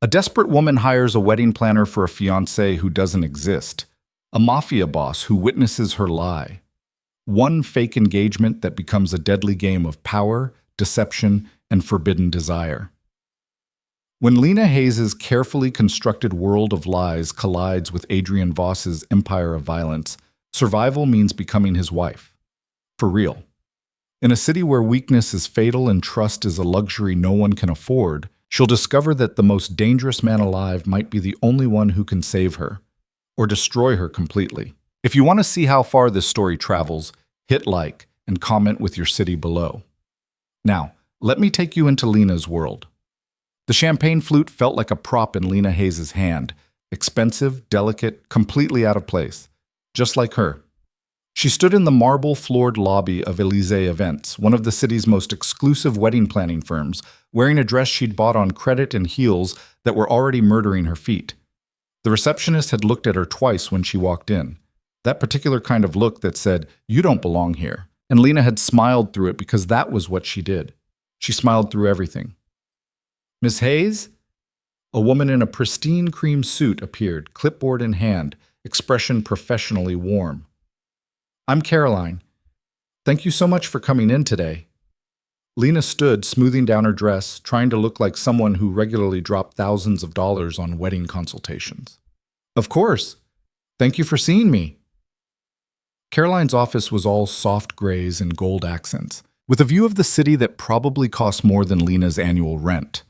A desperate woman hires a wedding planner for a fiancé who doesn't exist. A mafia boss who witnesses her lie. One fake engagement that becomes a deadly game of power, deception, and forbidden desire. When Lena Hayes' carefully constructed world of lies collides with Adrian Voss's empire of violence, survival means becoming his wife. For real. In a city where weakness is fatal and trust is a luxury no one can afford, she'll discover that the most dangerous man alive might be the only one who can save her, or destroy her completely. If you want to see how far this story travels, hit like and comment with your city below. Now, let me take you into Lena's world. The champagne flute felt like a prop in Lena Hayes' hand, expensive, delicate, completely out of place, just like her. She stood in the marble-floored lobby of Elysee Events, one of the city's most exclusive wedding planning firms, wearing a dress she'd bought on credit and heels that were already murdering her feet. The receptionist had looked at her twice when she walked in, that particular kind of look that said, "You don't belong here." And Lena had smiled through it because that was what she did. She smiled through everything. "Miss Hayes?" A woman in a pristine cream suit appeared, clipboard in hand, expression professionally warm. "I'm Caroline. Thank you so much for coming in today." Lena stood, smoothing down her dress, trying to look like someone who regularly dropped thousands of dollars on wedding consultations. "Of course. Thank you for seeing me." Caroline's office was all soft grays and gold accents, with a view of the city that probably cost more than Lena's annual rent.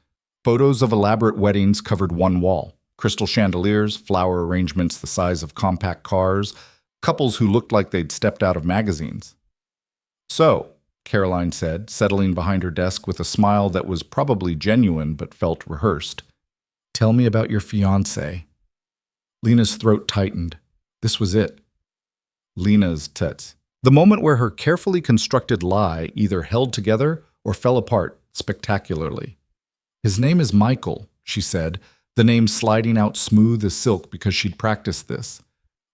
Photos of elaborate weddings covered one wall, crystal chandeliers, flower arrangements the size of compact cars, couples who looked like they'd stepped out of magazines. "So," Caroline said, settling behind her desk with a smile that was probably genuine but felt rehearsed. "Tell me about your fiancé." Lena's throat tightened. This was it. Lena's tits. The moment where her carefully constructed lie either held together or fell apart spectacularly. "His name is Michael," she said, the name sliding out smooth as silk because she'd practiced this.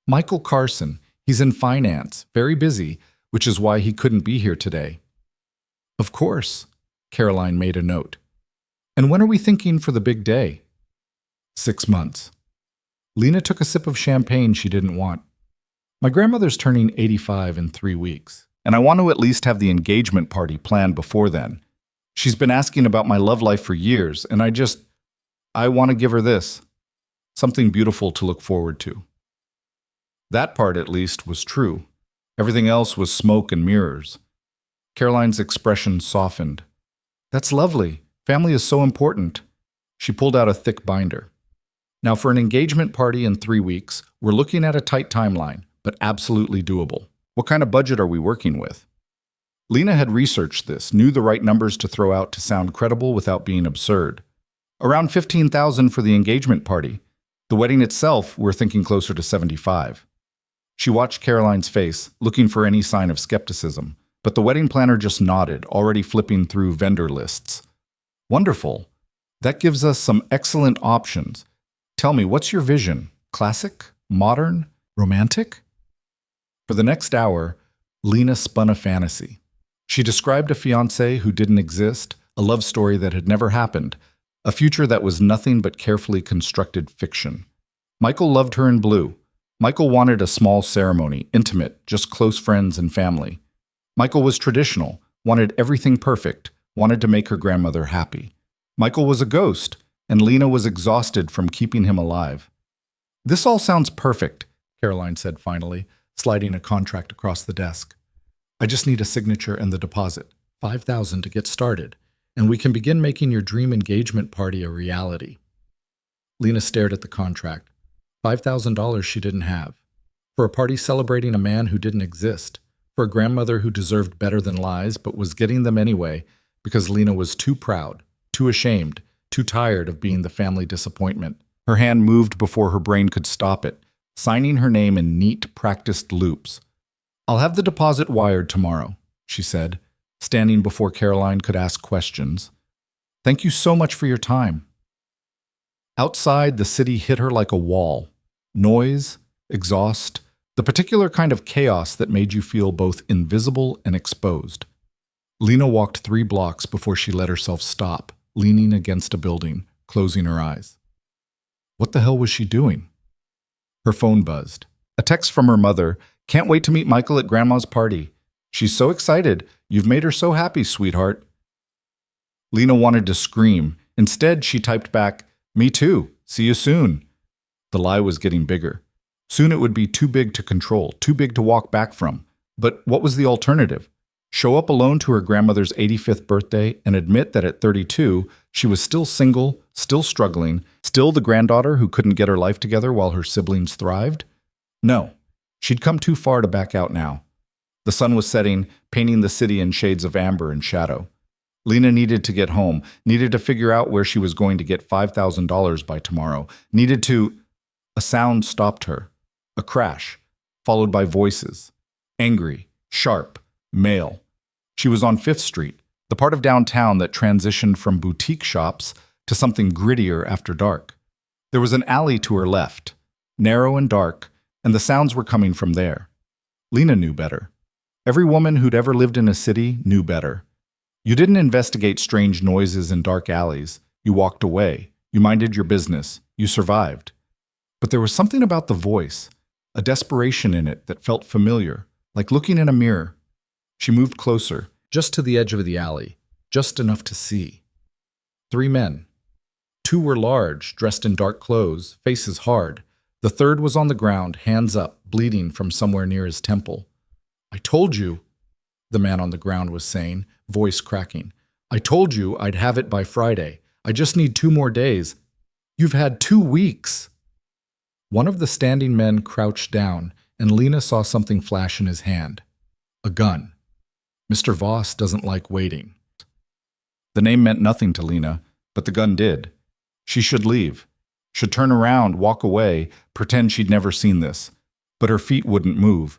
"Michael Carson. He's in finance, very busy, which is why he couldn't be here today." "Of course," Caroline made a note. "And when are we thinking for the big day?" 6 months. Lena took a sip of champagne she didn't want. "My grandmother's turning 85 in 3 weeks, and I want to at least have the engagement party planned before then. She's been asking about my love life for years, and I want to give her this. Something beautiful to look forward to." That part, at least, was true. Everything else was smoke and mirrors. Caroline's expression softened. "That's lovely. Family is so important." She pulled out a thick binder. "Now, for an engagement party in 3 weeks, we're looking at a tight timeline, but absolutely doable. What kind of budget are we working with?" Lena had researched this, knew the right numbers to throw out to sound credible without being absurd. "Around 15,000 for the engagement party. The wedding itself, we're thinking closer to 75. She watched Caroline's face, looking for any sign of skepticism, but the wedding planner just nodded, already flipping through vendor lists. "Wonderful. That gives us some excellent options. Tell me, what's your vision? Classic? Modern? Romantic?" For the next hour, Lena spun a fantasy. She described a fiancé who didn't exist, a love story that had never happened, a future that was nothing but carefully constructed fiction. Michael loved her in blue. Michael wanted a small ceremony, intimate, just close friends and family. Michael was traditional, wanted everything perfect, wanted to make her grandmother happy. Michael was a ghost, and Lena was exhausted from keeping him alive. "This all sounds perfect," Caroline said finally, sliding a contract across the desk. "I just need a signature and the deposit, 5,000 to get started, and we can begin making your dream engagement party a reality." Lena stared at the contract. $5,000 she didn't have. For a party celebrating a man who didn't exist. For a grandmother who deserved better than lies but was getting them anyway because Lena was too proud, too ashamed, too tired of being the family disappointment. Her hand moved before her brain could stop it, signing her name in neat, practiced loops. "I'll have the deposit wired tomorrow," she said, standing before Caroline could ask questions. "Thank you so much for your time." Outside, the city hit her like a wall. Noise, exhaust, the particular kind of chaos that made you feel both invisible and exposed. Lena walked 3 blocks before she let herself stop, leaning against a building, closing her eyes. What the hell was she doing? Her phone buzzed. A text from her mother. Can't wait to meet Michael at Grandma's party. She's so excited. You've made her so happy, sweetheart. Lena wanted to scream. Instead, she typed back, Me too. See you soon. The lie was getting bigger. Soon it would be too big to control, too big to walk back from. But what was the alternative? Show up alone to her grandmother's 85th birthday and admit that at 32, she was still single, still struggling, still the granddaughter who couldn't get her life together while her siblings thrived? No, she'd come too far to back out now. The sun was setting, painting the city in shades of amber and shadow. Lena needed to get home, needed to figure out where she was going to get $5,000 by tomorrow, needed to... A sound stopped her. A crash, followed by voices. Angry, sharp, male. She was on 5th Street, the part of downtown that transitioned from boutique shops to something grittier after dark. There was an alley to her left, narrow and dark, and the sounds were coming from there. Lena knew better. Every woman who'd ever lived in a city knew better. You didn't investigate strange noises in dark alleys. You walked away. You minded your business. You survived. But there was something about the voice, a desperation in it that felt familiar, like looking in a mirror. She moved closer, just to the edge of the alley, just enough to see. 3 men. 2 were large, dressed in dark clothes, faces hard. The third was on the ground, hands up, bleeding from somewhere near his temple. I told you, the man on the ground was saying, voice cracking. I told you I'd have it by Friday. I just need 2 more days. You've had 2 weeks. One of the standing men crouched down, and Lena saw something flash in his hand. A gun. Mr. Voss doesn't like waiting. The name meant nothing to Lena, but the gun did. She should leave. Should turn around, walk away, pretend she'd never seen this. But her feet wouldn't move.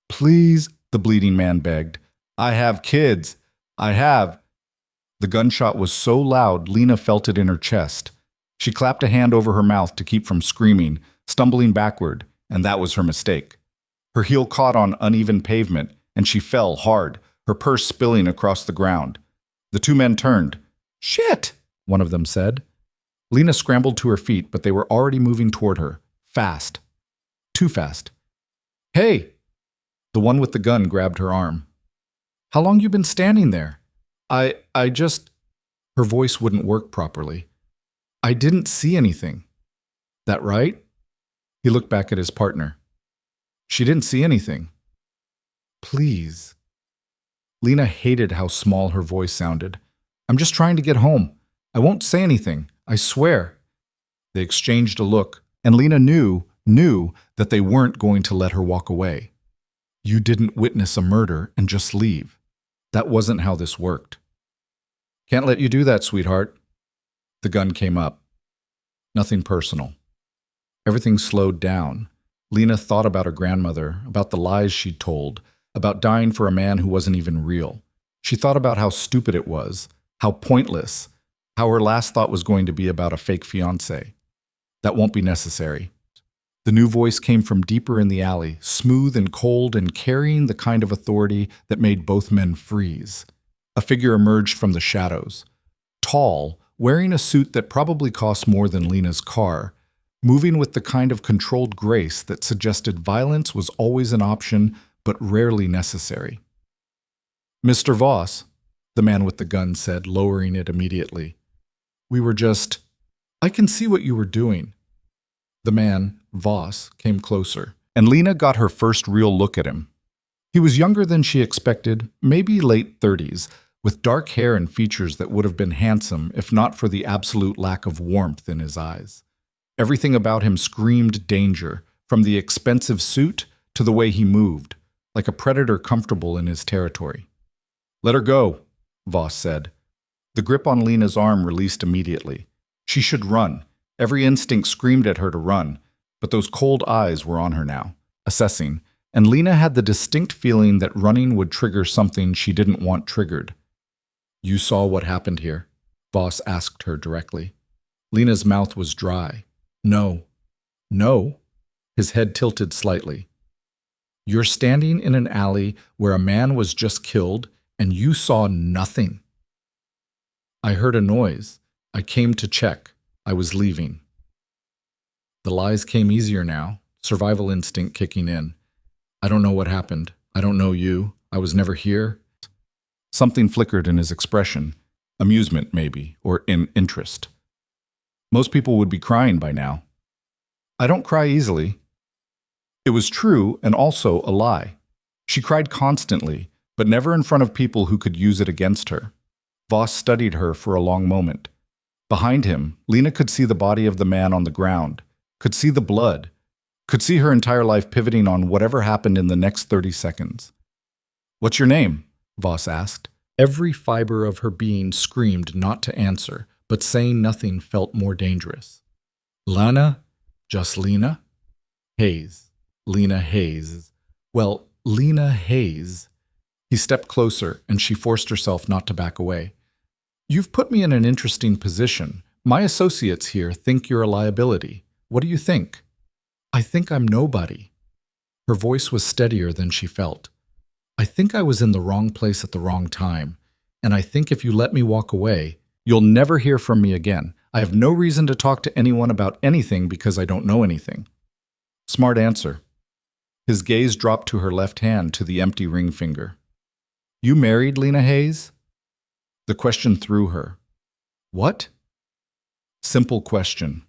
Please, the bleeding man begged. I have kids. I have. The gunshot was so loud, Lena felt it in her chest. She clapped a hand over her mouth to keep from screaming, stumbling backward, and that was her mistake. Her heel caught on uneven pavement, and she fell hard, her purse spilling across the ground. The 2 men turned. Shit, one of them said. Lena scrambled to her feet, but they were already moving toward her. Fast. Too fast. Hey! The one with the gun grabbed her arm. How long you been standing there? I just... Her voice wouldn't work properly. I didn't see anything. That right? He looked back at his partner. She didn't see anything. Please. Lena hated how small her voice sounded. I'm just trying to get home. I won't say anything. I swear. They exchanged a look, and Lena knew that they weren't going to let her walk away. You didn't witness a murder and just leave. That wasn't how this worked. Can't let you do that, sweetheart. The gun came up. Nothing personal. Everything slowed down. Lena thought about her grandmother, about the lies she'd told, about dying for a man who wasn't even real. She thought about how stupid it was, how pointless, how her last thought was going to be about a fake fiancé. That won't be necessary. The new voice came from deeper in the alley, smooth and cold and carrying the kind of authority that made both men freeze. A figure emerged from the shadows. Tall, wearing a suit that probably cost more than Lena's car, moving with the kind of controlled grace that suggested violence was always an option but rarely necessary. Mr. Voss, the man with the gun said, lowering it immediately. We were just... I can see what you were doing. The man, Voss, came closer, and Lena got her first real look at him. He was younger than she expected, maybe late 30s, with dark hair and features that would have been handsome if not for the absolute lack of warmth in his eyes. Everything about him screamed danger, from the expensive suit to the way he moved, like a predator comfortable in his territory. Let her go, Voss said. The grip on Lena's arm released immediately. She should run. Every instinct screamed at her to run, but those cold eyes were on her now, assessing, and Lena had the distinct feeling that running would trigger something she didn't want triggered. You saw what happened here? Voss asked her directly. Lena's mouth was dry. No. No? His head tilted slightly. You're standing in an alley where a man was just killed and you saw nothing. I heard a noise. I came to check. I was leaving. The lies came easier now, survival instinct kicking in. I don't know what happened. I don't know you. I was never here. Something flickered in his expression. Amusement, maybe, or interest. Most people would be crying by now. I don't cry easily. It was true and also a lie. She cried constantly, but never in front of people who could use it against her. Voss studied her for a long moment. Behind him, Lena could see the body of the man on the ground, could see the blood, could see her entire life pivoting on whatever happened in the next 30 seconds. What's your name? Voss asked. Every fiber of her being screamed not to answer, but saying nothing felt more dangerous. Lana? Just Lena? Hayes. Lena Hayes. Well, Lena Hayes. He stepped closer, and she forced herself not to back away. You've put me in an interesting position. My associates here think you're a liability. What do you think? I think I'm nobody. Her voice was steadier than she felt. I think I was in the wrong place at the wrong time, and I think if you let me walk away, you'll never hear from me again. I have no reason to talk to anyone about anything because I don't know anything. Smart answer. His gaze dropped to her left hand to the empty ring finger. You married Lena Hayes? The question threw her. What? Simple question.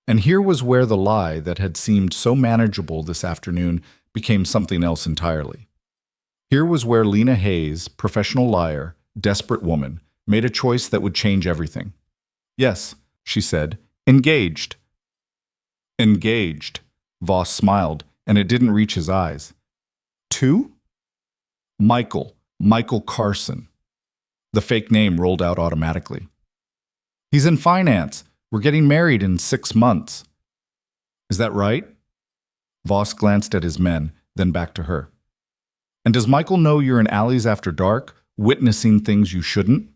And here was where the lie that had seemed so manageable this afternoon became something else entirely. Here was where Lena Hayes, professional liar, desperate woman, made a choice that would change everything. Yes, she said, engaged. Engaged. Voss smiled, and it didn't reach his eyes. To? Michael Carson. The fake name rolled out automatically. He's in finance. We're getting married in 6 months. Is that right? Voss glanced at his men, then back to her. And does Michael know you're in alleys after dark, witnessing things you shouldn't?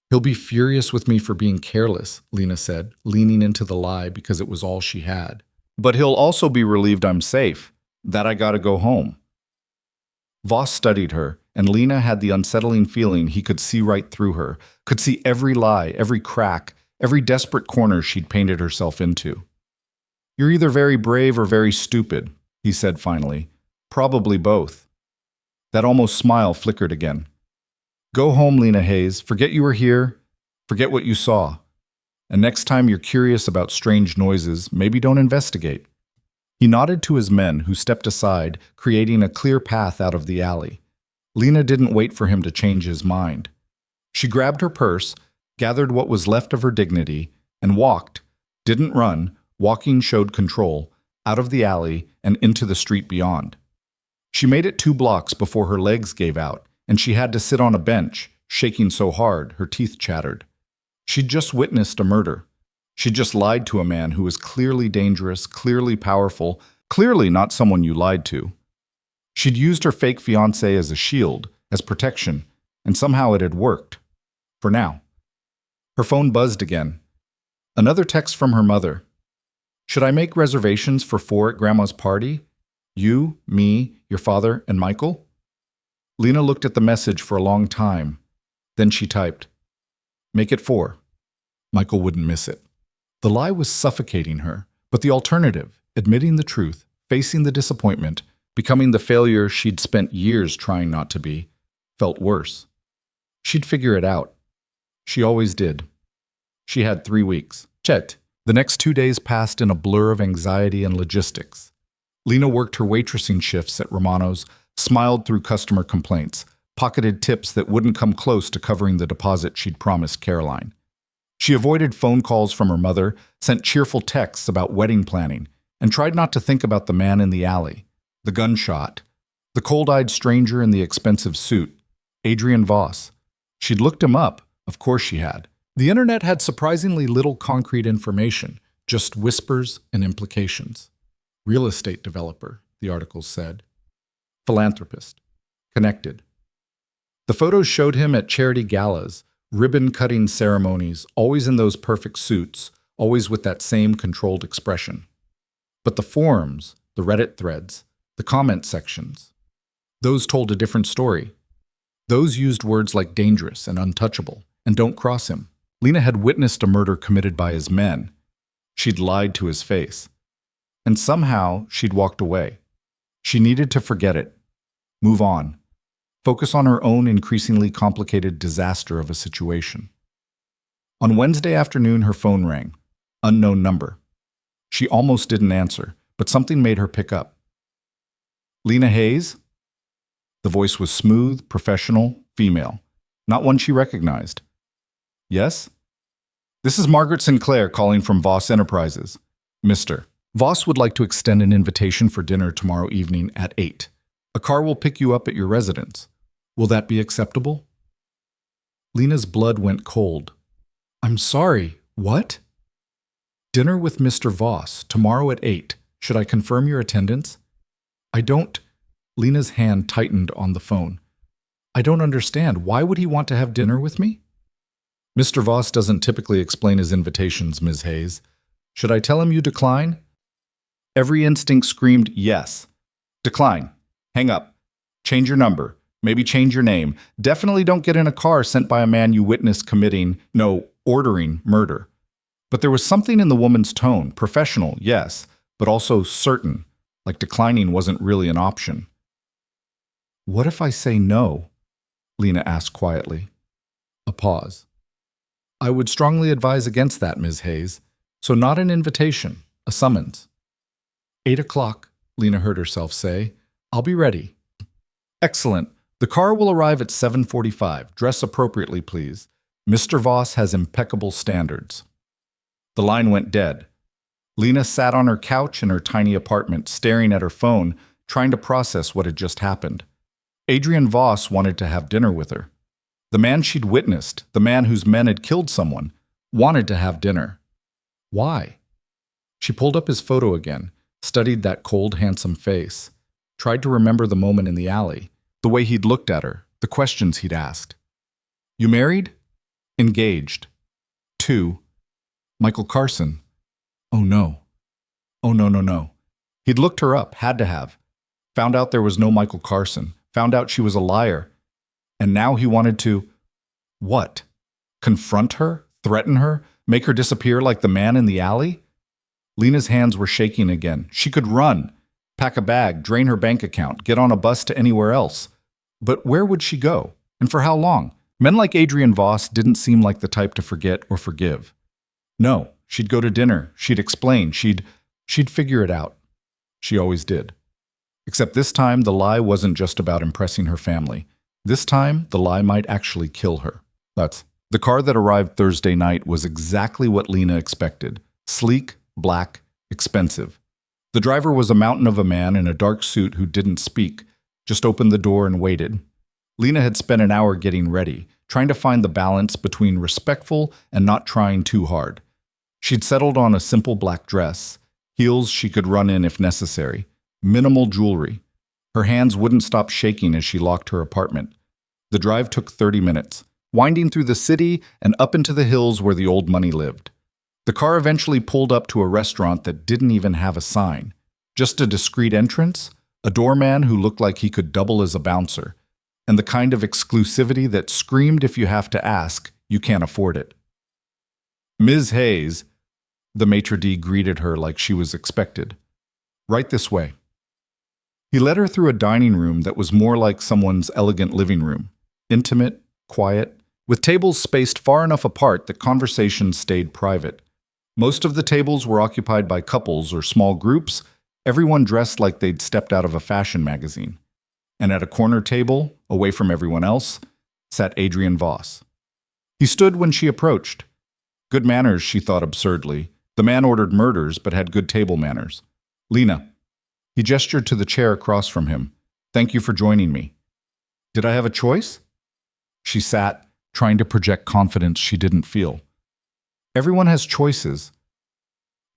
He'll be furious with me for being careless, Lena said, leaning into the lie because it was all she had. But he'll also be relieved I'm safe, that I gotta go home. Voss studied her, and Lena had the unsettling feeling he could see right through her, could see every lie, every crack, every desperate corner she'd painted herself into. You're either very brave or very stupid, he said finally. Probably both. That almost smile flickered again. Go home, Lena Hayes. Forget you were here. Forget what you saw. And next time you're curious about strange noises, maybe don't investigate. He nodded to his men, who stepped aside, creating a clear path out of the alley. Lena didn't wait for him to change his mind. She grabbed her purse, gathered what was left of her dignity, and walked, didn't run, walking showed control, out of the alley and into the street beyond. She made it 2 blocks before her legs gave out, and she had to sit on a bench, shaking so hard her teeth chattered. She'd just witnessed a murder. She'd just lied to a man who was clearly dangerous, clearly powerful, clearly not someone you lied to. She'd used her fake fiancé as a shield, as protection, and somehow it had worked. For now. Her phone buzzed again. Another text from her mother. Should I make reservations for 4 at Grandma's party? You, me, your father, and Michael? Lena looked at the message for a long time. Then she typed, Make it 4. Michael wouldn't miss it. The lie was suffocating her, but the alternative, admitting the truth, facing the disappointment, becoming the failure she'd spent years trying not to be, felt worse. She'd figure it out. She always did. She had 3 weeks. Chet. The next 2 days passed in a blur of anxiety and logistics. Lena worked her waitressing shifts at Romano's, smiled through customer complaints, pocketed tips that wouldn't come close to covering the deposit she'd promised Caroline. She avoided phone calls from her mother, sent cheerful texts about wedding planning, and tried not to think about the man in the alley, the gunshot, the cold-eyed stranger in the expensive suit, Adrian Voss. She'd looked him up, of course she had. The internet had surprisingly little concrete information, just whispers and implications. Real estate developer, the articles said. Philanthropist. Connected. The photos showed him at charity galas, ribbon-cutting ceremonies, always in those perfect suits, always with that same controlled expression. But the forums, the Reddit threads, the comment sections, those told a different story. Those used words like dangerous and untouchable, and don't cross him. Lena had witnessed a murder committed by his men. She'd lied to his face. And somehow she'd walked away. She needed to forget it. Move on. Focus on her own increasingly complicated disaster of a situation. On Wednesday afternoon, her phone rang. Unknown number. She almost didn't answer, but something made her pick up. Lena Hayes? The voice was smooth, professional, female. Not one she recognized. Yes? This is Margaret Sinclair calling from Voss Enterprises. Mr. Voss would like to extend an invitation for dinner tomorrow evening at 8. A car will pick you up at your residence. Will that be acceptable? Lena's blood went cold. I'm sorry, what? Dinner with Mr. Voss, tomorrow at 8. Should I confirm your attendance? I don't. Lena's hand tightened on the phone. I don't understand. Why would he want to have dinner with me? Mr. Voss doesn't typically explain his invitations, Ms. Hayes. Should I tell him you decline? Every instinct screamed yes. Decline. Hang up. Change your number. Maybe change your name. Definitely don't get in a car sent by a man you witnessed ordering murder. But there was something in the woman's tone, professional, yes, but also certain, like declining wasn't really an option. What if I say no? Lena asked quietly. A pause. I would strongly advise against that, Ms. Hayes. So not an invitation, a summons. 8 o'clock, Lena heard herself say. I'll be ready. Excellent. The car will arrive at 7:45. Dress appropriately, please. Mr. Voss has impeccable standards. The line went dead. Lena sat on her couch in her tiny apartment, staring at her phone, trying to process what had just happened. Adrian Voss wanted to have dinner with her. The man she'd witnessed, the man whose men had killed someone, wanted to have dinner. Why? She pulled up his photo again, studied that cold, handsome face, tried to remember the moment in the alley, the way he'd looked at her, the questions he'd asked. You married? Engaged. 2. Michael Carson. Oh no. Oh no. He'd looked her up, had to have. Found out there was no Michael Carson, found out she was a liar. And now he wanted to, what? Confront her? Threaten her? Make her disappear like the man in the alley? Lena's hands were shaking again. She could run, pack a bag, drain her bank account, get on a bus to anywhere else. But where would she go? And for how long? Men like Adrian Voss didn't seem like the type to forget or forgive. No, she'd go to dinner. She'd explain. She'd figure it out. She always did. Except this time, the lie wasn't just about impressing her family. This time, the lie might actually kill her. The car that arrived Thursday night was exactly what Lena expected. Sleek, black, expensive. The driver was a mountain of a man in a dark suit who didn't speak, just opened the door and waited. Lena had spent an hour getting ready, trying to find the balance between respectful and not trying too hard. She'd settled on a simple black dress, heels she could run in if necessary, minimal jewelry. Her hands wouldn't stop shaking as she locked her apartment. The drive took 30 minutes, winding through the city and up into the hills where the old money lived. The car eventually pulled up to a restaurant that didn't even have a sign. Just a discreet entrance, a doorman who looked like he could double as a bouncer, and the kind of exclusivity that screamed if you have to ask, you can't afford it. Ms. Hayes, the maitre d' greeted her like she was expected. Right this way. He led her through a dining room that was more like someone's elegant living room, intimate, quiet, with tables spaced far enough apart that conversation stayed private. Most of the tables were occupied by couples or small groups, everyone dressed like they'd stepped out of a fashion magazine. And at a corner table, away from everyone else, sat Adrian Voss. He stood when she approached. Good manners, she thought absurdly. The man ordered murders but had good table manners. Lena. He gestured to the chair across from him. Thank you for joining me. Did I have a choice? She sat, trying to project confidence she didn't feel. Everyone has choices.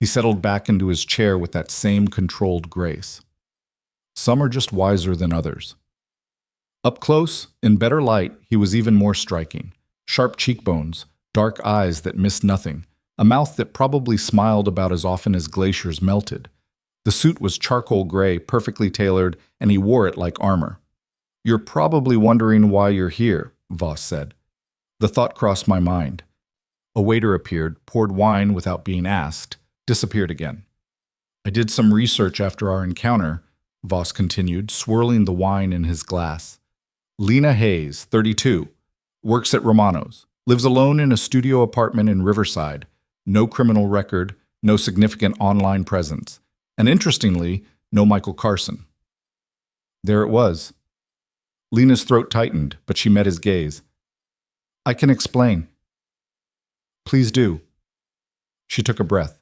He settled back into his chair with that same controlled grace. Some are just wiser than others. Up close, in better light, he was even more striking. Sharp cheekbones, dark eyes that missed nothing, a mouth that probably smiled about as often as glaciers melted. The suit was charcoal gray, perfectly tailored, and he wore it like armor. You're probably wondering why you're here, Voss said. The thought crossed my mind. A waiter appeared, poured wine without being asked, disappeared again. I did some research after our encounter, Voss continued, swirling the wine in his glass. Lena Hayes, 32, works at Romano's, lives alone in a studio apartment in Riverside, no criminal record, no significant online presence, and interestingly, no Michael Carson. There it was. Lena's throat tightened, but she met his gaze. I can explain. Please do. She took a breath.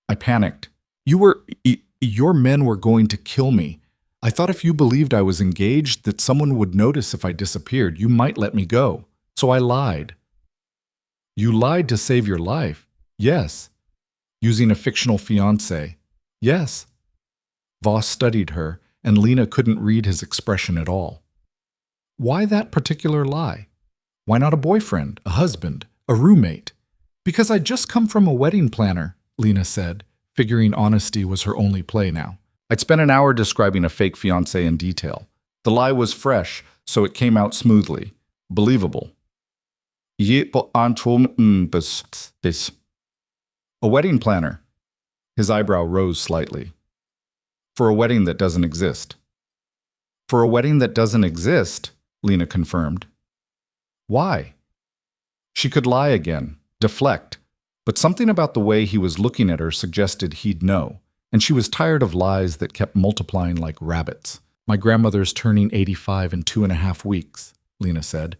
I panicked. Your men were going to kill me. I thought if you believed I was engaged, that someone would notice if I disappeared. You might let me go. So I lied. You lied to save your life? Yes. Using a fictional fiancé? Yes. Voss studied her, and Lena couldn't read his expression at all. Why that particular lie? Why not a boyfriend, a husband, a roommate? Because I'd just come from a wedding planner, Lena said, figuring honesty was her only play now. I'd spent an hour describing a fake fiancé in detail. The lie was fresh, so it came out smoothly, believable. A wedding planner. His eyebrow rose slightly. For a wedding that doesn't exist. For a wedding that doesn't exist, Lena confirmed. Why? She could lie again, deflect, but something about the way he was looking at her suggested he'd know, and she was tired of lies that kept multiplying like rabbits. My grandmother's turning 85 in 2.5 weeks, Lena said.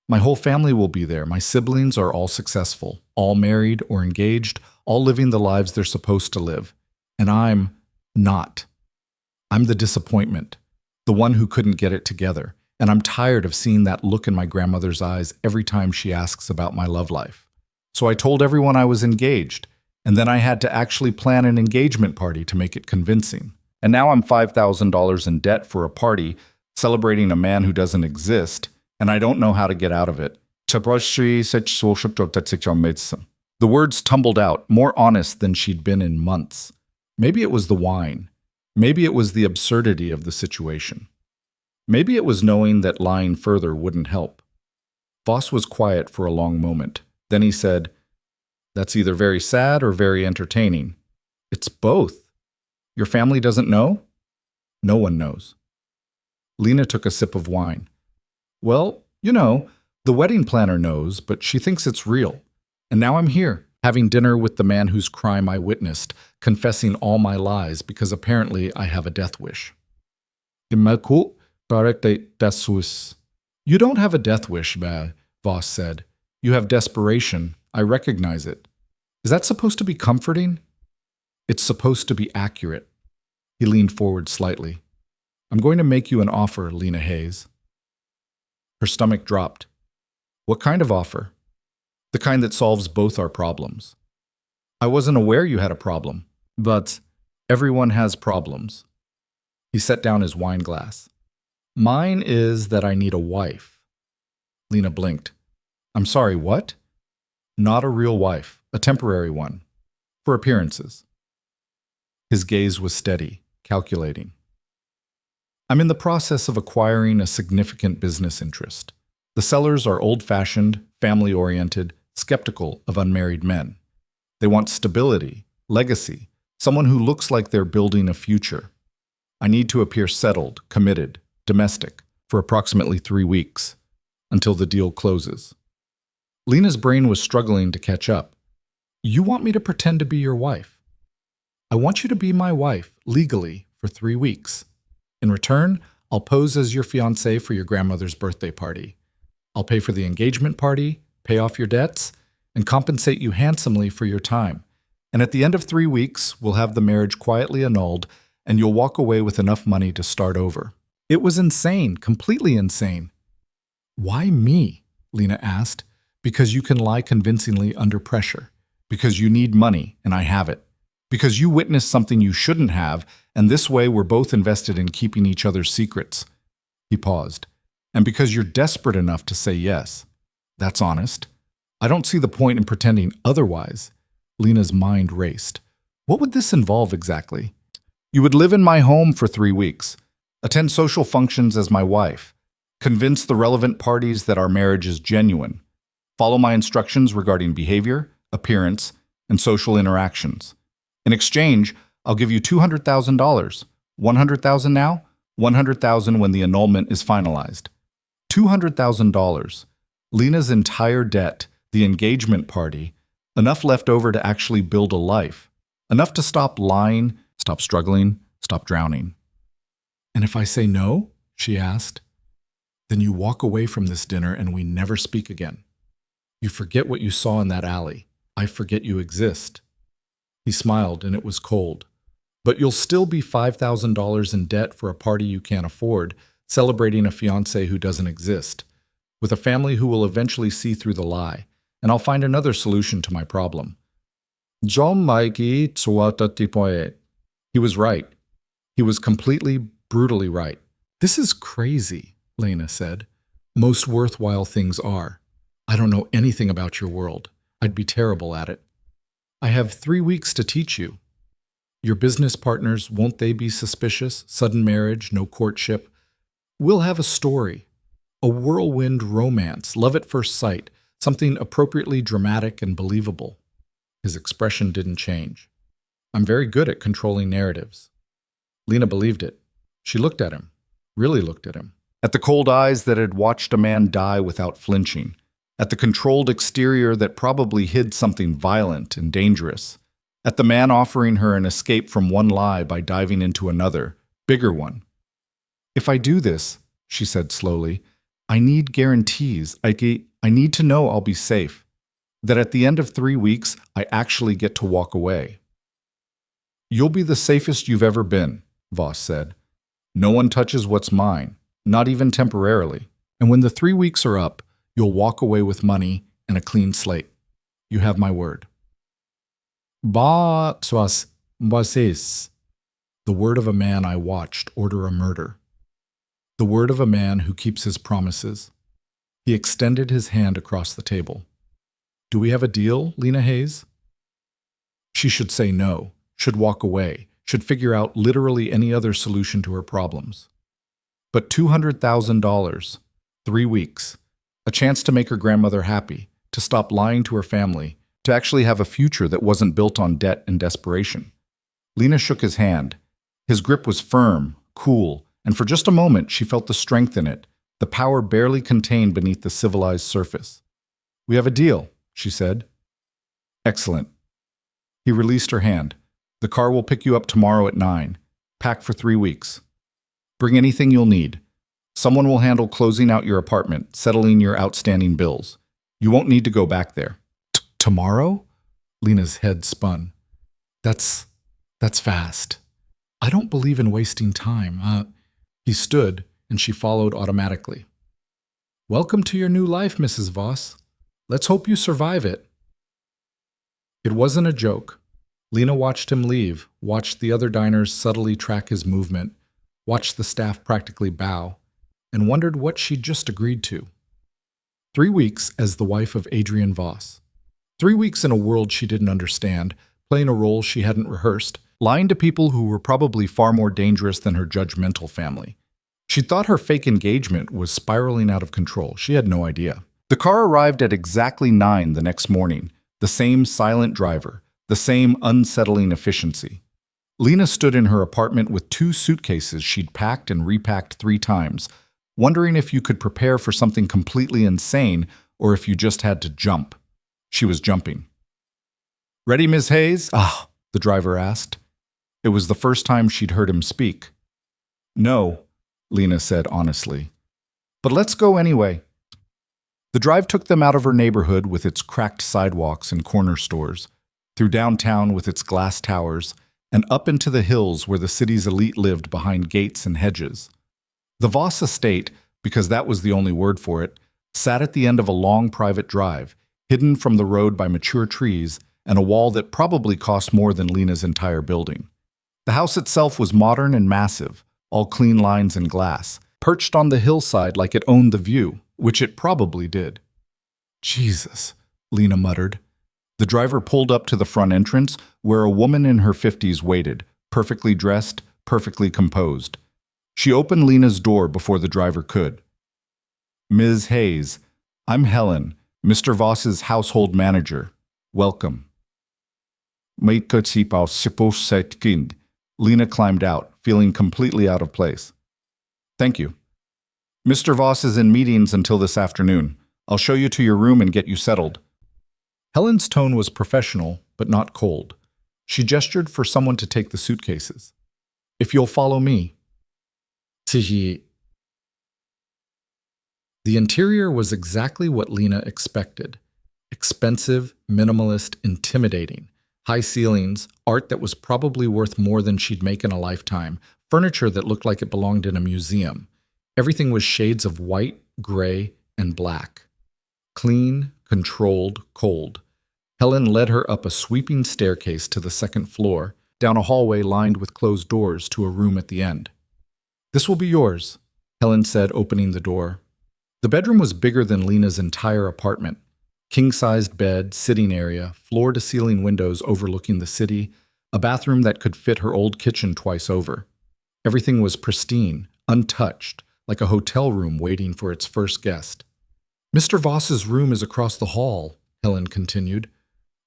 My whole family will be there. My siblings are all successful, all married or engaged, all living the lives they're supposed to live. And I'm not. I'm the disappointment, the one who couldn't get it together. And I'm tired of seeing that look in my grandmother's eyes every time she asks about my love life. So I told everyone I was engaged, and then I had to actually plan an engagement party to make it convincing. And now I'm $5,000 in debt for a party celebrating a man who doesn't exist, and I don't know how to get out of it. The words tumbled out, more honest than she'd been in months. Maybe it was the wine. Maybe it was the absurdity of the situation. Maybe it was knowing that lying further wouldn't help. Voss was quiet for a long moment. Then he said, That's either very sad or very entertaining. It's both. Your family doesn't know? No one knows. Lena took a sip of wine. Well, the wedding planner knows, but she thinks it's real. And now I'm here, having dinner with the man whose crime I witnessed, confessing all my lies because apparently I have a death wish. You don't have a death wish, Voss said. You have desperation. I recognize it. Is that supposed to be comforting? It's supposed to be accurate. He leaned forward slightly. I'm going to make you an offer, Lena Hayes. Her stomach dropped. What kind of offer? The kind that solves both our problems. I wasn't aware you had a problem, but everyone has problems. He set down his wine glass. Mine is that I need a wife. Lena blinked. I'm sorry, what? Not a real wife, a temporary one. For appearances. His gaze was steady, calculating. I'm in the process of acquiring a significant business interest. The sellers are old-fashioned, family-oriented, skeptical of unmarried men. They want stability, legacy, someone who looks like they're building a future. I need to appear settled, committed, domestic, for approximately 3 weeks, until the deal closes. Lena's brain was struggling to catch up. You want me to pretend to be your wife? I want you to be my wife, legally, for 3 weeks. In return, I'll pose as your fiancé for your grandmother's birthday party. I'll pay for the engagement party, pay off your debts, and compensate you handsomely for your time. And at the end of 3 weeks, we'll have the marriage quietly annulled, and you'll walk away with enough money to start over. It was insane, completely insane. Why me? Lena asked. Because you can lie convincingly under pressure. Because you need money, and I have it. Because you witnessed something you shouldn't have, and this way we're both invested in keeping each other's secrets. He paused. And because you're desperate enough to say yes. That's honest. I don't see the point in pretending otherwise. Lena's mind raced. What would this involve exactly? You would live in my home for 3 weeks, attend social functions as my wife, convince the relevant parties that our marriage is genuine, follow my instructions regarding behavior, appearance, and social interactions. In exchange, I'll give you $200,000. 100,000 now? 100,000 when the annulment is finalized. $200,000. Lena's entire debt, the engagement party, enough left over to actually build a life. Enough to stop lying, stop struggling, stop drowning. And if I say no, she asked, then you walk away from this dinner and we never speak again. You forget what you saw in that alley. I forget you exist. He smiled and it was cold. But you'll still be $5,000 in debt for a party you can't afford, celebrating a fiancé who doesn't exist, with a family who will eventually see through the lie, and I'll find another solution to my problem. John Mikey Tsuwatatipoe. He was right. He was completely, brutally right. This is crazy, Lena said. Most worthwhile things are. I don't know anything about your world. I'd be terrible at it. I have 3 weeks to teach you. Your business partners, won't they be suspicious? Sudden marriage, no courtship. We'll have a story. A whirlwind romance, love at first sight, something appropriately dramatic and believable. His expression didn't change. I'm very good at controlling narratives. Lena believed it. She looked at him, really looked at him. At the cold eyes that had watched a man die without flinching. At the controlled exterior that probably hid something violent and dangerous. At the man offering her an escape from one lie by diving into another, bigger one. If I do this, she said slowly, I need guarantees. I need to know I'll be safe. That at the end of 3 weeks, I actually get to walk away. You'll be the safest you've ever been, Voss said. No one touches what's mine, not even temporarily. And when the 3 weeks are up, you'll walk away with money and a clean slate. You have my word. Ba swas basis. The word of a man I watched order a murder. The word of a man who keeps his promises. He extended his hand across the table. Do we have a deal, Lena Hayes? She should say no, should walk away, should figure out literally any other solution to her problems. But $200,000, 3 weeks, a chance to make her grandmother happy, to stop lying to her family, to actually have a future that wasn't built on debt and desperation. Lena shook his hand. His grip was firm, cool, and for just a moment she felt the strength in it, the power barely contained beneath the civilized surface. We have a deal, she said. Excellent. He released her hand. The car will pick you up tomorrow at 9. Pack for 3 weeks. Bring anything you'll need. Someone will handle closing out your apartment, settling your outstanding bills. You won't need to go back there. Tomorrow? Lena's head spun. That's fast. I don't believe in wasting time. He stood, and she followed automatically. Welcome to your new life, Mrs. Voss. Let's hope you survive it. It wasn't a joke. Lena watched him leave, watched the other diners subtly track his movement, watched the staff practically bow, and wondered what she'd just agreed to. 3 weeks as the wife of Adrian Voss. 3 weeks in a world she didn't understand, playing a role she hadn't rehearsed, lying to people who were probably far more dangerous than her judgmental family. She thought her fake engagement was spiraling out of control. She had no idea. The car arrived at exactly 9 the next morning, the same silent driver, the same unsettling efficiency. Lena stood in her apartment with 2 suitcases she'd packed and repacked 3 times, wondering if you could prepare for something completely insane or if you just had to jump. She was jumping. Ready, Ms. Hayes? The driver asked. It was the first time she'd heard him speak. No, Lena said honestly. But let's go anyway. The drive took them out of her neighborhood with its cracked sidewalks and corner stores, through downtown with its glass towers, and up into the hills where the city's elite lived behind gates and hedges. The Voss estate, because that was the only word for it, sat at the end of a long private drive, hidden from the road by mature trees and a wall that probably cost more than Lena's entire building. The house itself was modern and massive, all clean lines and glass, perched on the hillside like it owned the view, which it probably did. Jesus, Lena muttered. The driver pulled up to the front entrance, where a woman in her 50s waited, perfectly dressed, perfectly composed. She opened Lena's door before the driver could. Ms. Hayes, I'm Helen, Mr. Voss's household manager. Welcome. Lena climbed out, feeling completely out of place. Thank you. Mr. Voss is in meetings until this afternoon. I'll show you to your room and get you settled. Helen's tone was professional, but not cold. She gestured for someone to take the suitcases. If you'll follow me. The interior was exactly what Lena expected. Expensive, minimalist, intimidating. High ceilings, art that was probably worth more than she'd make in a lifetime, furniture that looked like it belonged in a museum. Everything was shades of white, gray, and black. Clean, controlled, cold. Helen led her up a sweeping staircase to the second floor, down a hallway lined with closed doors to a room at the end. This will be yours, Helen said, opening the door. The bedroom was bigger than Lena's entire apartment. King-sized bed, sitting area, floor-to-ceiling windows overlooking the city, a bathroom that could fit her old kitchen twice over. Everything was pristine, untouched, like a hotel room waiting for its first guest. Mr. Voss's room is across the hall, Helen continued.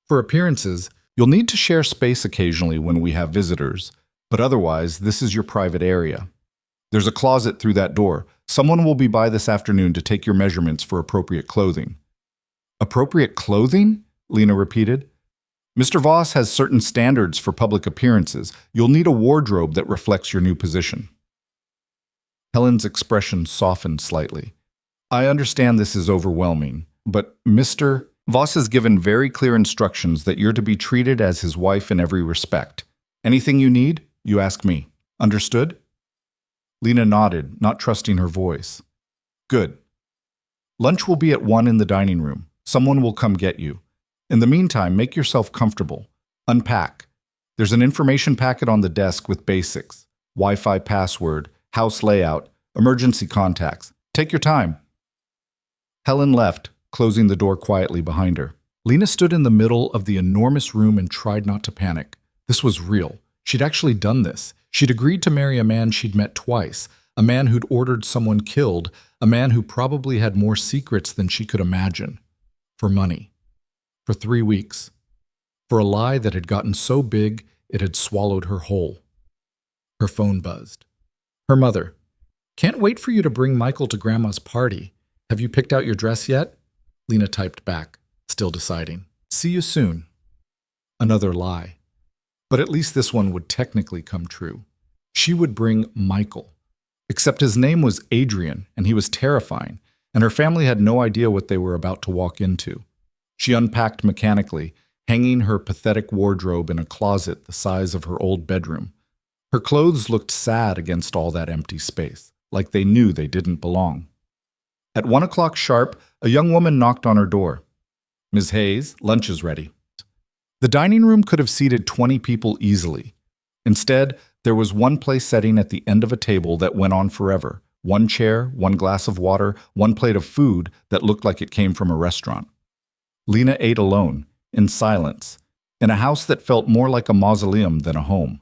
For appearances, you'll need to share space occasionally when we have visitors, but otherwise, this is your private area. There's a closet through that door. Someone will be by this afternoon to take your measurements for appropriate clothing. Appropriate clothing? Lena repeated. Mr. Voss has certain standards for public appearances. You'll need a wardrobe that reflects your new position. Helen's expression softened slightly. I understand this is overwhelming, but Mr. Voss has given very clear instructions that you're to be treated as his wife in every respect. Anything you need, you ask me. Understood? Lena nodded, not trusting her voice. Good. Lunch will be at 1 in the dining room. Someone will come get you. In the meantime, make yourself comfortable. Unpack. There's an information packet on the desk with basics. Wi-Fi password, house layout, emergency contacts. Take your time. Helen left, closing the door quietly behind her. Lena stood in the middle of the enormous room and tried not to panic. This was real. She'd actually done this. She'd agreed to marry a man she'd met twice, a man who'd ordered someone killed, a man who probably had more secrets than she could imagine. For money. For 3 weeks. For a lie that had gotten so big it had swallowed her whole. Her phone buzzed. Her mother. Can't wait for you to bring Michael to Grandma's party. Have you picked out your dress yet? Lena typed back, still deciding. See you soon. Another lie. But at least this one would technically come true. She would bring Michael. Except his name was Adrian, and he was terrifying, and her family had no idea what they were about to walk into. She unpacked mechanically, hanging her pathetic wardrobe in a closet the size of her old bedroom. Her clothes looked sad against all that empty space, like they knew they didn't belong. At 1 o'clock sharp, a young woman knocked on her door. Ms. Hayes, lunch is ready. The dining room could have seated 20 people easily. Instead, there was one place setting at the end of a table that went on forever. One chair, one glass of water, one plate of food that looked like it came from a restaurant. Lena ate alone, in silence, in a house that felt more like a mausoleum than a home.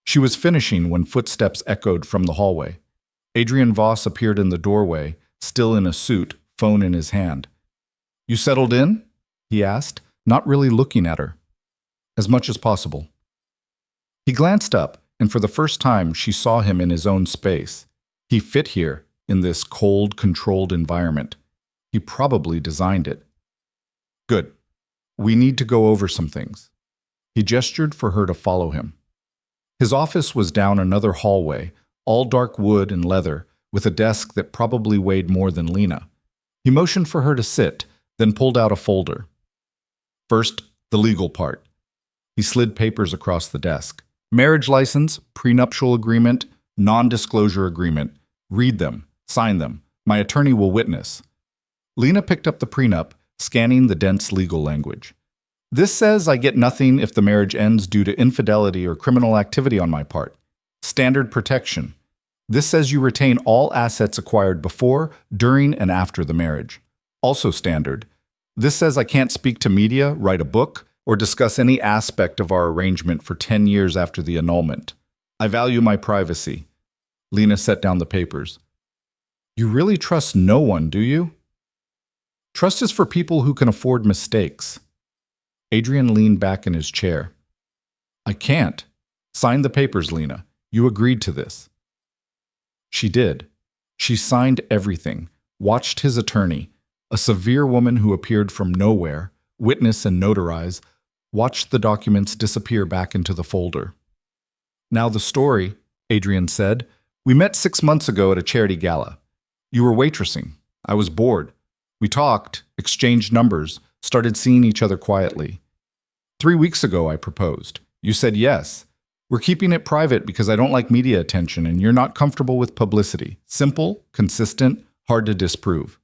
She was finishing when footsteps echoed from the hallway. Adrian Voss appeared in the doorway, still in a suit, phone in his hand. You settled in? He asked, not really looking at her. As much as possible. He glanced up, and for the first time she saw him in his own space. He fit here, in this cold, controlled environment. He probably designed it. Good. We need to go over some things. He gestured for her to follow him. His office was down another hallway, all dark wood and leather, with a desk that probably weighed more than Lena. He motioned for her to sit, then pulled out a folder. First, the legal part. He slid papers across the desk. Marriage license, prenuptial agreement, non-disclosure agreement. Read them. Sign them. My attorney will witness. Lena picked up the prenup, scanning the dense legal language. This says I get nothing if the marriage ends due to infidelity or criminal activity on my part. Standard protection. This says you retain all assets acquired before, during, and after the marriage. Also standard. This says I can't speak to media, write a book, or discuss any aspect of our arrangement for 10 years after the annulment. I value my privacy. Lena set down the papers. You really trust no one, do you? Trust is for people who can afford mistakes. Adrian leaned back in his chair. I can't. Sign the papers, Lena. You agreed to this. She did. She signed everything, watched his attorney, a severe woman who appeared from nowhere, witness and notarize, watched the documents disappear back into the folder. Now the story, Adrian said. We met 6 months ago at a charity gala. You were waitressing. I was bored. We talked, exchanged numbers, started seeing each other quietly. 3 weeks ago, I proposed. You said yes. We're keeping it private because I don't like media attention and you're not comfortable with publicity. Simple, consistent, hard to disprove.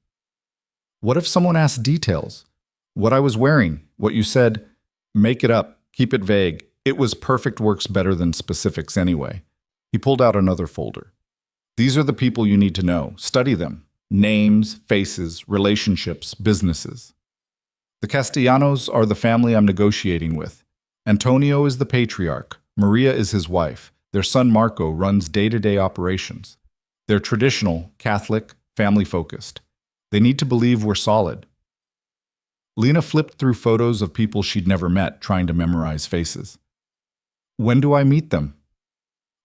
What if someone asked details? What I was wearing, what you said? Make it up, keep it vague. It was perfect works better than specifics anyway. He pulled out another folder. These are the people you need to know. Study them. Names, faces, relationships, businesses. The Castellanos are the family I'm negotiating with. Antonio is the patriarch. Maria is his wife. Their son Marco runs day-to-day operations. They're traditional, Catholic, family-focused. They need to believe we're solid. Lena flipped through photos of people she'd never met, trying to memorize faces. When do I meet them?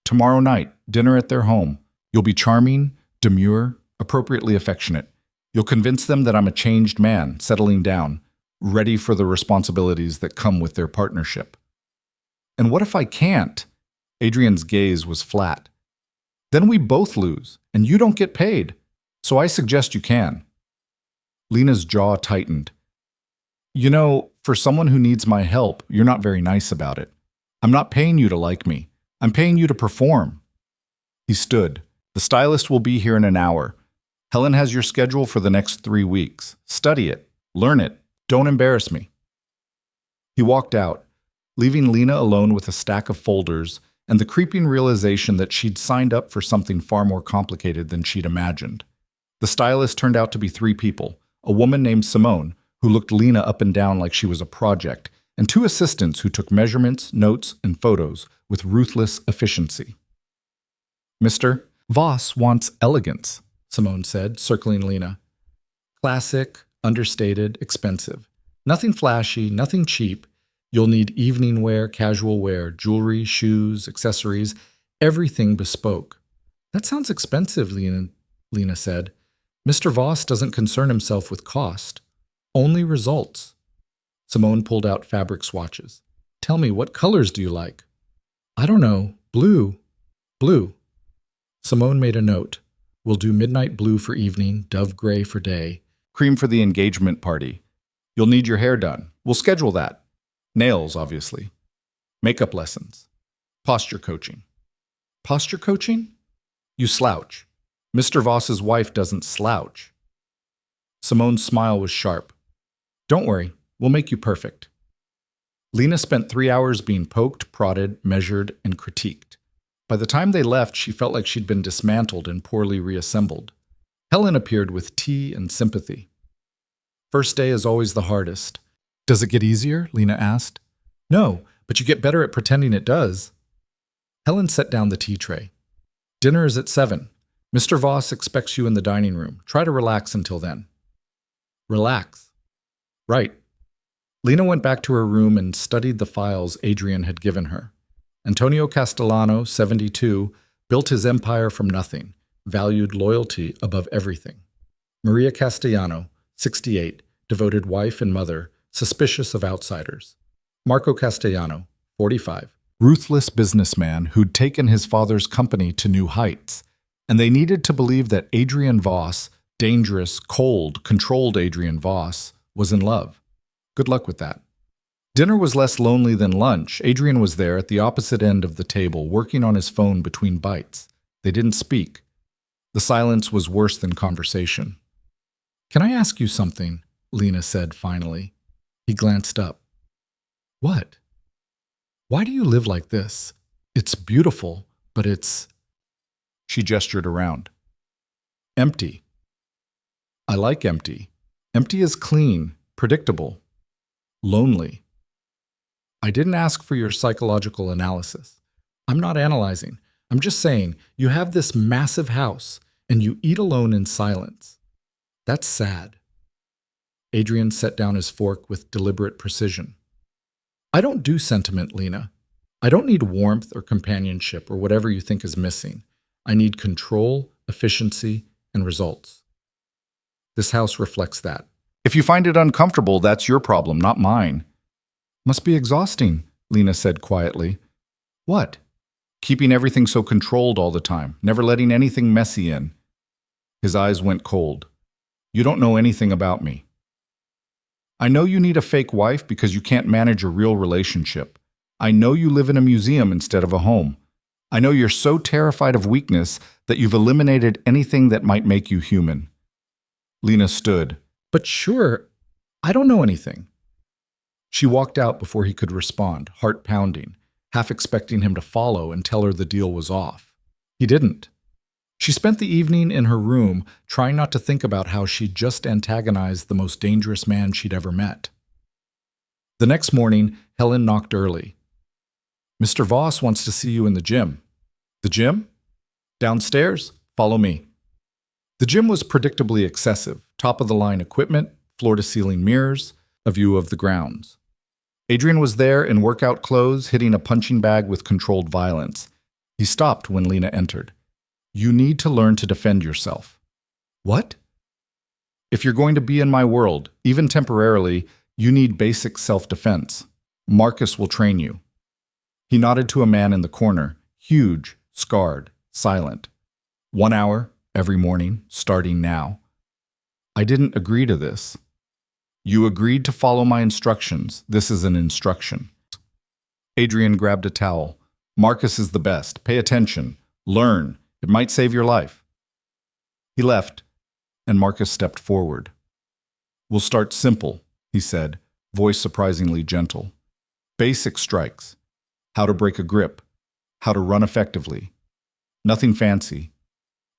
Tomorrow night, dinner at their home. You'll be charming, demure, appropriately affectionate. You'll convince them that I'm a changed man, settling down, ready for the responsibilities that come with their partnership. And what if I can't? Adrian's gaze was flat. Then we both lose, and you don't get paid. So I suggest you can. Lena's jaw tightened. You know, for someone who needs my help, you're not very nice about it. I'm not paying you to like me. I'm paying you to perform. He stood. The stylist will be here in an hour. Helen has your schedule for the next 3 weeks. Study it. Learn it. Don't embarrass me. He walked out, leaving Lena alone with a stack of folders and the creeping realization that she'd signed up for something far more complicated than she'd imagined. The stylist turned out to be 3 people, a woman named Simone, who looked Lena up and down like she was a project, and 2 assistants who took measurements, notes, and photos with ruthless efficiency. Mr. Voss wants elegance, Simone said, circling Lena. Classic, understated, expensive. Nothing flashy, nothing cheap. You'll need evening wear, casual wear, jewelry, shoes, accessories, everything bespoke. That sounds expensive, Lena said. Mr. Voss doesn't concern himself with cost, only results. Simone pulled out fabric swatches. Tell me, what colors do you like? I don't know. Blue. Blue. Simone made a note. We'll do midnight blue for evening, dove gray for day, cream for the engagement party. You'll need your hair done. We'll schedule that. Nails, obviously. Makeup lessons. Posture coaching. Posture coaching? You slouch. Mr. Voss's wife doesn't slouch. Simone's smile was sharp. Don't worry, we'll make you perfect. Lena spent 3 hours being poked, prodded, measured, and critiqued. By the time they left, she felt like she'd been dismantled and poorly reassembled. Helen appeared with tea and sympathy. First day is always the hardest. Does it get easier? Lena asked. No, but you get better at pretending it does. Helen set down the tea tray. Dinner is at 7. Mr. Voss expects you in the dining room. Try to relax until then. Relax. Right. Lena went back to her room and studied the files Adrian had given her. Antonio Castellano, 72, built his empire from nothing, valued loyalty above everything. Maria Castellano, 68, devoted wife and mother, suspicious of outsiders. Marco Castellano, 45, ruthless businessman who'd taken his father's company to new heights. And they needed to believe that Adrian Voss, dangerous, cold, controlled Adrian Voss, was in love. Good luck with that. Dinner was less lonely than lunch. Adrian was there at the opposite end of the table, working on his phone between bites. They didn't speak. The silence was worse than conversation. Can I ask you something? Lena said finally. He glanced up. What? Why do you live like this? It's beautiful, but it's... She gestured around. Empty. I like empty. Empty is clean, predictable, lonely. I didn't ask for your psychological analysis. I'm not analyzing. I'm just saying you have this massive house and you eat alone in silence. That's sad. Adrian set down his fork with deliberate precision. I don't do sentiment, Lena. I don't need warmth or companionship or whatever you think is missing. I need control, efficiency, and results. This house reflects that. If you find it uncomfortable, that's your problem, not mine. Must be exhausting, Lena said quietly. What? Keeping everything so controlled all the time, never letting anything messy in. His eyes went cold. You don't know anything about me. I know you need a fake wife because you can't manage a real relationship. I know you live in a museum instead of a home. I know you're so terrified of weakness that you've eliminated anything that might make you human. Lena stood. But sure, I don't know anything. She walked out before he could respond, heart pounding, half expecting him to follow and tell her the deal was off. He didn't. She spent the evening in her room trying not to think about how she'd just antagonized the most dangerous man she'd ever met. The next morning, Helen knocked early. Mr. Voss wants to see you in the gym. The gym? Downstairs? Follow me. The gym was predictably excessive, top-of-the-line equipment, floor-to-ceiling mirrors, a view of the grounds. Adrian was there in workout clothes, hitting a punching bag with controlled violence. He stopped when Lena entered. You need to learn to defend yourself. What? If you're going to be in my world, even temporarily, you need basic self-defense. Marcus will train you. He nodded to a man in the corner, huge, scarred, silent. 1 hour, every morning, starting now. I didn't agree to this. You agreed to follow my instructions. This is an instruction. Adrian grabbed a towel. Marcus is the best. Pay attention. Learn. It might save your life. He left, and Marcus stepped forward. We'll start simple, he said, voice surprisingly gentle. Basic strikes. How to break a grip. How to run effectively. Nothing fancy.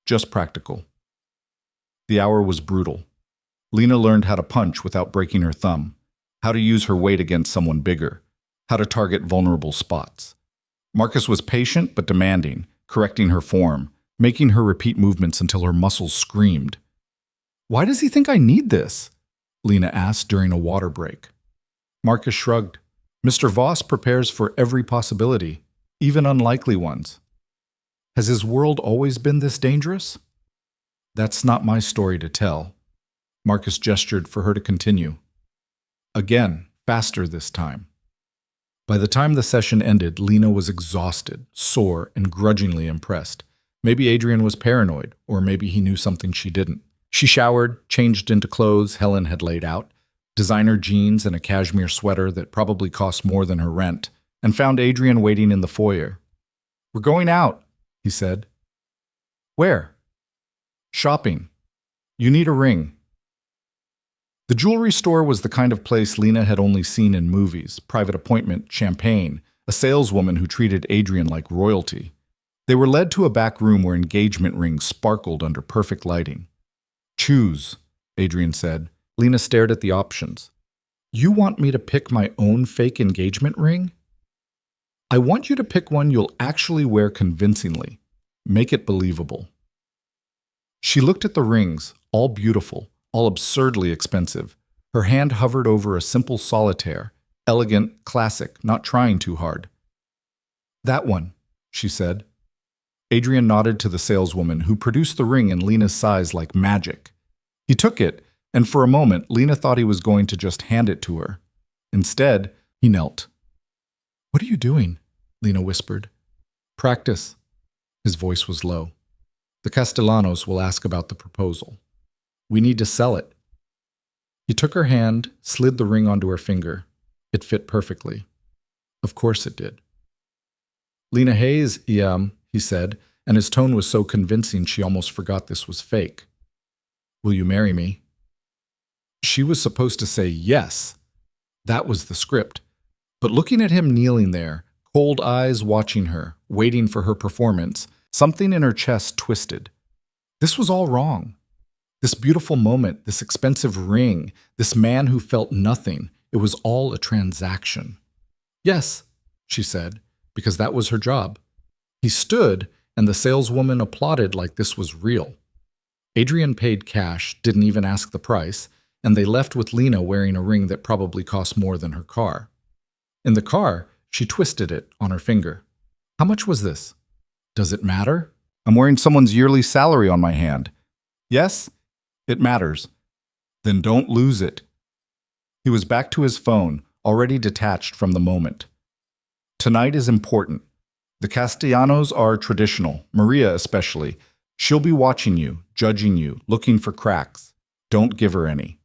Just practical. The hour was brutal. Lena learned how to punch without breaking her thumb, how to use her weight against someone bigger, how to target vulnerable spots. Marcus was patient but demanding, correcting her form, making her repeat movements until her muscles screamed. Why does he think I need this? Lena asked during a water break. Marcus shrugged. Mr. Voss prepares for every possibility, even unlikely ones. Has his world always been this dangerous? That's not my story to tell. Marcus gestured for her to continue. Again, faster this time. By the time the session ended, Lena was exhausted, sore, and grudgingly impressed. Maybe Adrian was paranoid, or maybe he knew something she didn't. She showered, changed into clothes Helen had laid out, designer jeans and a cashmere sweater that probably cost more than her rent, and found Adrian waiting in the foyer. We're going out, he said. Where? Shopping. You need a ring. The jewelry store was the kind of place Lena had only seen in movies, private appointment, champagne, a saleswoman who treated Adrian like royalty. They were led to a back room where engagement rings sparkled under perfect lighting. Choose, Adrian said. Lena stared at the options. You want me to pick my own fake engagement ring? I want you to pick one you'll actually wear convincingly. Make it believable. She looked at the rings, all beautiful, all absurdly expensive. Her hand hovered over a simple solitaire, elegant, classic, not trying too hard. That one, she said. Adrian nodded to the saleswoman, who produced the ring in Lena's size like magic. He took it, and for a moment, Lena thought he was going to just hand it to her. Instead, he knelt. What are you doing? Lena whispered. Practice. His voice was low. The Castellanos will ask about the proposal. We need to sell it. He took her hand, slid the ring onto her finger. It fit perfectly. Of course it did. Lena Hayes, he said, and his tone was so convincing she almost forgot this was fake. Will you marry me? She was supposed to say yes. That was the script. But looking at him kneeling there, cold eyes watching her, waiting for her performance, something in her chest twisted. This was all wrong. This beautiful moment, this expensive ring, this man who felt nothing, it was all a transaction. Yes, she said, because that was her job. He stood, and the saleswoman applauded like this was real. Adrian paid cash, didn't even ask the price, and they left with Lena wearing a ring that probably cost more than her car. In the car, She twisted it on her finger. How much was this? Does it matter? I'm wearing someone's yearly salary on my hand. Yes, it matters. Then don't lose it. He was back to his phone, already detached from the moment. Tonight is important. The Castellanos are traditional, Maria especially. She'll be watching you, judging you, looking for cracks. Don't give her any.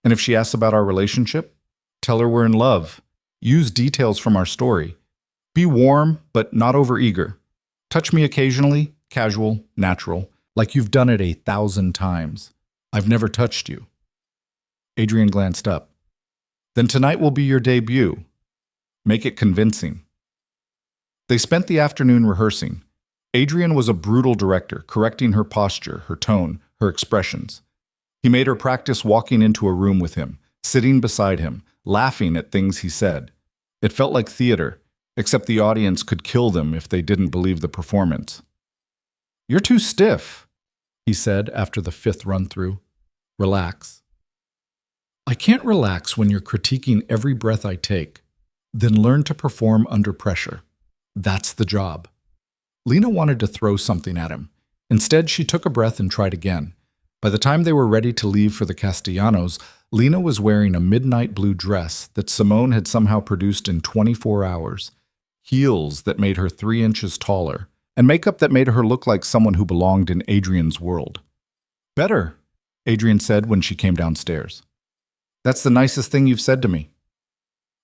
And if she asks about our relationship, tell her we're in love. Use details from our story. Be warm, but not overeager. Touch me occasionally, casual, natural, like you've done it 1,000 times. I've never touched you. Adrian glanced up. Then tonight will be your debut. Make it convincing. They spent the afternoon rehearsing. Adrian was a brutal director, correcting her posture, her tone, her expressions. He made her practice walking into a room with him, sitting beside him, laughing at things he said. It felt like theater, except the audience could kill them if they didn't believe the performance. "You're too stiff," he said after the 5th run-through. "Relax." "I can't relax when you're critiquing every breath I take. Then learn to perform under pressure. That's the job." Lena wanted to throw something at him. Instead, she took a breath and tried again. By the time they were ready to leave for the Castellanos, Lena was wearing a midnight blue dress that Simone had somehow produced in 24 hours, heels that made her 3 inches taller, and makeup that made her look like someone who belonged in Adrian's world. "Better," Adrian said when she came downstairs. "That's the nicest thing you've said to me.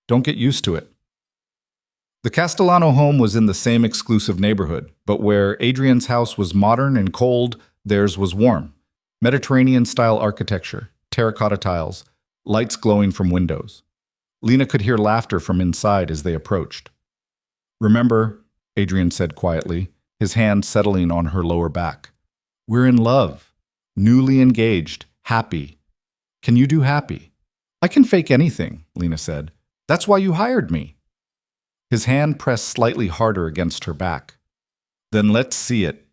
Don't get used to it." The Castellano home was in the same exclusive neighborhood, but where Adrian's house was modern and cold, theirs was warm. Mediterranean-style architecture, terracotta tiles, lights glowing from windows. Lena could hear laughter from inside as they approached. "Remember," Adrian said quietly, his hand settling on her lower back. "We're in love, newly engaged, happy. Can you do happy?" "I can fake anything," Lena said. "That's why you hired me." His hand pressed slightly harder against her back. "Then let's see it."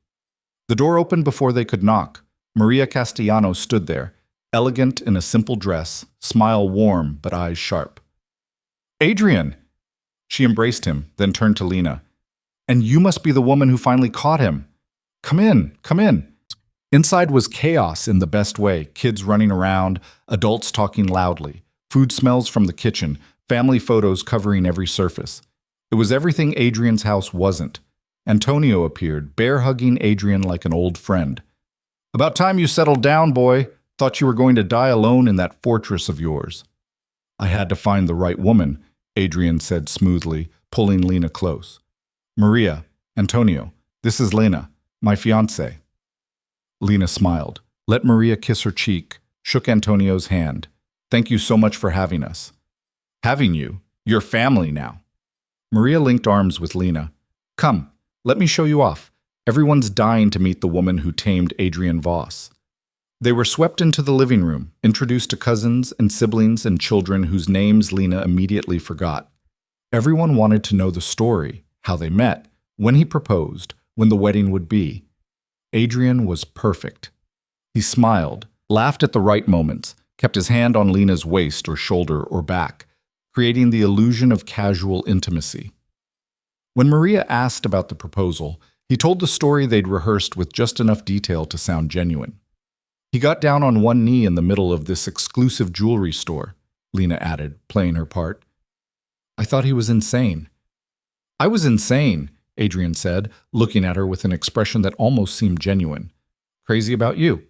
The door opened before they could knock. Maria Castellano stood there, elegant in a simple dress, smile warm but eyes sharp. "Adrian!" She embraced him, then turned to Lena. "And you must be the woman who finally caught him. Come in, come in." Inside was chaos in the best way, kids running around, adults talking loudly, food smells from the kitchen, family photos covering every surface. It was everything Adrian's house wasn't. Antonio appeared, bear-hugging Adrian like an old friend. "About time you settled down, boy. Thought you were going to die alone in that fortress of yours." "I had to find the right woman," Adrian said smoothly, pulling Lena close. "Maria, Antonio, this is Lena, my fiancé." Lena smiled, let Maria kiss her cheek, shook Antonio's hand. "Thank you so much for having us." "Having you? You're family now." Maria linked arms with Lena. "Come, let me show you off. Everyone's dying to meet the woman who tamed Adrian Voss." They were swept into the living room, introduced to cousins and siblings and children whose names Lena immediately forgot. Everyone wanted to know the story, how they met, when he proposed, when the wedding would be. Adrian was perfect. He smiled, laughed at the right moments, kept his hand on Lena's waist or shoulder or back, creating the illusion of casual intimacy. When Maria asked about the proposal, he told the story they'd rehearsed with just enough detail to sound genuine. "He got down on one knee in the middle of this exclusive jewelry store," Lena added, playing her part. "I thought he was insane." "I was insane," Adrian said, looking at her with an expression that almost seemed genuine. "Crazy about you."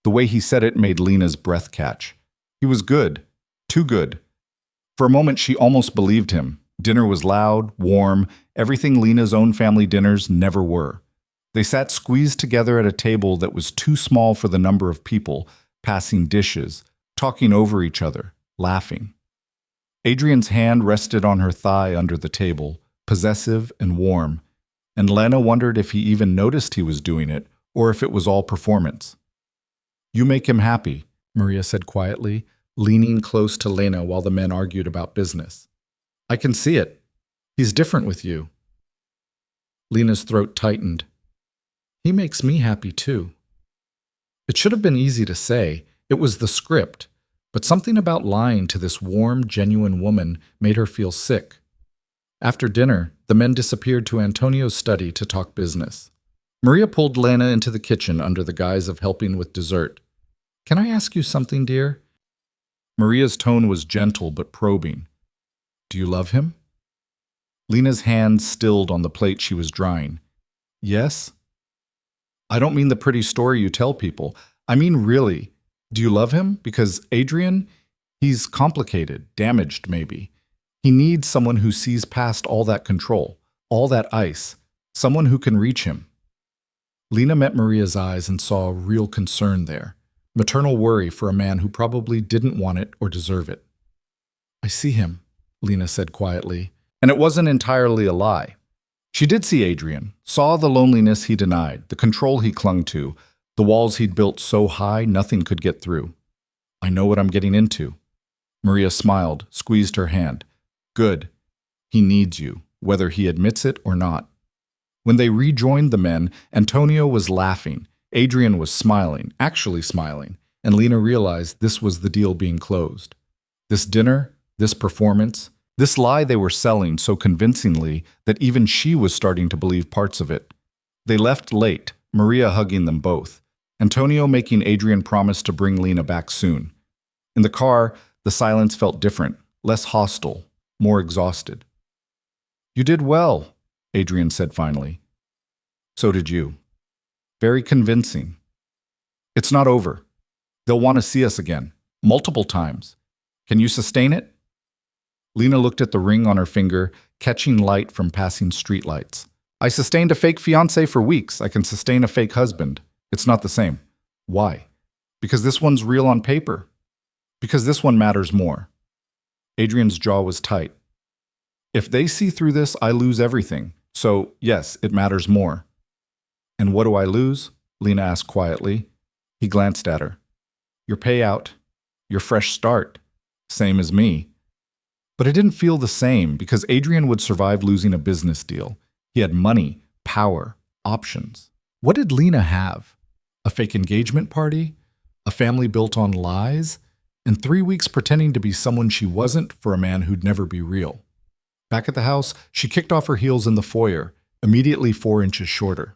The way he said it made Lena's breath catch. He was good, too good. For a moment she almost believed him. Dinner was loud, warm, everything Lena's own family dinners never were. They sat squeezed together at a table that was too small for the number of people, passing dishes, talking over each other, laughing. Adrian's hand rested on her thigh under the table, possessive and warm, and Lena wondered if he even noticed he was doing it, or if it was all performance. "You make him happy," Maria said quietly, leaning close to Lena while the men argued about business. "I can see it. He's different with you." Lena's throat tightened. "He makes me happy too." It should have been easy to say. It was the script. But something about lying to this warm, genuine woman made her feel sick. After dinner, the men disappeared to Antonio's study to talk business. Maria pulled Lena into the kitchen under the guise of helping with dessert. "Can I ask you something, dear?" Maria's tone was gentle but probing. "Do you love him?" Lena's hands stilled on the plate she was drying. "Yes?" "I don't mean the pretty story you tell people. I mean really. Do you love him? Because Adrian, he's complicated, damaged maybe. He needs someone who sees past all that control, all that ice, someone who can reach him." Lena met Maria's eyes and saw real concern there, maternal worry for a man who probably didn't want it or deserve it. "I see him," Lena said quietly, and it wasn't entirely a lie. She did see Adrian, saw the loneliness he denied, the control he clung to, the walls he'd built so high nothing could get through. "I know what I'm getting into." Maria smiled, squeezed her hand. "Good. He needs you, whether he admits it or not." When they rejoined the men, Antonio was laughing, Adrian was smiling, actually smiling, and Lena realized this was the deal being closed. This dinner, this performance, this lie they were selling so convincingly that even she was starting to believe parts of it. They left late, Maria hugging them both, Antonio making Adrian promise to bring Lena back soon. In the car, the silence felt different, less hostile, more exhausted. "You did well," Adrian said finally. "So did you. Very convincing. It's not over. They'll want to see us again, multiple times. Can you sustain it?" Lena looked at the ring on her finger, catching light from passing streetlights. "I sustained a fake fiancé for weeks. I can sustain a fake husband. It's not the same." "Why?" "Because this one's real on paper. Because this one matters more." Adrian's jaw was tight. "If they see through this, I lose everything. So, yes, it matters more." "And what do I lose?" Lena asked quietly. He glanced at her. "Your payout. Your fresh start. Same as me." But it didn't feel the same because Adrian would survive losing a business deal. He had money, power, options. What did Lena have? A fake engagement party? A family built on lies? And 3 weeks pretending to be someone she wasn't for a man who'd never be real. Back at the house, she kicked off her heels in the foyer, immediately 4 inches shorter.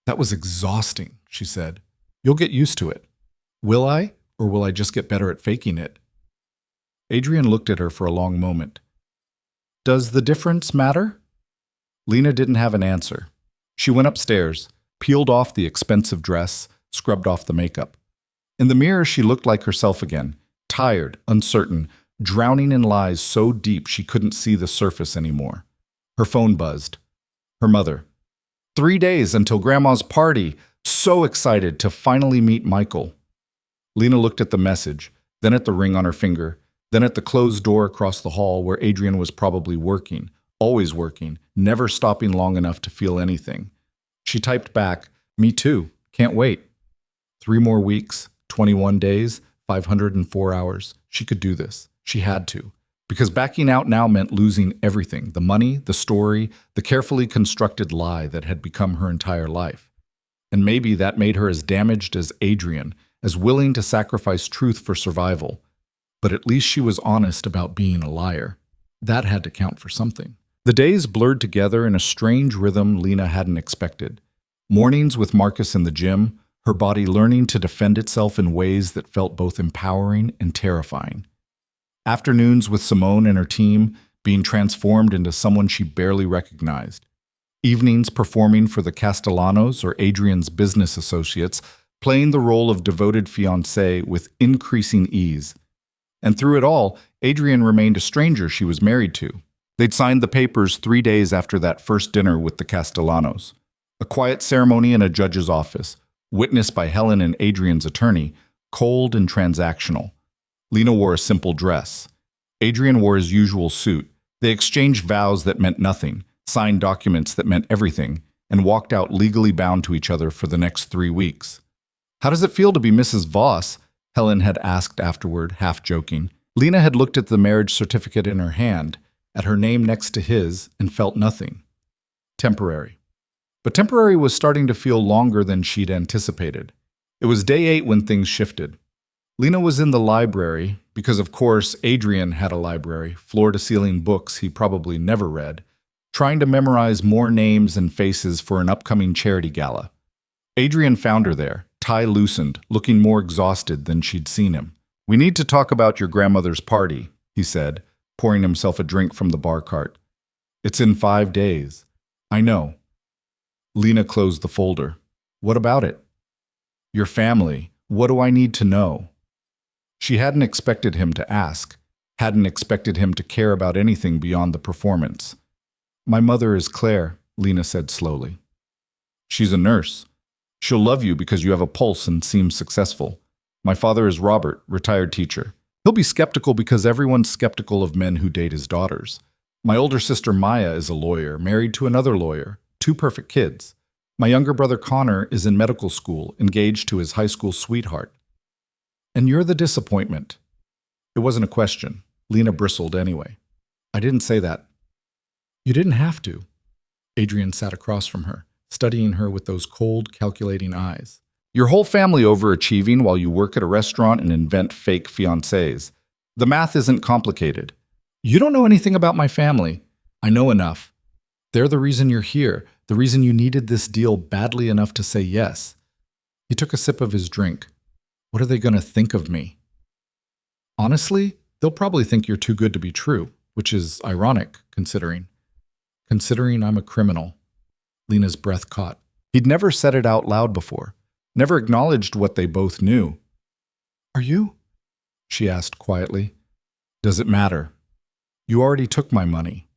"That was exhausting," she said. "You'll get used to it." "Will I? Or will I just get better at faking it?" Adrian looked at her for a long moment. "Does the difference matter?" Lena didn't have an answer. She went upstairs, peeled off the expensive dress, scrubbed off the makeup. In the mirror, she looked like herself again, tired, uncertain, drowning in lies so deep she couldn't see the surface anymore. Her phone buzzed. Her mother. 3 days until Grandma's party. So excited to finally meet Michael. Lena looked at the message, then at the ring on her finger, then at the closed door across the hall where Adrian was probably working, always working, never stopping long enough to feel anything. She typed back, "Me too. Can't wait." 3 more weeks, 21 days, 504 hours. She could do this. She had to. Because backing out now meant losing everything, the money, the story, the carefully constructed lie that had become her entire life. And maybe that made her as damaged as Adrian, as willing to sacrifice truth for survival. But at least she was honest about being a liar. That had to count for something. The days blurred together in a strange rhythm Lena hadn't expected. Mornings with Marcus in the gym, her body learning to defend itself in ways that felt both empowering and terrifying. Afternoons with Simone and her team, being transformed into someone she barely recognized. Evenings performing for the Castellanos or Adrian's business associates, playing the role of devoted fiancé with increasing ease. And through it all, Adrian remained a stranger she was married to. They'd signed the papers 3 days after that first dinner with the Castellanos. A quiet ceremony in a judge's office, witnessed by Helen and Adrian's attorney, cold and transactional. Lena wore a simple dress. Adrian wore his usual suit. They exchanged vows that meant nothing, signed documents that meant everything, and walked out legally bound to each other for the next 3 weeks. "How does it feel to be Mrs. Voss?" Helen had asked afterward, half joking. Lena had looked at the marriage certificate in her hand, at her name next to his, and felt nothing. Temporary. But temporary was starting to feel longer than she'd anticipated. It was day 8 when things shifted. Lena was in the library, because of course Adrian had a library, floor-to-ceiling books he probably never read, trying to memorize more names and faces for an upcoming charity gala. Adrian found her there, tie loosened, looking more exhausted than she'd seen him. "We need to talk about your grandmother's party," he said, pouring himself a drink from the bar cart. "It's in 5 days." "I know." Lena closed the folder. "What about it?" "Your family. What do I need to know?" She hadn't expected him to ask, hadn't expected him to care about anything beyond the performance. "My mother is Claire," Lena said slowly. "She's a nurse. She'll love you because you have a pulse and seem successful. My father is Robert, retired teacher. He'll be skeptical because everyone's skeptical of men who date his daughters. My older sister Maya is a lawyer, married to another lawyer, 2 perfect kids. My younger brother Connor is in medical school, engaged to his high school sweetheart. And you're the disappointment." It wasn't a question. Lena bristled anyway. "I didn't say that." "You didn't have to." Adrian sat across from her, studying her with those cold, calculating eyes. "Your whole family overachieving while you work at a restaurant and invent fake fiancés. The math isn't complicated." "You don't know anything about my family." "I know enough. They're the reason you're here, the reason you needed this deal badly enough to say yes." He took a sip of his drink. "What are they going to think of me?" "Honestly, they'll probably think you're too good to be true, which is ironic, considering I'm a criminal." Lena's breath caught. He'd never said it out loud before, never acknowledged what they both knew. "Are you?" she asked quietly. "Does it matter? You already took my money,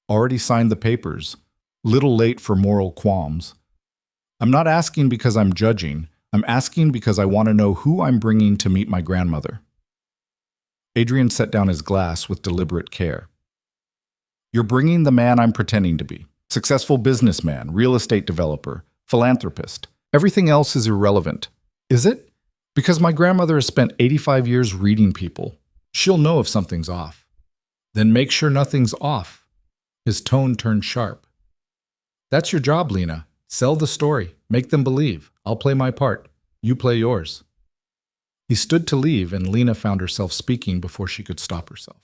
already signed the papers, little late for moral qualms. I'm not asking because I'm judging. I'm asking because I want to know who I'm bringing to meet my grandmother." Adrian set down his glass with deliberate care. "You're bringing the man I'm pretending to be. Successful businessman, real estate developer, philanthropist. Everything else is irrelevant." "Is it?" "Because my grandmother has spent 85 years reading people. She'll know if something's off." "Then make sure nothing's off." His tone turned sharp. "That's your job, Lena. Sell the story. Make them believe. I'll play my part. You play yours." He stood to leave, and Lena found herself speaking before she could stop herself.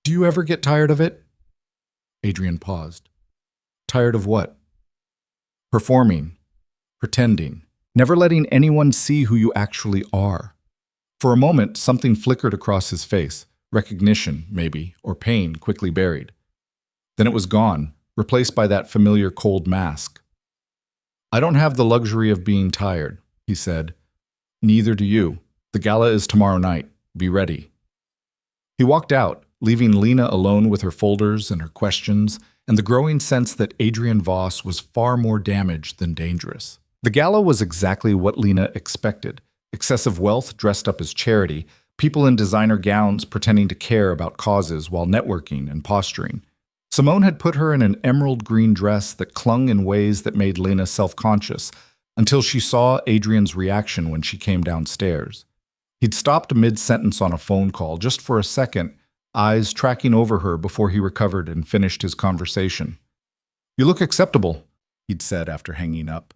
"Do you ever get tired of it?" Adrian paused. "Tired of what?" "Performing. Pretending. Never letting anyone see who you actually are." For a moment, something flickered across his face. Recognition, maybe, or pain quickly buried. Then it was gone, replaced by that familiar cold mask. "I don't have the luxury of being tired," he said. "Neither do you. The gala is tomorrow night. Be ready." He walked out, leaving Lena alone with her folders and her questions, and the growing sense that Adrian Voss was far more damaged than dangerous. The gala was exactly what Lena expected. Excessive wealth dressed up as charity, people in designer gowns pretending to care about causes while networking and posturing. Simone had put her in an emerald green dress that clung in ways that made Lena self-conscious, until she saw Adrian's reaction when she came downstairs. He'd stopped mid-sentence on a phone call just for a second, eyes tracking over her before he recovered and finished his conversation. "You look acceptable," he'd said after hanging up.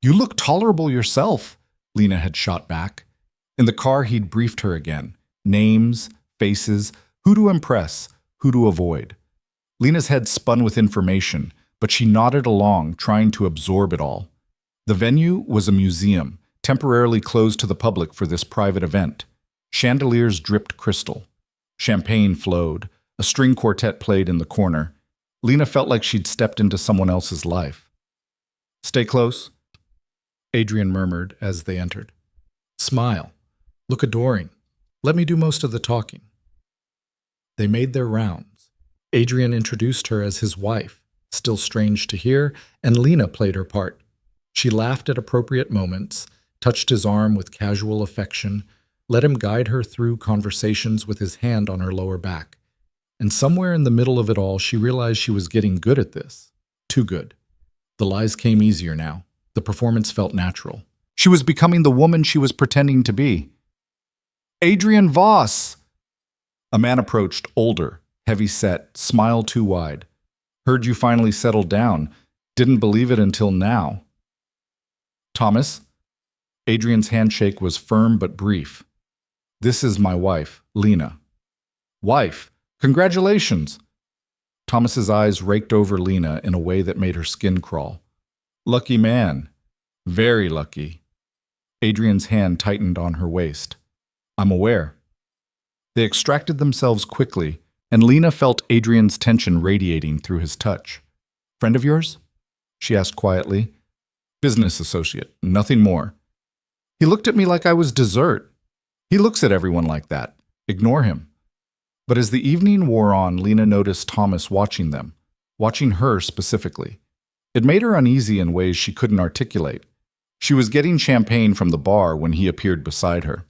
"You look tolerable yourself," Lena had shot back. In the car, he'd briefed her again. Names, faces, who to impress, who to avoid. Lena's head spun with information, but she nodded along, trying to absorb it all. The venue was a museum, temporarily closed to the public for this private event. Chandeliers dripped crystal. Champagne flowed. A string quartet played in the corner. Lena felt like she'd stepped into someone else's life. "Stay close," Adrian murmured as they entered. "Smile. Look adoring. Let me do most of the talking." They made their rounds. Adrian introduced her as his wife, still strange to hear, and Lena played her part. She laughed at appropriate moments, touched his arm with casual affection, let him guide her through conversations with his hand on her lower back. And somewhere in the middle of it all, she realized she was getting good at this. Too good. The lies came easier now. The performance felt natural. She was becoming the woman she was pretending to be. "Adrian Voss!" A man approached, older, heavy-set, smile too wide. "Heard you finally settled down. Didn't believe it until now." "Thomas?" Adrian's handshake was firm but brief. This is my wife, Lena. Wife, congratulations! Thomas's eyes raked over Lena in a way that made her skin crawl. Lucky man. Very lucky. Adrian's hand tightened on her waist. I'm aware. They extracted themselves quickly, and Lena felt Adrian's tension radiating through his touch. Friend of yours? She asked quietly. Business associate, nothing more. He looked at me like I was dessert. He looks at everyone like that. Ignore him. But as the evening wore on, Lena noticed Thomas watching them, watching her specifically. It made her uneasy in ways she couldn't articulate. She was getting champagne from the bar when he appeared beside her.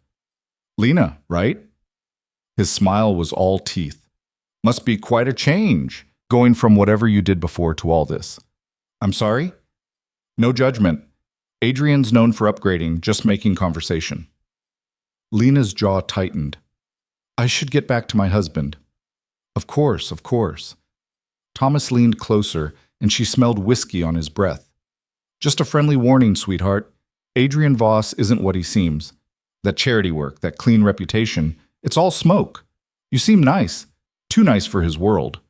Lena, right? His smile was all teeth. Must be quite a change, going from whatever you did before to all this. I'm sorry? No judgment. Adrian's known for upgrading, just making conversation. Lena's jaw tightened. I should get back to my husband. Of course, of course. Thomas leaned closer, and she smelled whiskey on his breath. Just a friendly warning, sweetheart. Adrian Voss isn't what he seems. That charity work, that clean reputation, it's all smoke. You seem nice. Too nice for his world.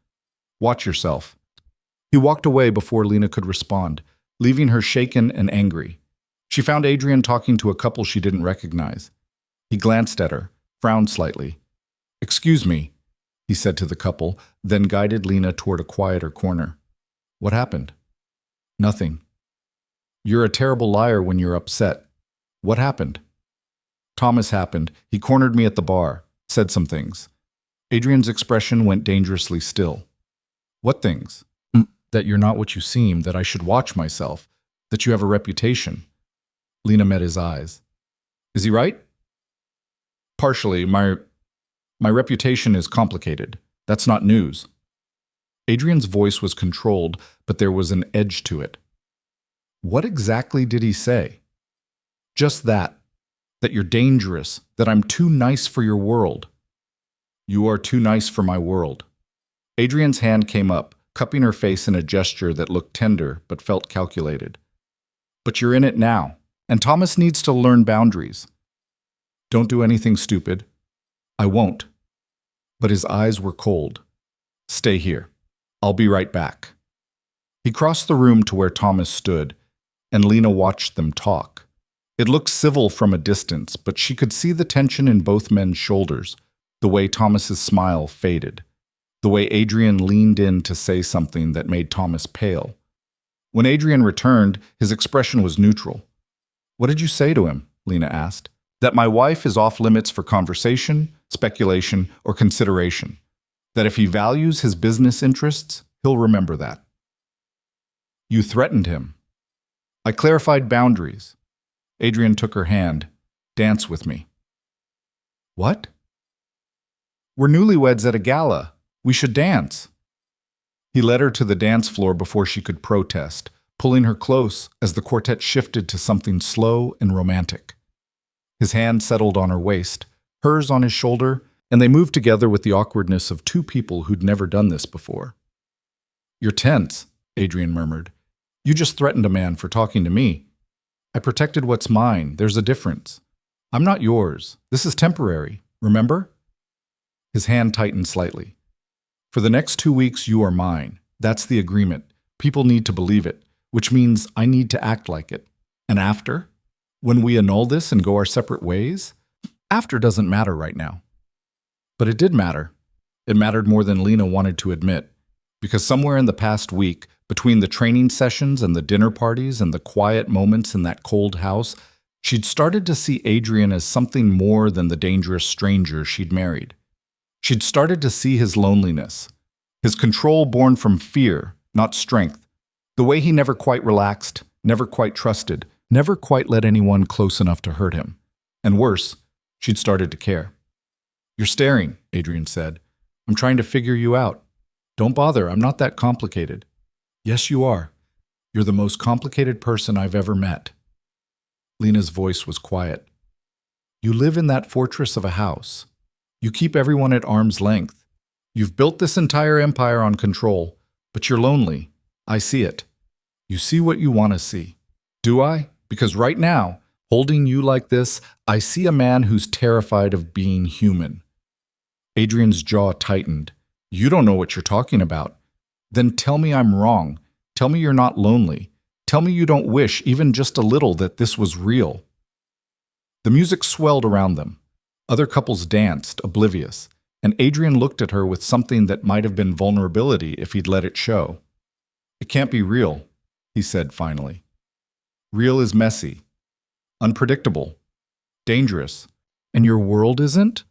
Watch yourself. He walked away before Lena could respond, leaving her shaken and angry. She found Adrian talking to a couple she didn't recognize. He glanced at her, frowned slightly. Excuse me, he said to the couple, then guided Lena toward a quieter corner. What happened? Nothing. You're a terrible liar when you're upset. What happened? Thomas happened. He cornered me at the bar, said some things. Adrian's expression went dangerously still. What things? That you're not what you seem, that I should watch myself, that you have a reputation. Lena met his eyes. Is he right? Partially. My reputation is complicated. That's not news. Adrian's voice was controlled, but there was an edge to it. What exactly did he say? Just that you're dangerous, that I'm too nice for your world. You are too nice for my world. Adrian's hand came up, cupping her face in a gesture that looked tender but felt calculated. But you're in it now, and Thomas needs to learn boundaries. Don't do anything stupid. I won't. But his eyes were cold. Stay here. I'll be right back. He crossed the room to where Thomas stood, and Lena watched them talk. It looked civil from a distance, but she could see the tension in both men's shoulders, the way Thomas's smile faded, the way Adrian leaned in to say something that made Thomas pale. When Adrian returned, his expression was neutral. What did you say to him? Lena asked. That my wife is off limits for conversation, speculation, or consideration. That if he values his business interests, he'll remember that. You threatened him. I clarified boundaries. Adrian took her hand. Dance with me. What? We're newlyweds at a gala. We should dance. He led her to the dance floor before she could protest, pulling her close as the quartet shifted to something slow and romantic. His hand settled on her waist, hers on his shoulder, and they moved together with the awkwardness of two people who'd never done this before. You're tense, Adrian murmured. You just threatened a man for talking to me. I protected what's mine. There's a difference. I'm not yours. This is temporary, remember? His hand tightened slightly. For the next 2 weeks, you are mine. That's the agreement. People need to believe it, which means I need to act like it. And after? When we annul this and go our separate ways? After doesn't matter right now. But it did matter. It mattered more than Lena wanted to admit, because somewhere in the past week, between the training sessions and the dinner parties and the quiet moments in that cold house, she'd started to see Adrian as something more than the dangerous stranger she'd married. She'd started to see his loneliness, his control born from fear, not strength, the way he never quite relaxed, never quite trusted, never quite let anyone close enough to hurt him. And worse, she'd started to care. You're staring, Adrian said. I'm trying to figure you out. Don't bother, I'm not that complicated. Yes, you are. You're the most complicated person I've ever met. Lena's voice was quiet. You live in that fortress of a house. You keep everyone at arm's length. You've built this entire empire on control, but you're lonely. I see it. You see what you want to see. Do I? Because right now, Holding you like this, I see a man who's terrified of being human. Adrian's jaw tightened. You don't know what you're talking about. Then tell me I'm wrong. Tell me you're not lonely. Tell me you don't wish, even just a little, that this was real. The music swelled around them. Other couples danced, oblivious, and Adrian looked at her with something that might have been vulnerability if he'd let it show. It can't be real, he said finally. Real is messy, unpredictable, dangerous. And your world isn't?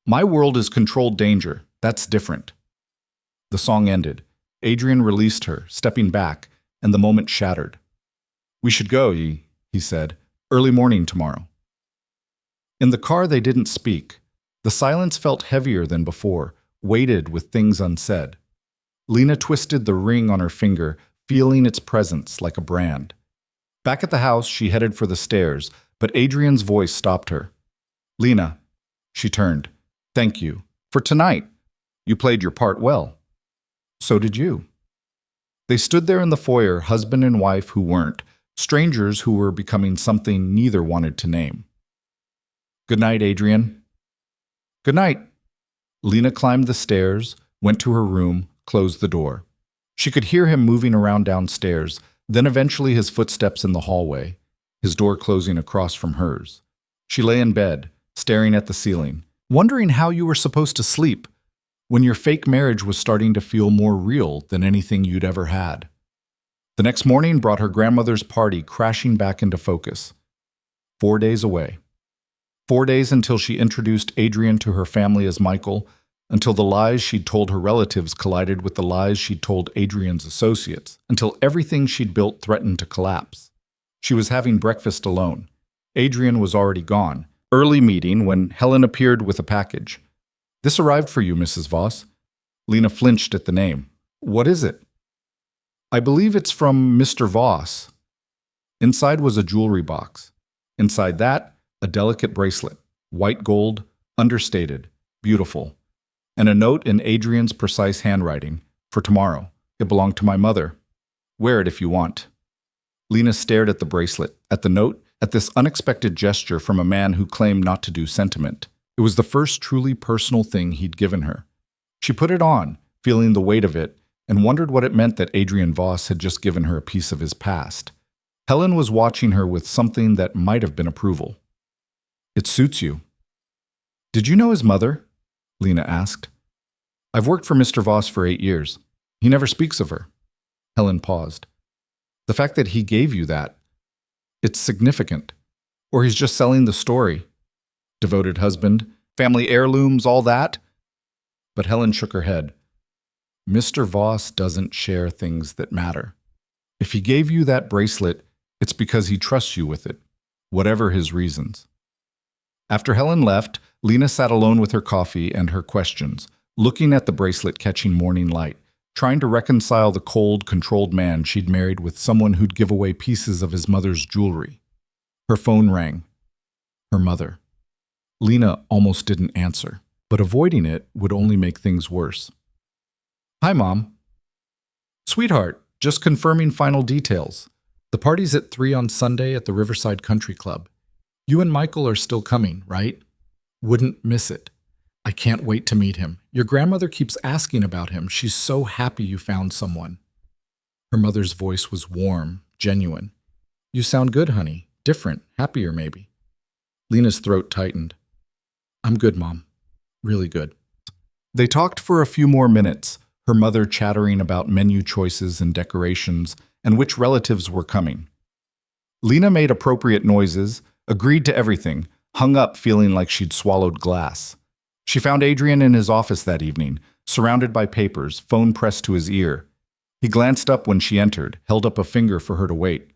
My world is controlled danger. That's different. The song ended. Adrian released her, stepping back, and the moment shattered. We should go, he said. Early morning tomorrow. In the car they didn't speak. The silence felt heavier than before, weighted with things unsaid. Lena twisted the ring on her finger, feeling its presence like a brand. Back at the house, she headed for the stairs, but Adrian's voice stopped her. Lena, she turned. Thank you. For tonight. You played your part well. So did you. They stood there in the foyer, husband and wife who weren't, strangers who were becoming something neither wanted to name. Good night, Adrian. Good night. Lena climbed the stairs, went to her room, closed the door. She could hear him moving around downstairs, then eventually his footsteps in the hallway, his door closing across from hers. She lay in bed, staring at the ceiling, wondering how you were supposed to sleep when your fake marriage was starting to feel more real than anything you'd ever had. The next morning brought her grandmother's party crashing back into focus. 4 days away. 4 days until she introduced Adrian to her family as Michael, until the lies she'd told her relatives collided with the lies she'd told Adrian's associates, until everything she'd built threatened to collapse. She was having breakfast alone. Adrian was already gone. Early meeting when Helen appeared with a package. This arrived for you, Mrs. Voss. Lena flinched at the name. What is it? I believe it's from Mr. Voss. Inside was a jewelry box. Inside that, a delicate bracelet, white gold, understated, beautiful, and a note in Adrian's precise handwriting, for tomorrow. It belonged to my mother. Wear it if you want. Lena stared at the bracelet, at the note, at this unexpected gesture from a man who claimed not to do sentiment. It was the first truly personal thing he'd given her. She put it on, feeling the weight of it, and wondered what it meant that Adrian Voss had just given her a piece of his past. Helen was watching her with something that might have been approval. It suits you. Did you know his mother? Lena asked. I've worked for Mr. Voss for 8 years. He never speaks of her. Helen paused. The fact that he gave you that, it's significant. Or he's just selling the story. Devoted husband, family heirlooms, all that? But Helen shook her head. Mr. Voss doesn't share things that matter. If he gave you that bracelet, it's because he trusts you with it, whatever his reasons. After Helen left, Lena sat alone with her coffee and her questions, looking at the bracelet catching morning light, trying to reconcile the cold, controlled man she'd married with someone who'd give away pieces of his mother's jewelry. Her phone rang. Her mother. Lena almost didn't answer, but avoiding it would only make things worse. Hi, Mom. Sweetheart, just confirming final details. The party's at 3 on Sunday at the Riverside Country Club. You and Michael are still coming, right? Wouldn't miss it. I can't wait to meet him. Your grandmother keeps asking about him. She's so happy you found someone. Her mother's voice was warm, genuine. You sound good, honey. Different, happier maybe. Lena's throat tightened. I'm good, Mom. Really good. They talked for a few more minutes, her mother chattering about menu choices and decorations and which relatives were coming. Lena made appropriate noises, agreed to everything, hung up feeling like she'd swallowed glass. She found Adrian in his office that evening, surrounded by papers, phone pressed to his ear. He glanced up when she entered, held up a finger for her to wait.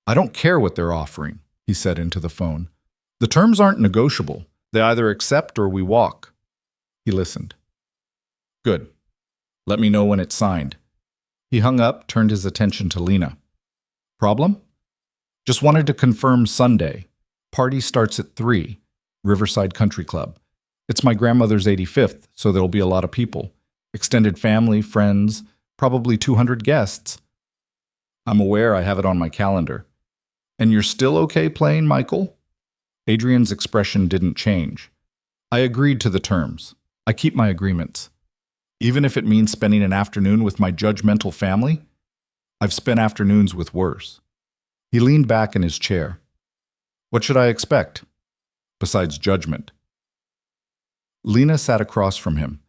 I don't care what they're offering, he said into the phone. The terms aren't negotiable. They either accept or we walk. He listened. Good. Let me know when it's signed. He hung up, turned his attention to Lena. Problem? Just wanted to confirm Sunday. Party starts at 3, Riverside Country Club. It's my grandmother's 85th, so there'll be a lot of people. Extended family, friends, probably 200 guests. I'm aware I have it on my calendar. And you're still okay playing Michael? Adrian's expression didn't change. I agreed to the terms. I keep my agreements. Even if it means spending an afternoon with my judgmental family? I've spent afternoons with worse. He leaned back in his chair. What should I expect? Besides judgment. Lena sat across from him.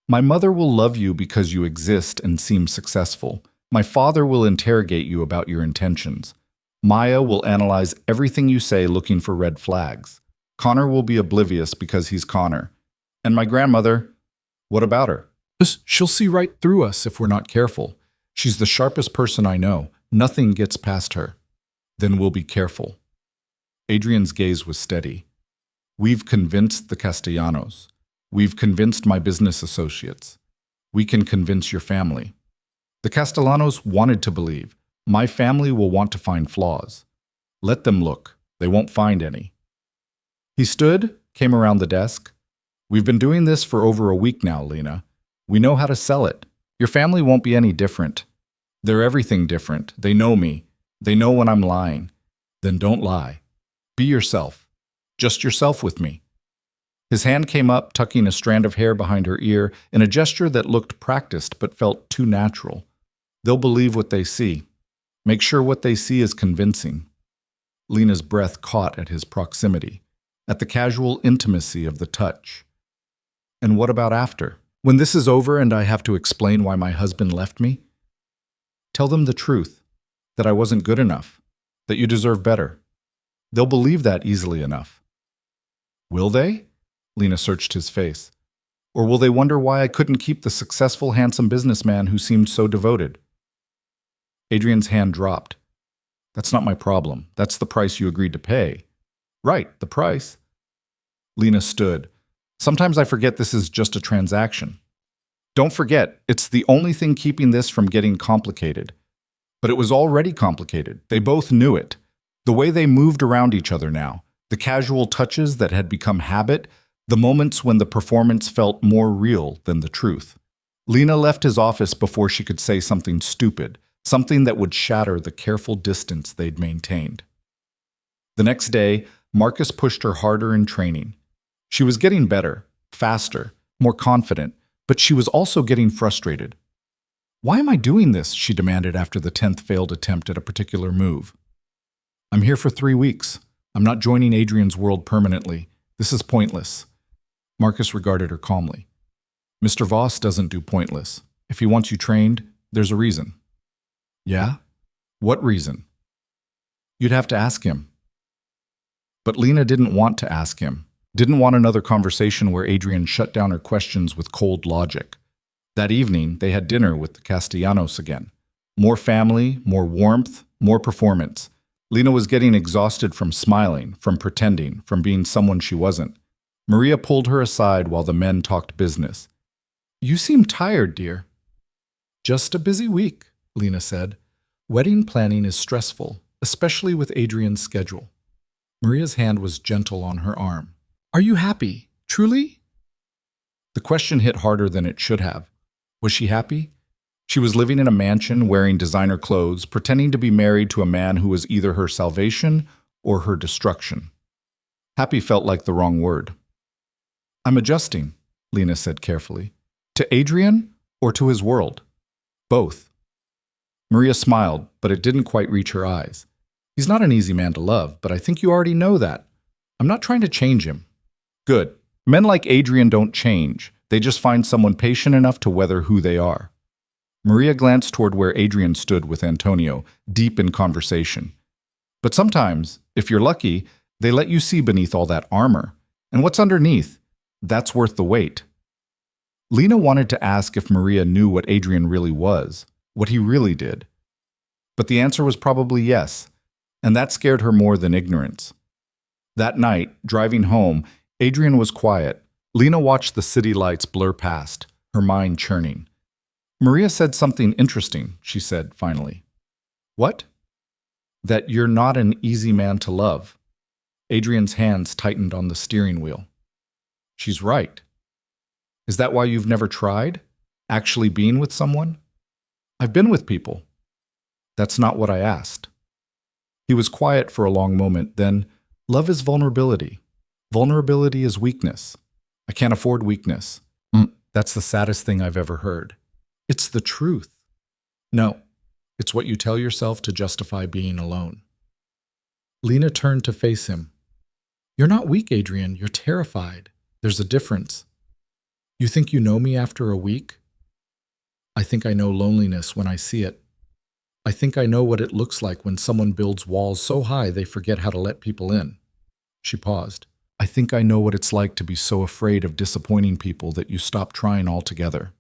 My mother will love you because you exist and seem successful. My father will interrogate you about your intentions. Maya will analyze everything you say looking for red flags. Connor will be oblivious because he's Connor. And my grandmother, what about her? She'll see right through us if we're not careful. She's the sharpest person I know. Nothing gets past her. Then we'll be careful. Adrian's gaze was steady. We've convinced the Castellanos. We've convinced my business associates. We can convince your family. The Castellanos wanted to believe. My family will want to find flaws. Let them look. They won't find any. He stood, came around the desk. We've been doing this for over a week now, Lena. We know how to sell it. Your family won't be any different. They're everything different. They know me. They know when I'm lying. Then don't lie. Be yourself. Just yourself with me. His hand came up, tucking a strand of hair behind her ear in a gesture that looked practiced but felt too natural. They'll believe what they see. Make sure what they see is convincing. Lena's breath caught at his proximity, at the casual intimacy of the touch. And what about after? When this is over and I have to explain why my husband left me? Tell them the truth, that I wasn't good enough, that you deserve better. They'll believe that easily enough. Will they? Lena searched his face. Or will they wonder why I couldn't keep the successful, handsome businessman who seemed so devoted? Adrian's hand dropped. That's not my problem. That's the price you agreed to pay. Right, the price. Lena stood. Sometimes I forget this is just a transaction. Don't forget, it's the only thing keeping this from getting complicated. But it was already complicated. They both knew it. The way they moved around each other now, the casual touches that had become habit, the moments when the performance felt more real than the truth. Lena left his office before she could say something stupid, something that would shatter the careful distance they'd maintained. The next day, Marcus pushed her harder in training. She was getting better, faster, more confident, but she was also getting frustrated. Why am I doing this? She demanded after the 10th failed attempt at a particular move. I'm here for 3 weeks. I'm not joining Adrian's world permanently. This is pointless. Marcus regarded her calmly. Mr. Voss doesn't do pointless. If he wants you trained, there's a reason. Yeah? What reason? You'd have to ask him. But Lena didn't want to ask him. Didn't want another conversation where Adrian shut down her questions with cold logic. That evening, they had dinner with the Castellanos again. More family, more warmth, more performance. Lena was getting exhausted from smiling, from pretending, from being someone she wasn't. Maria pulled her aside while the men talked business. You seem tired, dear. Just a busy week, Lena said. Wedding planning is stressful, especially with Adrian's schedule. Maria's hand was gentle on her arm. Are you happy, truly? The question hit harder than it should have. Was she happy? She was living in a mansion, wearing designer clothes, pretending to be married to a man who was either her salvation or her destruction. Happy felt like the wrong word. I'm adjusting, Lena said carefully. To Adrian or to his world? Both. Maria smiled, but it didn't quite reach her eyes. He's not an easy man to love, but I think you already know that. I'm not trying to change him. Good. Men like Adrian don't change. They just find someone patient enough to weather who they are. Maria glanced toward where Adrian stood with Antonio, deep in conversation. But sometimes, if you're lucky, they let you see beneath all that armor. And what's underneath? That's worth the wait. Lena wanted to ask if Maria knew what Adrian really was, what he really did. But the answer was probably yes, and that scared her more than ignorance. That night, driving home, Adrian was quiet. Lena watched the city lights blur past, her mind churning. Maria said something interesting, she said finally. What? That you're not an easy man to love. Adrian's hands tightened on the steering wheel. She's right. Is that why you've never tried? Actually being with someone? I've been with people. That's not what I asked. He was quiet for a long moment, then, love is vulnerability. Vulnerability is weakness. I can't afford weakness. That's the saddest thing I've ever heard. It's the truth. No, it's what you tell yourself to justify being alone. Lena turned to face him. You're not weak, Adrian. You're terrified. There's a difference. You think you know me after a week? I think I know loneliness when I see it. I think I know what it looks like when someone builds walls so high they forget how to let people in. She paused. I think I know what it's like to be so afraid of disappointing people that you stop trying altogether.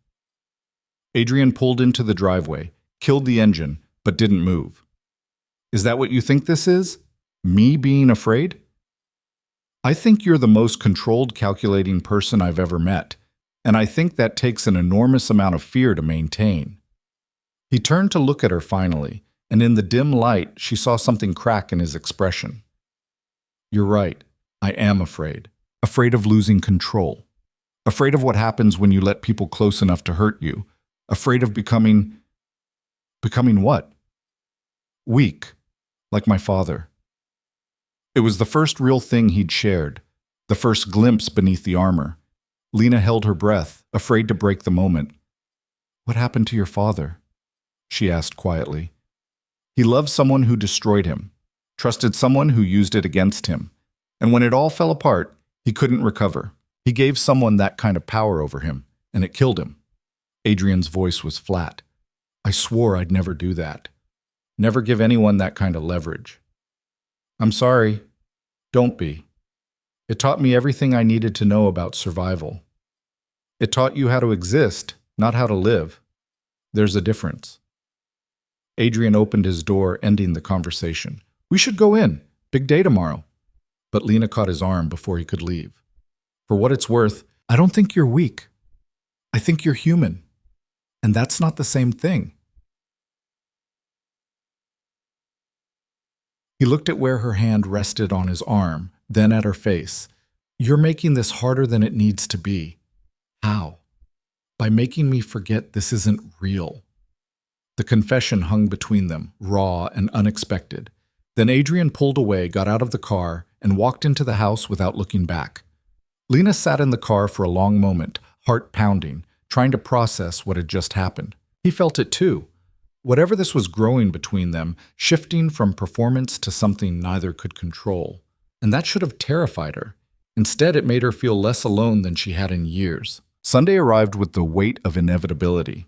Adrian pulled into the driveway, killed the engine, but didn't move. Is that what you think this is? Me being afraid? I think you're the most controlled, calculating person I've ever met, and I think that takes an enormous amount of fear to maintain. He turned to look at her finally, and in the dim light, she saw something crack in his expression. You're right. I am afraid. Afraid of losing control. Afraid of what happens when you let people close enough to hurt you. Afraid of becoming what? Weak, like my father. It was the first real thing he'd shared, the first glimpse beneath the armor. Lena held her breath, afraid to break the moment. What happened to your father? She asked quietly. He loved someone who destroyed him, trusted someone who used it against him. And when it all fell apart, he couldn't recover. He gave someone that kind of power over him, and it killed him. Adrian's voice was flat. I swore I'd never do that. Never give anyone that kind of leverage. I'm sorry. Don't be. It taught me everything I needed to know about survival. It taught you how to exist, not how to live. There's a difference. Adrian opened his door, ending the conversation. We should go in. Big day tomorrow. But Lena caught his arm before he could leave. For what it's worth, I don't think you're weak. I think you're human. And that's not the same thing. He looked at where her hand rested on his arm, then at her face. You're making this harder than it needs to be. How? By making me forget this isn't real. The confession hung between them, raw and unexpected. Then Adrian pulled away, got out of the car, and walked into the house without looking back. Lena sat in the car for a long moment, heart pounding, trying to process what had just happened. He felt it too. Whatever this was growing between them, shifting from performance to something neither could control. And that should have terrified her. Instead, it made her feel less alone than she had in years. Sunday arrived with the weight of inevitability.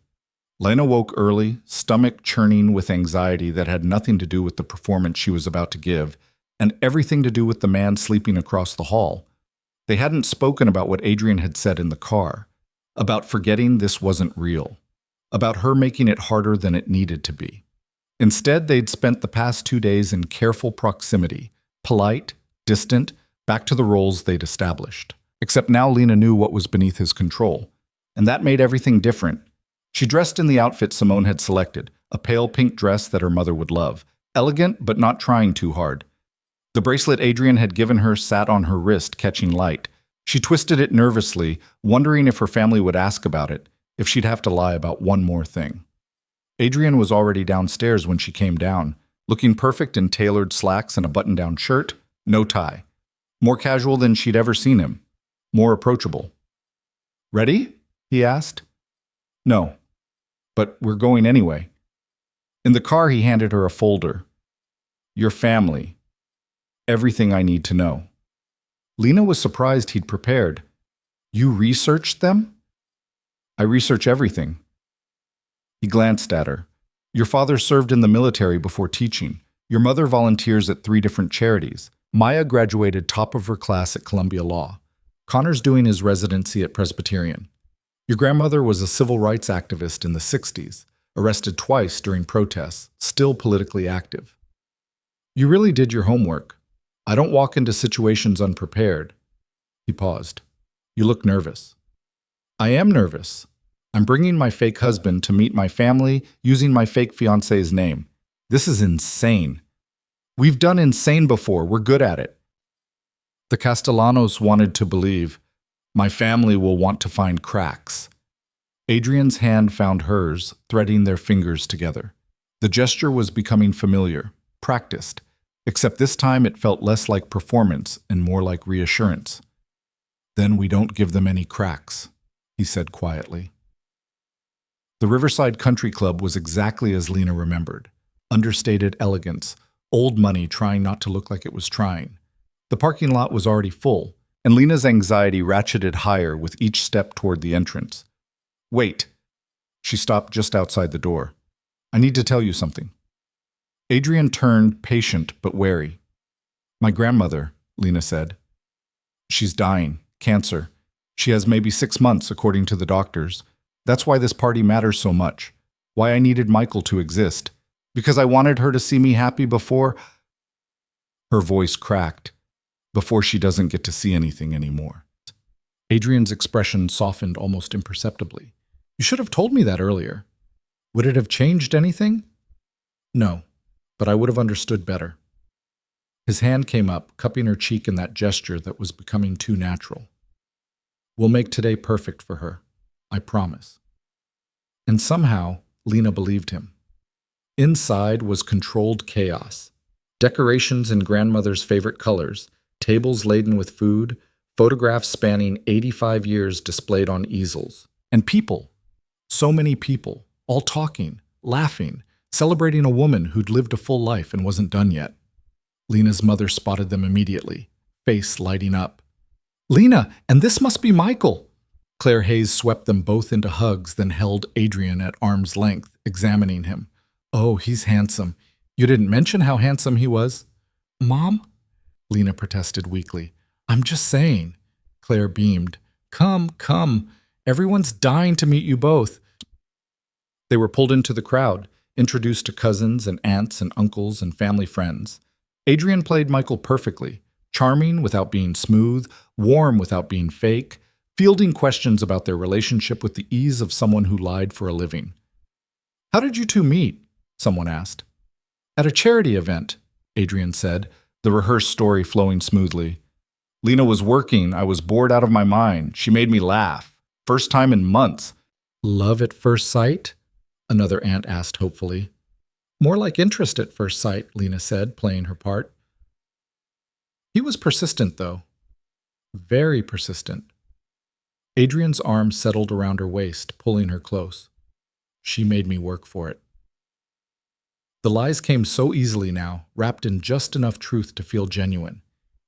Lena woke early, stomach churning with anxiety that had nothing to do with the performance she was about to give, and everything to do with the man sleeping across the hall. They hadn't spoken about what Adrian had said in the car, about forgetting this wasn't real, about her making it harder than it needed to be. Instead, they'd spent the past 2 days in careful proximity, polite, distant, back to the roles they'd established. Except now Lena knew what was beneath his control, and that made everything different. She dressed in the outfit Simone had selected, a pale pink dress that her mother would love, elegant but not trying too hard. The bracelet Adrian had given her sat on her wrist, catching light. She twisted it nervously, wondering if her family would ask about it, if she'd have to lie about one more thing. Adrian was already downstairs when she came down, looking perfect in tailored slacks and a button-down shirt, no tie. More casual than she'd ever seen him. More approachable. Ready? He asked. No. But we're going anyway. In the car, he handed her a folder. Your family. Everything I need to know. Lena was surprised he'd prepared. You researched them? I research everything. He glanced at her. Your father served in the military before teaching. Your mother volunteers at 3 different charities. Maya graduated top of her class at Columbia Law. Connor's doing his residency at Presbyterian. Your grandmother was a civil rights activist in the 60s, arrested twice during protests, still politically active. You really did your homework. I don't walk into situations unprepared. He paused. You look nervous. I am nervous. I'm bringing my fake husband to meet my family using my fake fiancé's name. This is insane. We've done insane before. We're good at it. The Castellanos wanted to believe. My family will want to find cracks. Adrian's hand found hers, threading their fingers together. The gesture was becoming familiar, practiced. Except this time it felt less like performance and more like reassurance. Then we don't give them any cracks, he said quietly. The Riverside Country Club was exactly as Lena remembered. Understated elegance, old money trying not to look like it was trying. The parking lot was already full, and Lena's anxiety ratcheted higher with each step toward the entrance. Wait. She stopped just outside the door. I need to tell you something. Adrian turned, patient but wary. My grandmother, Lena said. She's dying. Cancer. She has maybe 6 months, according to the doctors. That's why this party matters so much. Why I needed Michael to exist. Because I wanted her to see me happy before... Her voice cracked. Before she doesn't get to see anything anymore. Adrian's expression softened almost imperceptibly. You should have told me that earlier. Would it have changed anything? No, but I would have understood better. His hand came up, cupping her cheek in that gesture that was becoming too natural. We'll make today perfect for her. I promise. And somehow, Lena believed him. Inside was controlled chaos. Decorations in grandmother's favorite colors, tables laden with food, photographs spanning 85 years displayed on easels. And people. So many people, all talking, laughing, celebrating a woman who'd lived a full life and wasn't done yet. Lena's mother spotted them immediately, face lighting up. Lena, and this must be Michael. Claire Hayes swept them both into hugs, then held Adrian at arm's length, examining him. Oh, he's handsome. You didn't mention how handsome he was. Mom? Lena protested weakly. I'm just saying. Claire beamed. Come, come. Everyone's dying to meet you both. They were pulled into the crowd, introduced to cousins and aunts and uncles and family friends. Adrian played Michael perfectly, charming without being smooth, warm without being fake, fielding questions about their relationship with the ease of someone who lied for a living. How did you two meet? Someone asked. At a charity event, Adrian said, the rehearsed story flowing smoothly. Lena was working. I was bored out of my mind. She made me laugh. First time in months. Love at first sight? Another aunt asked hopefully. More like interest at first sight, Lena said, playing her part. He was persistent, though. Very persistent. Adrian's arm settled around her waist, pulling her close. She made me work for it. The lies came so easily now, wrapped in just enough truth to feel genuine.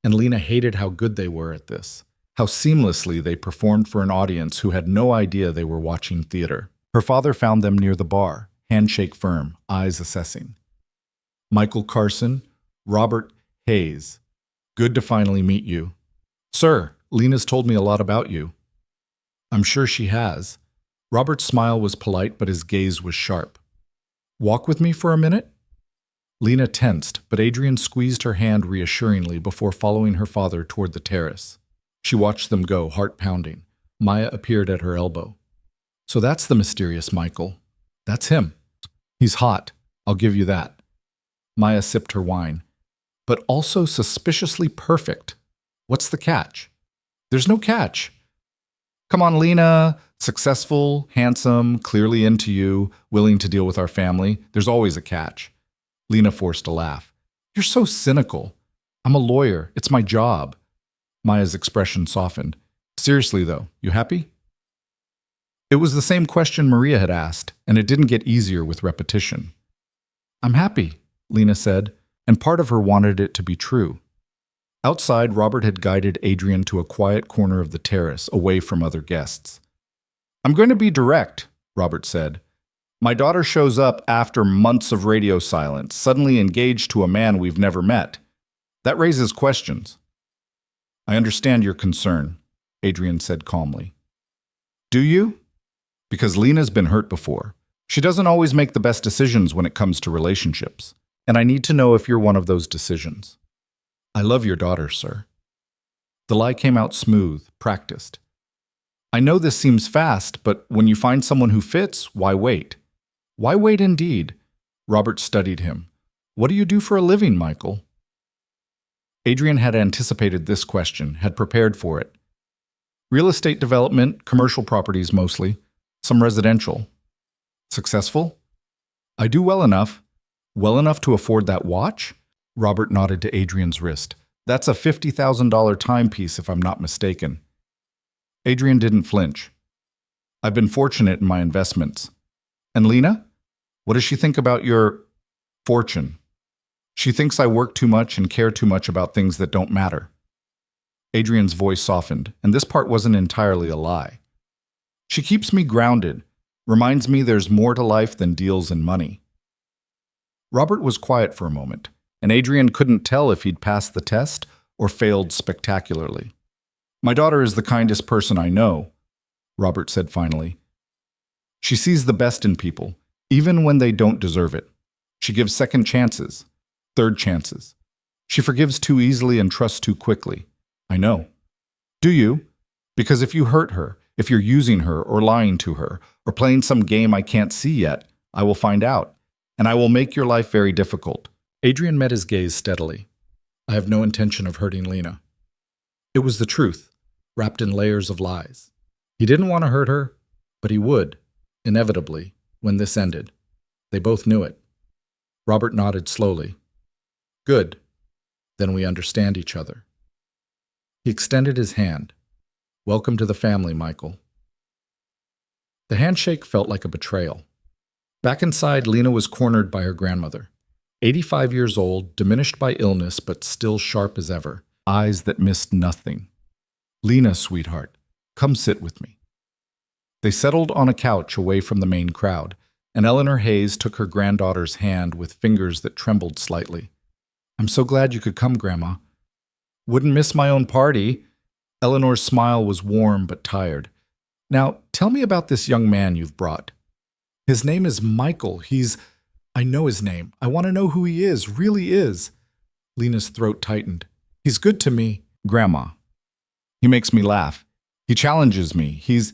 And Lena hated how good they were at this, how seamlessly they performed for an audience who had no idea they were watching theater. Her father found them near the bar, handshake firm, eyes assessing. Michael Carson, Robert Hayes. Good to finally meet you. Sir, Lena's told me a lot about you. I'm sure she has. Robert's smile was polite, but his gaze was sharp. Walk with me for a minute? Lena tensed, but Adrian squeezed her hand reassuringly before following her father toward the terrace. She watched them go, heart pounding. Maya appeared at her elbow. So that's the mysterious Michael. That's him. He's hot, I'll give you that. Maya sipped her wine. But also suspiciously perfect. What's the catch? There's no catch. Come on, Lena. Successful, handsome, clearly into you, willing to deal with our family. There's always a catch. Lena forced a laugh. You're so cynical. I'm a lawyer. It's my job. Maya's expression softened. Seriously, though, you happy? It was the same question Maria had asked, and it didn't get easier with repetition. I'm happy, Lena said, and part of her wanted it to be true. Outside, Robert had guided Adrian to a quiet corner of the terrace, away from other guests. I'm going to be direct, Robert said. My daughter shows up after months of radio silence, suddenly engaged to a man we've never met. That raises questions. I understand your concern, Adrian said calmly. Do you? Because Lena's been hurt before. She doesn't always make the best decisions when it comes to relationships, and I need to know if you're one of those decisions. I love your daughter, sir. The lie came out smooth, practiced. I know this seems fast, but when you find someone who fits, why wait? Why wait indeed? Robert studied him. What do you do for a living, Michael? Adrian had anticipated this question, had prepared for it. Real estate development, commercial properties mostly, some residential. Successful? I do well enough to afford that watch? Robert nodded to Adrian's wrist. That's a $50,000 timepiece, if I'm not mistaken. Adrian didn't flinch. I've been fortunate in my investments. And Lena? What does she think about your fortune? She thinks I work too much and care too much about things that don't matter. Adrian's voice softened, and this part wasn't entirely a lie. She keeps me grounded, reminds me there's more to life than deals and money. Robert was quiet for a moment, and Adrian couldn't tell if he'd passed the test or failed spectacularly. My daughter is the kindest person I know, Robert said finally. She sees the best in people, even when they don't deserve it. She gives second chances, third chances. She forgives too easily and trusts too quickly. I know. Do you? Because if you hurt her, if you're using her or lying to her, or playing some game I can't see yet, I will find out, and I will make your life very difficult. Adrian met his gaze steadily. I have no intention of hurting Lena. It was the truth, wrapped in layers of lies. He didn't want to hurt her, but he would, inevitably, when this ended. They both knew it. Robert nodded slowly. Good. Then we understand each other. He extended his hand. Welcome to the family, Michael. The handshake felt like a betrayal. Back inside, Lena was cornered by her grandmother. 85 years old, diminished by illness, but still sharp as ever. Eyes that missed nothing. Lena, sweetheart, come sit with me. They settled on a couch away from the main crowd, and Eleanor Hayes took her granddaughter's hand with fingers that trembled slightly. I'm so glad you could come, Grandma. Wouldn't miss my own party. Eleanor's smile was warm but tired. Now, tell me about this young man you've brought. His name is Michael. I know his name. I want to know who he is, really is. Lena's throat tightened. He's good to me. Grandma. He makes me laugh. He challenges me. He's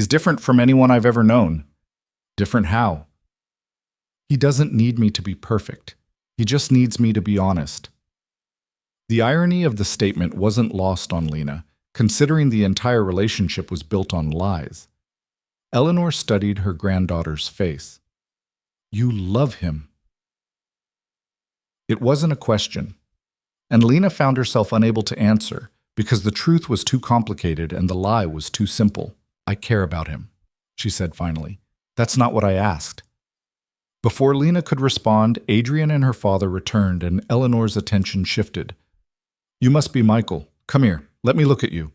different from anyone I've ever known. Different how? He doesn't need me to be perfect. He just needs me to be honest. The irony of the statement wasn't lost on Lena, considering the entire relationship was built on lies. Eleanor studied her granddaughter's face. You love him. It wasn't a question, and Lena found herself unable to answer because the truth was too complicated and the lie was too simple. I care about him, she said finally. That's not what I asked. Before Lena could respond, Adrian and her father returned and Eleanor's attention shifted. You must be Michael. Come here. Let me look at you.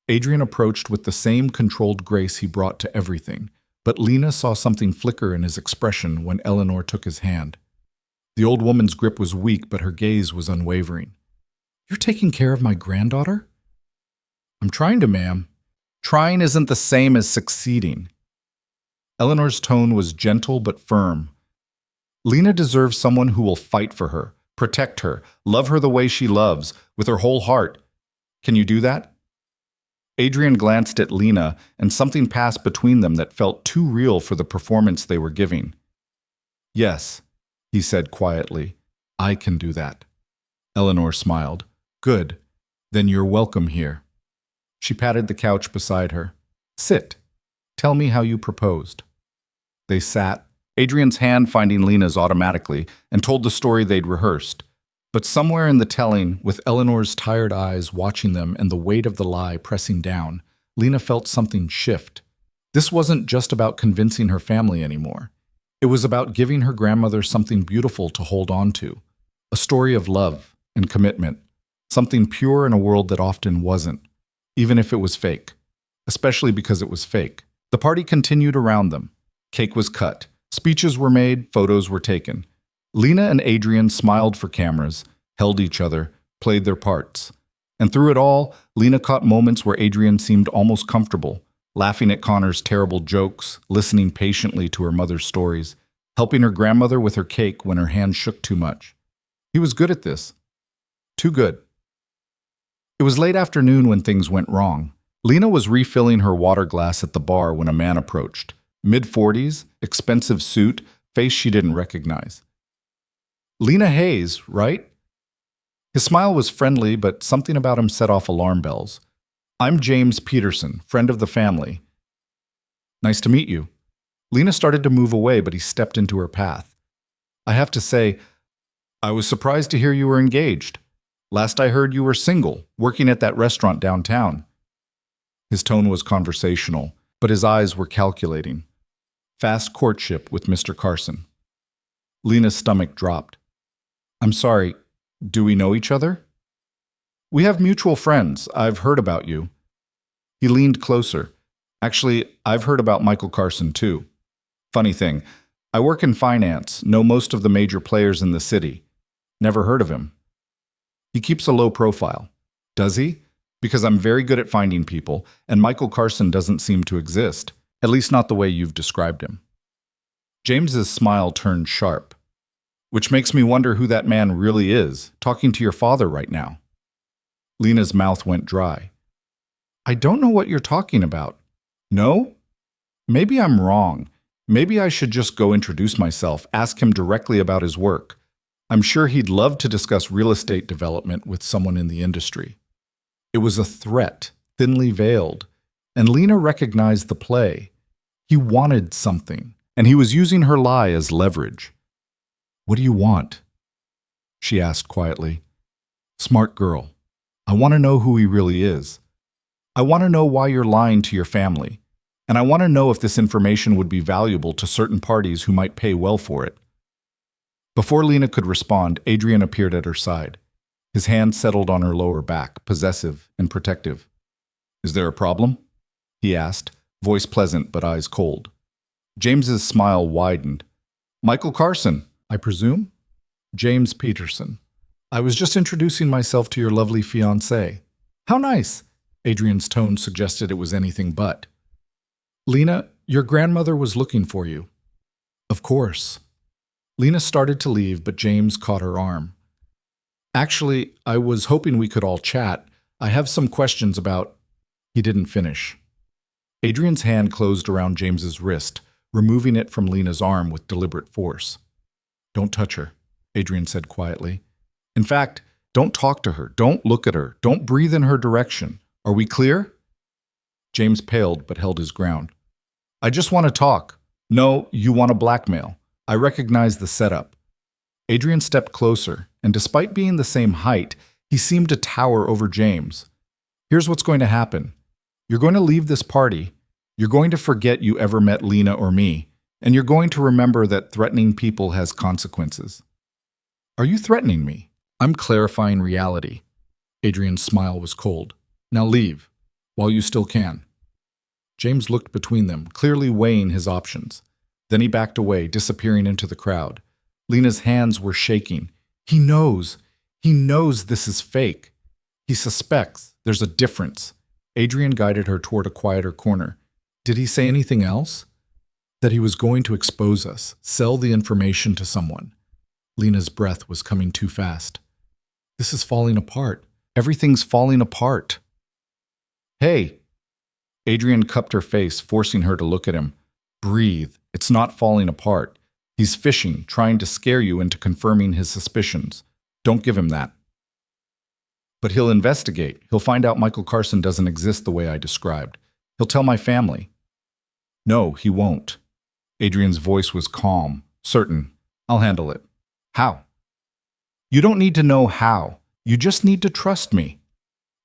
Adrian approached with the same controlled grace he brought to everything, but Lena saw something flicker in his expression when Eleanor took his hand. The old woman's grip was weak, but her gaze was unwavering. You're taking care of my granddaughter? I'm trying to, ma'am. Trying isn't the same as succeeding. Eleanor's tone was gentle but firm. Lena deserves someone who will fight for her, protect her, love her the way she loves, with her whole heart. Can you do that? Adrian glanced at Lena, and something passed between them that felt too real for the performance they were giving. Yes, he said quietly, I can do that. Eleanor smiled. Good. Then you're welcome here. She patted the couch beside her. Sit. Tell me how you proposed. They sat, Adrian's hand finding Lena's automatically, and told the story they'd rehearsed. But somewhere in the telling, with Eleanor's tired eyes watching them and the weight of the lie pressing down, Lena felt something shift. This wasn't just about convincing her family anymore. It was about giving her grandmother something beautiful to hold on to. A story of love and commitment. Something pure in a world that often wasn't, even if it was fake. Especially because it was fake. The party continued around them. Cake was cut. Speeches were made, photos were taken. Lena and Adrian smiled for cameras, held each other, played their parts. And through it all, Lena caught moments where Adrian seemed almost comfortable, laughing at Connor's terrible jokes, listening patiently to her mother's stories, helping her grandmother with her cake when her hand shook too much. He was good at this. Too good. It was late afternoon when things went wrong. Lena was refilling her water glass at the bar when a man approached. Mid-40s, expensive suit, face she didn't recognize. Lena Hayes, right? His smile was friendly, but something about him set off alarm bells. I'm James Peterson, friend of the family. Nice to meet you. Lena started to move away, but he stepped into her path. I have to say, I was surprised to hear you were engaged. Last I heard you were single, working at that restaurant downtown. His tone was conversational, but his eyes were calculating. Fast courtship with Mr. Carson. Lena's stomach dropped. I'm sorry, do we know each other? We have mutual friends. I've heard about you. He leaned closer. Actually, I've heard about Michael Carson too. Funny thing, I work in finance, know most of the major players in the city. Never heard of him. He keeps a low profile. Does he? Because I'm very good at finding people, and Michael Carson doesn't seem to exist, at least not the way you've described him. James's smile turned sharp. Which makes me wonder who that man really is, talking to your father right now. Lena's mouth went dry. I don't know what you're talking about. No? Maybe I'm wrong. Maybe I should just go introduce myself, ask him directly about his work. I'm sure he'd love to discuss real estate development with someone in the industry. It was a threat, thinly veiled, and Lena recognized the play. He wanted something, and he was using her lie as leverage. What do you want? She asked quietly. Smart girl. I want to know who he really is. I want to know why you're lying to your family, and I want to know if this information would be valuable to certain parties who might pay well for it. Before Lena could respond, Adrian appeared at her side. His hand settled on her lower back, possessive and protective. Is there a problem? He asked, voice pleasant but eyes cold. James's smile widened. Michael Carson, I presume? James Peterson. I was just introducing myself to your lovely fiancée. How nice! Adrian's tone suggested it was anything but. Lena, your grandmother was looking for you. Of course. Lena started to leave, but James caught her arm. Actually, I was hoping we could all chat. I have some questions about... He didn't finish. Adrian's hand closed around James's wrist, removing it from Lena's arm with deliberate force. Don't touch her, Adrian said quietly. In fact, don't talk to her, don't look at her, don't breathe in her direction. Are we clear? James paled but held his ground. I just want to talk. No, you want to blackmail. I recognize the setup. Adrian stepped closer, and despite being the same height, he seemed to tower over James. Here's what's going to happen. You're going to leave this party, you're going to forget you ever met Lena or me, and you're going to remember that threatening people has consequences. Are you threatening me? I'm clarifying reality. Adrian's smile was cold. Now leave, while you still can. James looked between them, clearly weighing his options. Then he backed away, disappearing into the crowd. Lena's hands were shaking. He knows this is fake. He suspects there's a difference. Adrian guided her toward a quieter corner. Did he say anything else? That he was going to expose us, sell the information to someone. Lena's breath was coming too fast. This is falling apart. Everything's falling apart. Hey! Adrian cupped her face, forcing her to look at him. Breathe. It's not falling apart. He's fishing, trying to scare you into confirming his suspicions. Don't give him that. But he'll investigate. He'll find out Michael Carson doesn't exist the way I described. He'll tell my family. No, he won't. Adrian's voice was calm, certain. I'll handle it. How? You don't need to know how. You just need to trust me.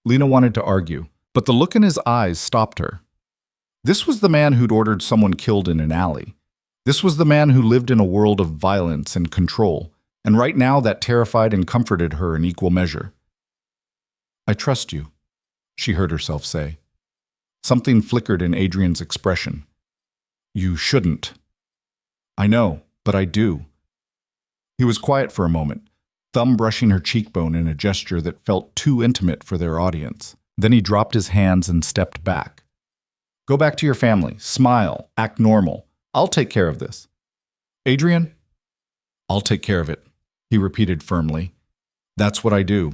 Lena wanted to argue, but the look in his eyes stopped her. This was the man who'd ordered someone killed in an alley. This was the man who lived in a world of violence and control, and right now that terrified and comforted her in equal measure. I trust you, she heard herself say. Something flickered in Adrian's expression. You shouldn't. I know, but I do. He was quiet for a moment, thumb brushing her cheekbone in a gesture that felt too intimate for their audience. Then he dropped his hands and stepped back. Go back to your family, smile, act normal. I'll take care of this. Adrian? I'll take care of it, he repeated firmly. That's what I do.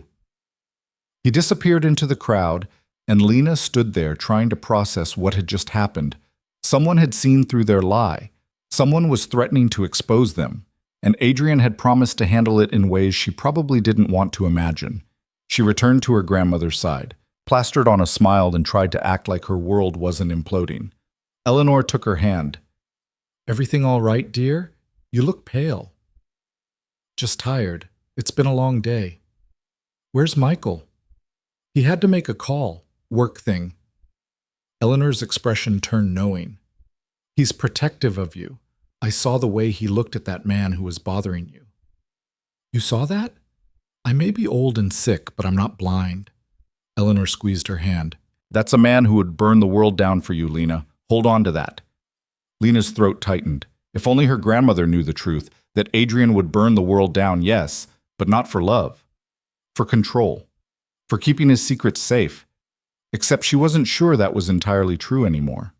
He disappeared into the crowd, and Lena stood there trying to process what had just happened. Someone had seen through their lie. Someone was threatening to expose them, and Adrian had promised to handle it in ways she probably didn't want to imagine. She returned to her grandmother's side, plastered on a smile and tried to act like her world wasn't imploding. Eleanor took her hand. Everything all right, dear? You look pale. Just tired. It's been a long day. Where's Michael? He had to make a call. Work thing. Eleanor's expression turned knowing. He's protective of you. I saw the way he looked at that man who was bothering you. You saw that? I may be old and sick, but I'm not blind. Eleanor squeezed her hand. That's a man who would burn the world down for you, Lena. Hold on to that. Lena's throat tightened. If only her grandmother knew the truth, that Adrian would burn the world down, yes, but not for love. For control. For keeping his secrets safe. Except she wasn't sure that was entirely true anymore.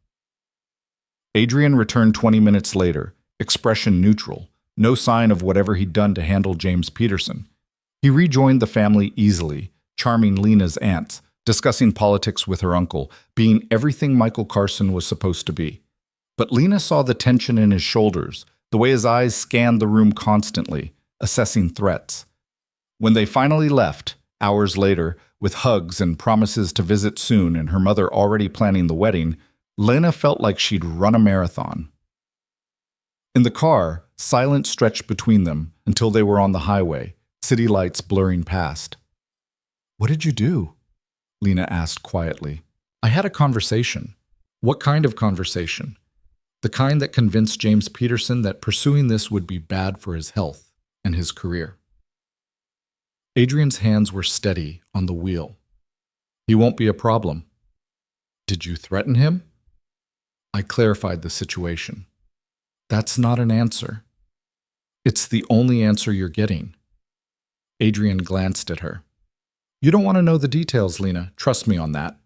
Adrian returned 20 minutes later, expression neutral, no sign of whatever he'd done to handle James Peterson. He rejoined the family easily, charming Lena's aunts, discussing politics with her uncle, being everything Michael Carson was supposed to be. But Lena saw the tension in his shoulders, the way his eyes scanned the room constantly, assessing threats. When they finally left, hours later, with hugs and promises to visit soon and her mother already planning the wedding, Lena felt like she'd run a marathon. In the car, silence stretched between them until they were on the highway, city lights blurring past. What did you do? Lena asked quietly. I had a conversation. What kind of conversation? The kind that convinced James Peterson that pursuing this would be bad for his health and his career. Adrian's hands were steady on the wheel. He won't be a problem. Did you threaten him? I clarified the situation. That's not an answer. It's the only answer you're getting. Adrian glanced at her. You don't want to know the details, Lena. Trust me on that.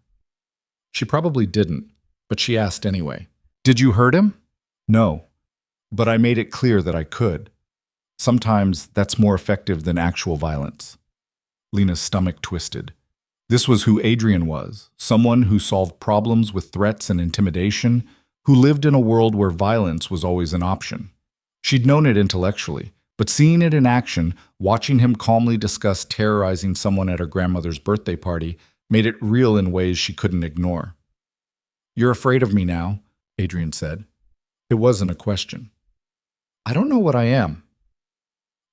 She probably didn't, but she asked anyway. Did you hurt him? No, but I made it clear that I could. Sometimes that's more effective than actual violence. Lena's stomach twisted. This was who Adrian was, someone who solved problems with threats and intimidation, who lived in a world where violence was always an option. She'd known it intellectually, but seeing it in action, watching him calmly discuss terrorizing someone at her grandmother's birthday party, made it real in ways she couldn't ignore. You're afraid of me now, Adrian said. It wasn't a question. I don't know what I am.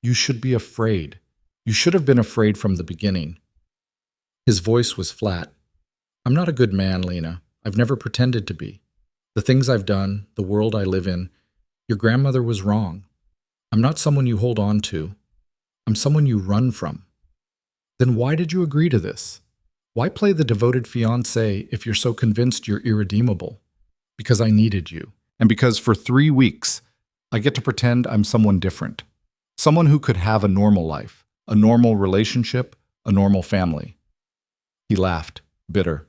You should be afraid. You should have been afraid from the beginning. His voice was flat. I'm not a good man, Lena. I've never pretended to be. The things I've done, the world I live in, your grandmother was wrong. I'm not someone you hold on to. I'm someone you run from. Then why did you agree to this? Why play the devoted fiancé if you're so convinced you're irredeemable? Because I needed you. And because for 3 weeks, I get to pretend I'm someone different. Someone who could have a normal life, a normal relationship, a normal family. He laughed, bitter.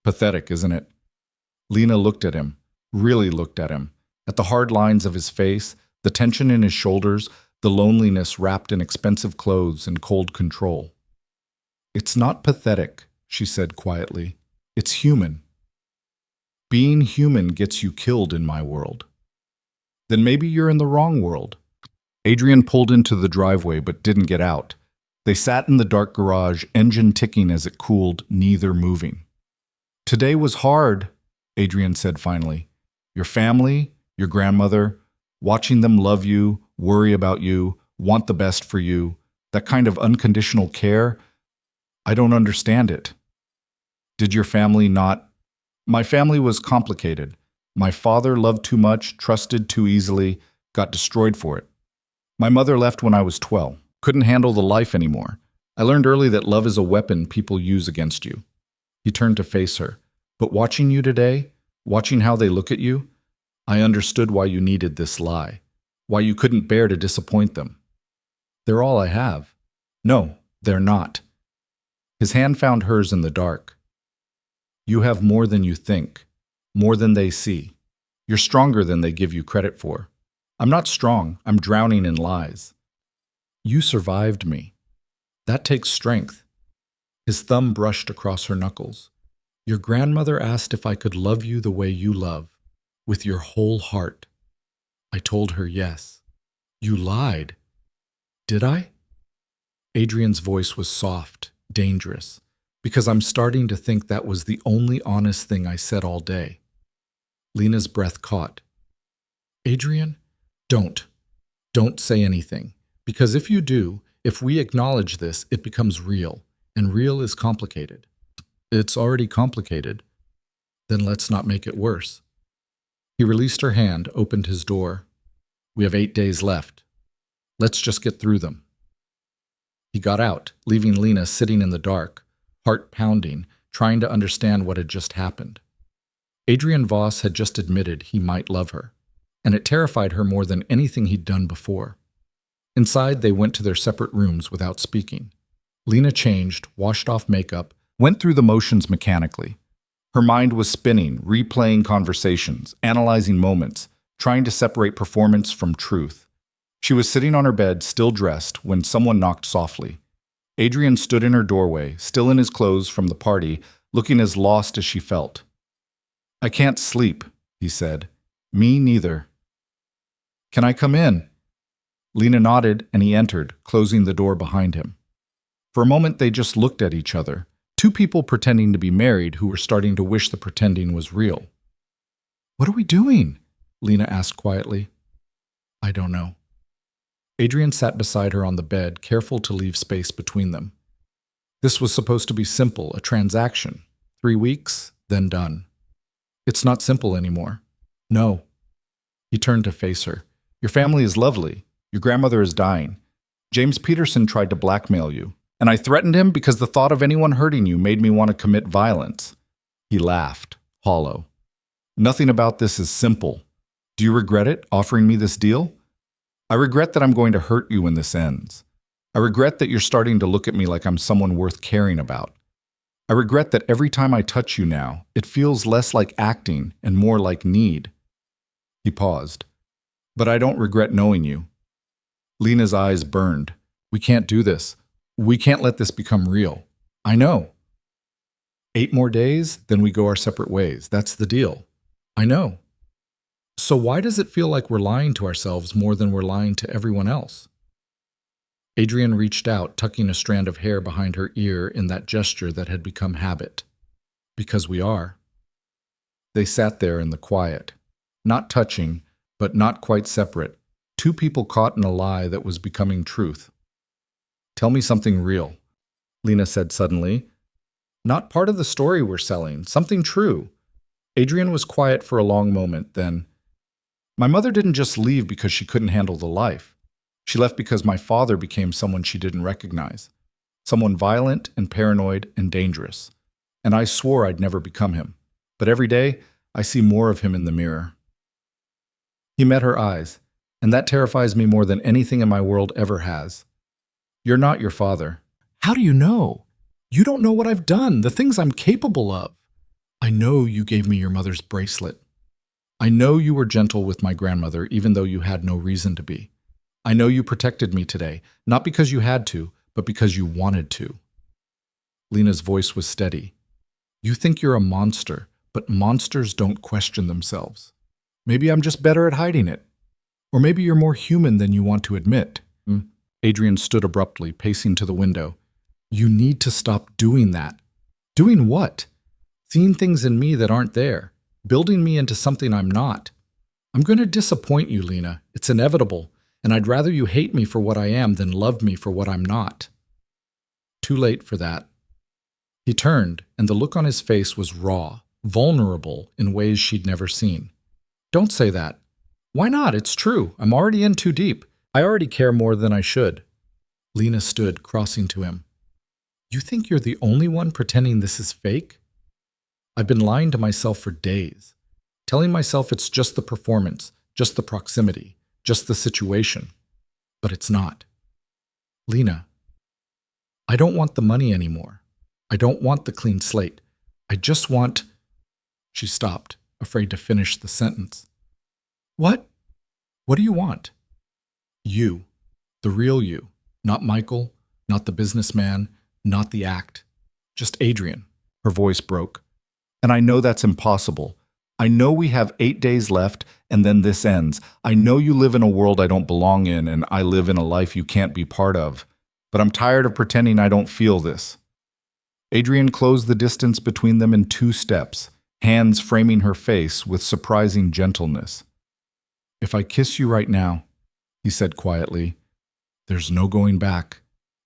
Pathetic, isn't it? Lena looked at him, really looked at him, at the hard lines of his face, the tension in his shoulders, the loneliness wrapped in expensive clothes and cold control. It's not pathetic, she said quietly. It's human. Being human gets you killed in my world. Then maybe you're in the wrong world. Adrian pulled into the driveway but didn't get out. They sat in the dark garage, engine ticking as it cooled, neither moving. Today was hard, Adrian said finally. Your family, your grandmother, watching them love you, worry about you, want the best for you, that kind of unconditional care, I don't understand it. Did your family not? My family was complicated. My father loved too much, trusted too easily, got destroyed for it. My mother left when I was 12, couldn't handle the life anymore. I learned early that love is a weapon people use against you. He turned to face her. But watching you today, watching how they look at you, I understood why you needed this lie, why you couldn't bear to disappoint them. They're all I have. No, they're not. His hand found hers in the dark. You have more than you think, more than they see. You're stronger than they give you credit for. I'm not strong, I'm drowning in lies. You survived me. That takes strength. His thumb brushed across her knuckles. Your grandmother asked if I could love you the way you love, with your whole heart. I told her yes. You lied. Did I? Adrian's voice was soft, dangerous, because I'm starting to think that was the only honest thing I said all day. Lena's breath caught. Adrian, don't say anything, because if you do, If we acknowledge this, it becomes real, and real is complicated. It's already complicated. Then let's not make it worse. He released her hand, opened his door. We have 8 days left. Let's just get through them. He got out, leaving Lena sitting in the dark, heart pounding, trying to understand what had just happened. Adrian Voss had just admitted he might love her, and it terrified her more than anything he'd done before. Inside, they went to their separate rooms without speaking. Lena changed, washed off makeup, went through the motions mechanically. Her mind was spinning, replaying conversations, analyzing moments, trying to separate performance from truth. She was sitting on her bed, still dressed, when someone knocked softly. Adrian stood in her doorway, still in his clothes from the party, looking as lost as she felt. "I can't sleep," he said. "Me neither." "Can I come in?" Lena nodded, and he entered, closing the door behind him. For a moment, they just looked at each other, two people pretending to be married who were starting to wish the pretending was real. "What are we doing?" Lena asked quietly. "I don't know." Adrian sat beside her on the bed, careful to leave space between them. This was supposed to be simple, a transaction. 3 weeks, then done. It's not simple anymore. No. He turned to face her. "Your family is lovely. Your grandmother is dying. James Peterson tried to blackmail you, and I threatened him because the thought of anyone hurting you made me want to commit violence." He laughed, hollow. "Nothing about this is simple. Do you regret it, offering me this deal? I regret that I'm going to hurt you when this ends. I regret that you're starting to look at me like I'm someone worth caring about. I regret that every time I touch you now, it feels less like acting and more like need." He paused. "But I don't regret knowing you." Lena's eyes burned. "We can't do this. We can't let this become real. I know." 8 more days, then we go our separate ways. That's the deal. I know. So why does it feel like we're lying to ourselves more than we're lying to everyone else? Adrian reached out, tucking a strand of hair behind her ear in that gesture that had become habit. "Because we are." They sat there in the quiet, not touching, but not quite separate, two people caught in a lie that was becoming truth. "Tell me something real," Lena said suddenly. "Not part of the story we're selling, something true." Adrian was quiet for a long moment, then, "My mother didn't just leave because she couldn't handle the life. She left because my father became someone she didn't recognize, someone violent and paranoid and dangerous. And I swore I'd never become him. But every day, I see more of him in the mirror." He met her eyes, and that terrifies me more than anything in my world ever has. "You're not your father." "How do you know? You don't know what I've done, the things I'm capable of." "I know you gave me your mother's bracelet. I know you were gentle with my grandmother even though you had no reason to be. I know you protected me today, not because you had to, but because you wanted to." Lena's voice was steady. "You think you're a monster, but monsters don't question themselves. Maybe I'm just better at hiding it. Or maybe you're more human than you want to admit." Adrian stood abruptly, pacing to the window. "You need to stop doing that." "Doing what?" "Seeing things in me that aren't there. Building me into something I'm not. I'm going to disappoint you, Lena. It's inevitable, and I'd rather you hate me for what I am than love me for what I'm not." Too late for that. He turned, and the look on his face was raw, vulnerable in ways she'd never seen. "Don't say that." "Why not? It's true. I'm already in too deep. I already care more than I should." Lena stood, crossing to him. "You think you're the only one pretending this is fake? I've been lying to myself for days, telling myself it's just the performance, just the proximity, just the situation. But it's not. Lena, I don't want the money anymore. I don't want the clean slate. I just want—" She stopped, afraid to finish the sentence. "What? What do you want?" "You. The real you. Not Michael, not the businessman, not the act. Just Adrian." Her voice broke. "And I know that's impossible. I know we have 8 days left, and then this ends. I know you live in a world I don't belong in, and I live in a life you can't be part of. But I'm tired of pretending I don't feel this." Adrian closed the distance between them in 2 steps, hands framing her face with surprising gentleness. "If I kiss you right now," he said quietly, "there's no going back.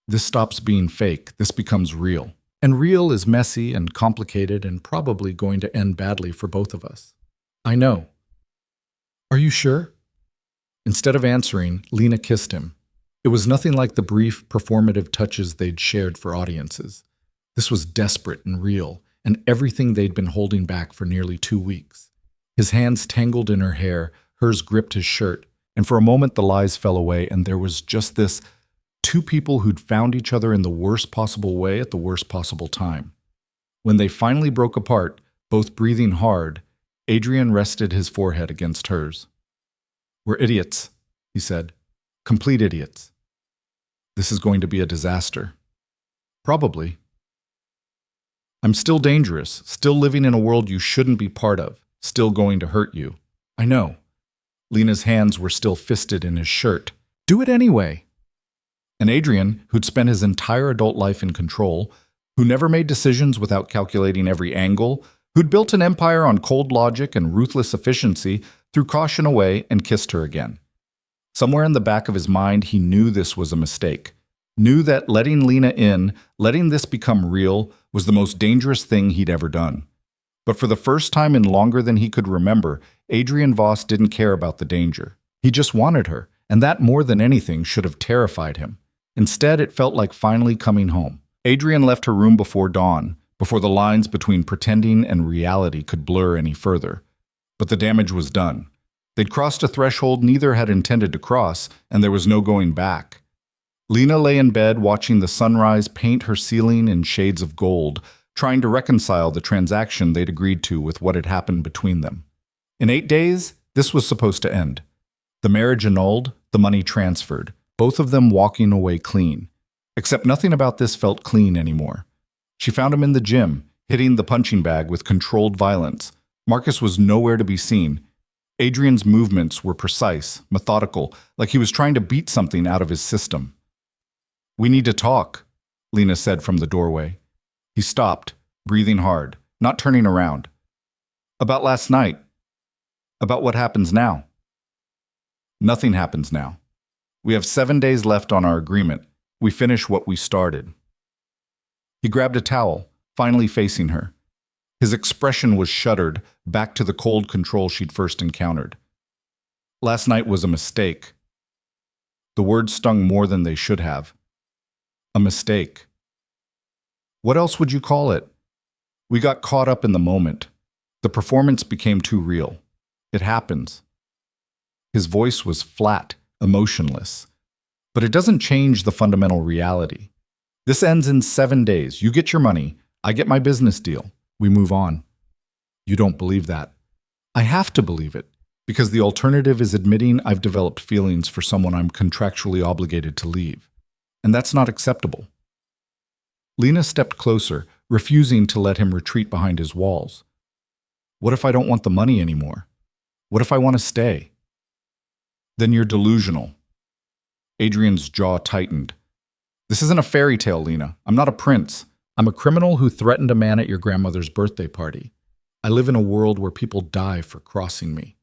This stops being fake. This becomes real. And real is messy and complicated and probably going to end badly for both of us. I know. Are you sure? Instead of answering, Lena kissed him. It was nothing like the brief, performative touches they'd shared for audiences. This was desperate and real, and everything they'd been holding back for nearly 2 weeks. His hands tangled in her hair, hers gripped his shirt, and for a moment the lies fell away, and there was just this: two people who'd found each other in the worst possible way at the worst possible time. When they finally broke apart, both breathing hard, Adrian rested his forehead against hers. "We're idiots," he said. "Complete idiots. This is going to be a disaster." "Probably. I'm still dangerous, still living in a world you shouldn't be part of, still going to hurt you." "I know." Lena's hands were still fisted in his shirt. "Do it anyway." And Adrian, who'd spent his entire adult life in control, who never made decisions without calculating every angle, who'd built an empire on cold logic and ruthless efficiency, threw caution away and kissed her again. Somewhere in the back of his mind, he knew this was a mistake. Knew that letting Lena in, letting this become real, was the most dangerous thing he'd ever done. But for the first time in longer than he could remember, Adrian Voss didn't care about the danger. He just wanted her, and that more than anything should have terrified him. Instead, it felt like finally coming home. Adrian left her room before dawn, before the lines between pretending and reality could blur any further. But the damage was done. They'd crossed a threshold neither had intended to cross, and there was no going back. Lena lay in bed watching the sunrise paint her ceiling in shades of gold, trying to reconcile the transaction they'd agreed to with what had happened between them. In 8 days, this was supposed to end. The marriage annulled, the money transferred, both of them walking away clean. Except nothing about this felt clean anymore. She found him in the gym, hitting the punching bag with controlled violence. Marcus was nowhere to be seen. Adrian's movements were precise, methodical, like he was trying to beat something out of his system. "We need to talk," Lena said from the doorway. He stopped, breathing hard, not turning around. "About last night. About what happens now." "Nothing happens now. We have 7 days left on our agreement. We finish what we started." He grabbed a towel, finally facing her. His expression was shuttered, back to the cold control she'd first encountered. "Last night was a mistake." The words stung more than they should have. A mistake. What else would you call it? We got caught up in the moment. The performance became too real. It happens. His voice was flat, emotionless. But it doesn't change the fundamental reality. This ends in 7 days. You get your money. I get my business deal. We move on. You don't believe that. I have to believe it, because the alternative is admitting I've developed feelings for someone I'm contractually obligated to leave. And that's not acceptable. Lena stepped closer, refusing to let him retreat behind his walls. What if I don't want the money anymore? What if I want to stay? Then you're delusional. Adrian's jaw tightened. This isn't a fairy tale, Lena. I'm not a prince. I'm a criminal who threatened a man at your grandmother's birthday party. I live in a world where people die for crossing me.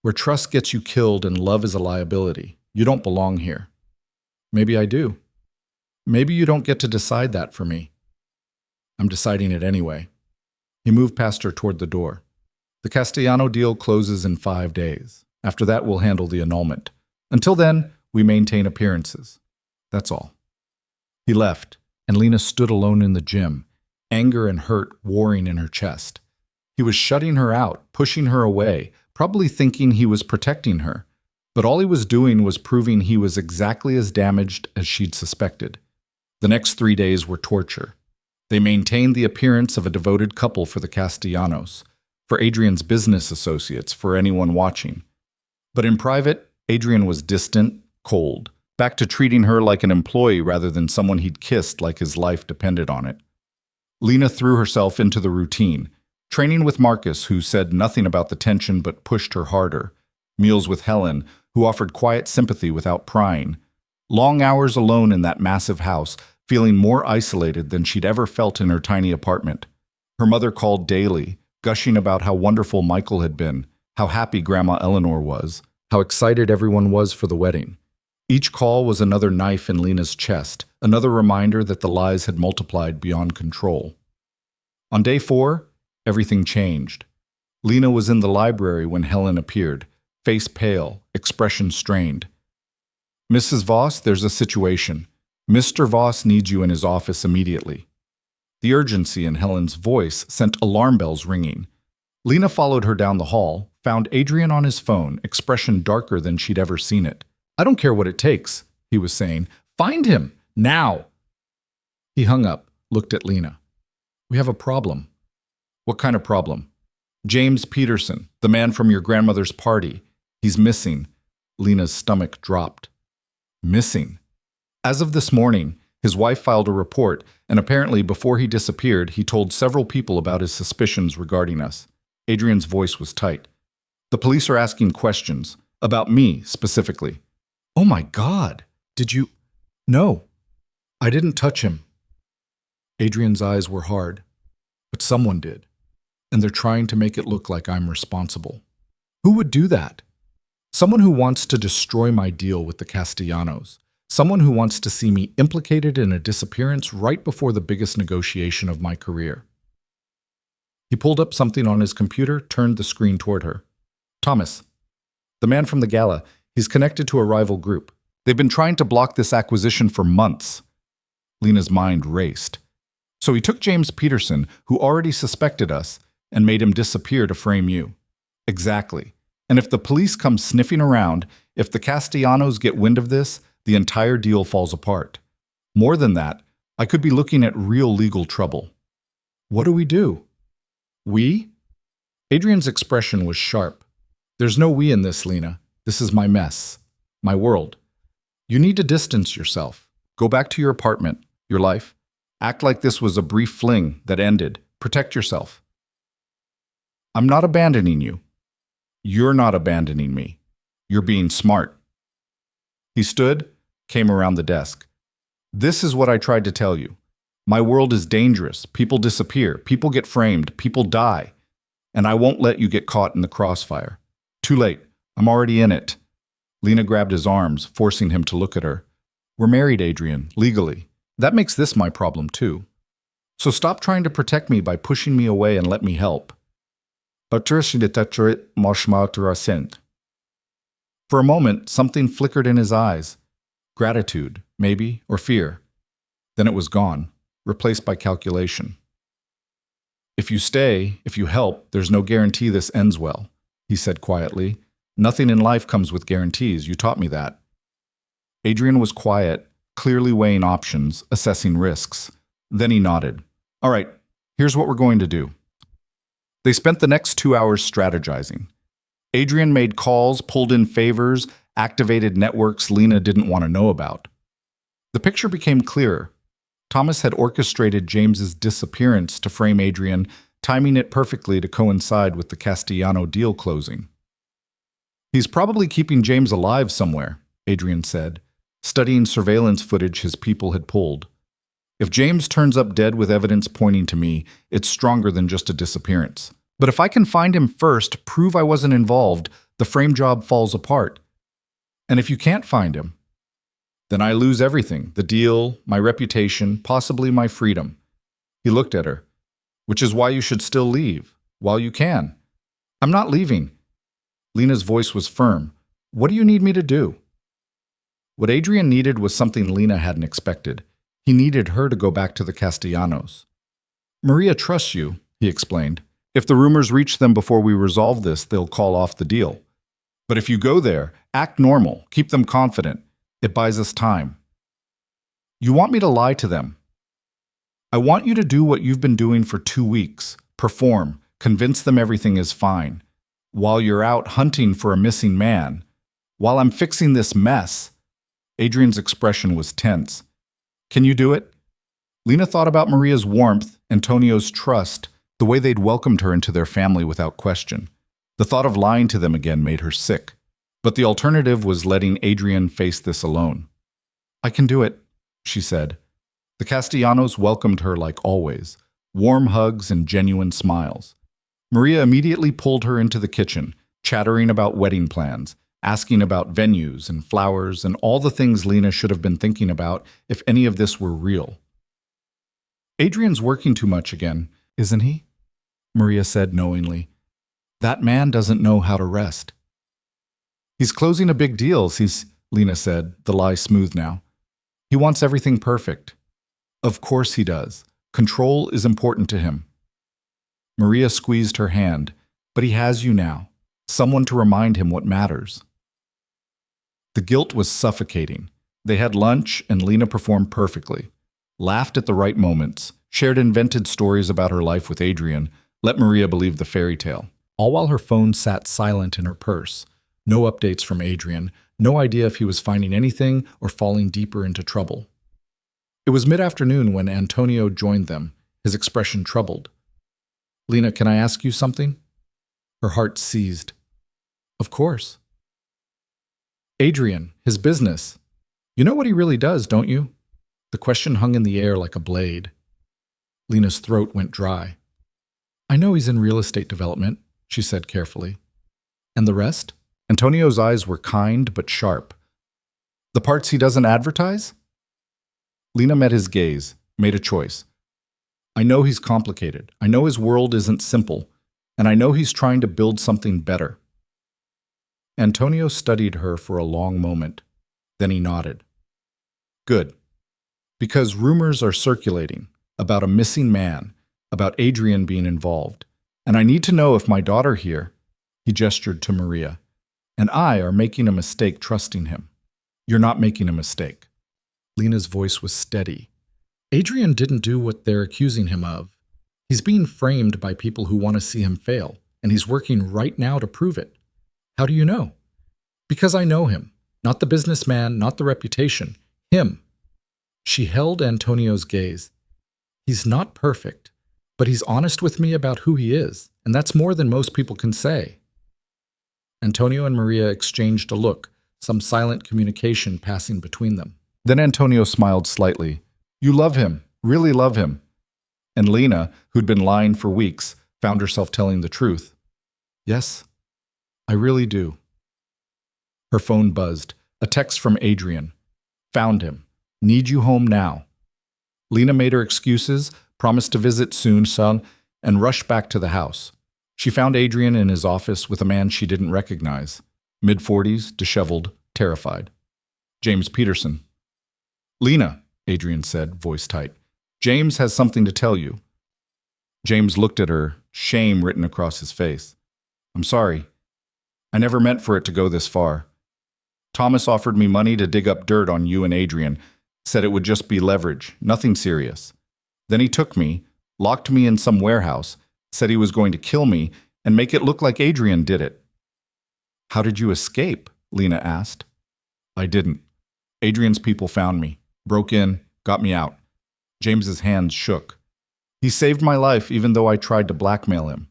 Where trust gets you killed and love is a liability. You don't belong here. Maybe I do. Maybe you don't get to decide that for me. I'm deciding it anyway. He moved past her toward the door. The Castellano deal closes in 5 days. After that, we'll handle the annulment. Until then, we maintain appearances. That's all. He left, and Lena stood alone in the gym, anger and hurt warring in her chest. He was shutting her out, pushing her away, probably thinking he was protecting her. But all he was doing was proving he was exactly as damaged as she'd suspected. The next 3 days were torture. They maintained the appearance of a devoted couple for the Castellanos, for Adrian's business associates, for anyone watching. But in private, Adrian was distant, cold, back to treating her like an employee rather than someone he'd kissed like his life depended on it. Lena threw herself into the routine, training with Marcus, who said nothing about the tension but pushed her harder, meals with Helen, who offered quiet sympathy without prying, long hours alone in that massive house, feeling more isolated than she'd ever felt in her tiny apartment. Her mother called daily, gushing about how wonderful Michael had been, how happy Grandma Eleanor was, how excited everyone was for the wedding. Each call was another knife in Lena's chest, another reminder that the lies had multiplied beyond control. On day 4, everything changed. Lena was in the library when Helen appeared, face pale, expression strained. "Mrs. Voss, there's a situation. Mr. Voss needs you in his office immediately." The urgency in Helen's voice sent alarm bells ringing. Lena followed her down the hall, found Adrian on his phone, expression darker than she'd ever seen it. "I don't care what it takes," he was saying. "Find him, now!" He hung up, looked at Lena. "We have a problem." "What kind of problem?" "James Peterson, the man from your grandmother's party. He's missing." Lena's stomach dropped. Missing? As of this morning, his wife filed a report, and apparently before he disappeared, he told several people about his suspicions regarding us. Adrian's voice was tight. "The police are asking questions, about me specifically." "Oh my God! Did you—" "No, I didn't touch him." Adrian's eyes were hard. "But someone did, and they're trying to make it look like I'm responsible." "Who would do that?" "Someone who wants to destroy my deal with the Castellanos. Someone who wants to see me implicated in a disappearance right before the biggest negotiation of my career." He pulled up something on his computer, turned the screen toward her. "Thomas, the man from the gala, he's connected to a rival group. They've been trying to block this acquisition for months." Lena's mind raced. "So he took James Peterson, who already suspected us, and made him disappear to frame you." "Exactly. And if the police come sniffing around, if the Castellanos get wind of this, the entire deal falls apart. More than that, I could be looking at real legal trouble." "What do we do?" "We?" Adrian's expression was sharp. "There's no we in this, Lena. This is my mess. My world. You need to distance yourself. Go back to your apartment, your life. Act like this was a brief fling that ended. Protect yourself." "I'm not abandoning you." "You're not abandoning me. You're being smart." He stood, came around the desk. "This is what I tried to tell you. My world is dangerous. People disappear. People get framed. People die. And I won't let you get caught in the crossfire. Too late. I'm already in it." Lena grabbed his arms, forcing him to look at her. "We're married, Adrian, legally. That makes this my problem, too. So stop trying to protect me by pushing me away and let me help." For a moment, something flickered in his eyes. Gratitude, maybe, or fear. Then it was gone, replaced by calculation. "If you stay, if you help, there's no guarantee this ends well," he said quietly. "Nothing in life comes with guarantees. You taught me that." Adrian was quiet, clearly weighing options, assessing risks. Then he nodded. "All right, here's what we're going to do." They spent the next 2 hours strategizing. Adrian made calls, pulled in favors, activated networks Lena didn't want to know about. The picture became clearer. Thomas had orchestrated James's disappearance to frame Adrian, timing it perfectly to coincide with the Castellano deal closing. "He's probably keeping James alive somewhere," Adrian said, studying surveillance footage his people had pulled. "If James turns up dead with evidence pointing to me, it's stronger than just a disappearance. But if I can find him first, prove I wasn't involved, the frame job falls apart. And if you can't find him, then I lose everything, the deal, my reputation, possibly my freedom." He looked at her. "Which is why you should still leave, while you can." "I'm not leaving." Lena's voice was firm. "What do you need me to do?" What Adrian needed was something Lena hadn't expected. He needed her to go back to the Castellanos. "Maria trusts you," he explained. "If the rumors reach them before we resolve this, they'll call off the deal. But if you go there, act normal, keep them confident. It buys us time." "You want me to lie to them?" "I want you to do what you've been doing for 2 weeks. Perform, convince them everything is fine. While you're out hunting for a missing man. While I'm fixing this mess." Adrian's expression was tense. "Can you do it?" Lena thought about Maria's warmth, Antonio's trust, the way they'd welcomed her into their family without question. The thought of lying to them again made her sick. But the alternative was letting Adrian face this alone. "I can do it," she said. The Castellanos welcomed her like always, warm hugs and genuine smiles. Maria immediately pulled her into the kitchen, chattering about wedding plans, asking about venues and flowers and all the things Lena should have been thinking about if any of this were real. Adrian's working too much again, isn't he? Maria said knowingly. That man doesn't know how to rest. He's closing a big deal, Lena said, the lie smooth now. He wants everything perfect. Of course he does. Control is important to him. Maria squeezed her hand. But he has you now. Someone to remind him what matters. The guilt was suffocating. They had lunch and Lena performed perfectly. Laughed at the right moments, shared invented stories about her life with Adrian, let Maria believe the fairy tale. All while her phone sat silent in her purse. No updates from Adrian, no idea if he was finding anything or falling deeper into trouble. It was mid-afternoon when Antonio joined them, his expression troubled. Lena, can I ask you something? Her heart seized. Of course. Adrian, his business. You know what he really does, don't you? The question hung in the air like a blade. Lena's throat went dry. I know he's in real estate development, she said carefully. And the rest? Antonio's eyes were kind but sharp. The parts he doesn't advertise? Lena met his gaze, made a choice. I know he's complicated. I know his world isn't simple. And I know he's trying to build something better. Antonio studied her for a long moment. Then he nodded. Good. Because rumors are circulating about a missing man, about Adrian being involved. And I need to know if my daughter here, he gestured to Maria, and I are making a mistake trusting him. You're not making a mistake. Lena's voice was steady. Adrian didn't do what they're accusing him of. He's being framed by people who want to see him fail, and he's working right now to prove it. How do you know? Because I know him. Not the businessman, not the reputation. Him. She held Antonio's gaze. He's not perfect, but he's honest with me about who he is, and that's more than most people can say. Antonio and Maria exchanged a look, some silent communication passing between them. Then Antonio smiled slightly. You love him, really love him. And Lena, who'd been lying for weeks, found herself telling the truth. Yes, I really do. Her phone buzzed. A text from Adrian. Found him. Need you home now. Lena made her excuses, promised to visit soon, son, and rushed back to the house. She found Adrian in his office with a man she didn't recognize. Mid-40s, disheveled, terrified. James Peterson. Lena, Adrian said, voice tight. James has something to tell you. James looked at her, shame written across his face. I'm sorry. I never meant for it to go this far. Thomas offered me money to dig up dirt on you and Adrian, said it would just be leverage, nothing serious. Then he took me, locked me in some warehouse, said he was going to kill me and make it look like Adrian did it. How did you escape? Lena asked. I didn't. Adrian's people found me, broke in, got me out. James's hands shook. He saved my life even though I tried to blackmail him.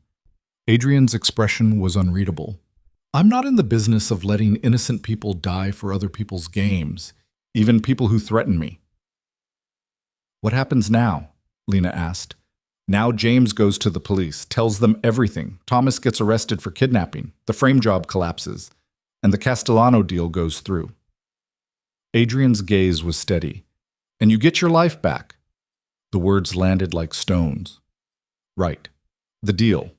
Adrian's expression was unreadable. I'm not in the business of letting innocent people die for other people's games, even people who threaten me. What happens now? Lena asked. Now James goes to the police, tells them everything. Thomas gets arrested for kidnapping. The frame job collapses, and the Castellano deal goes through. Adrian's gaze was steady. And you get your life back. The words landed like stones. Right. The deal.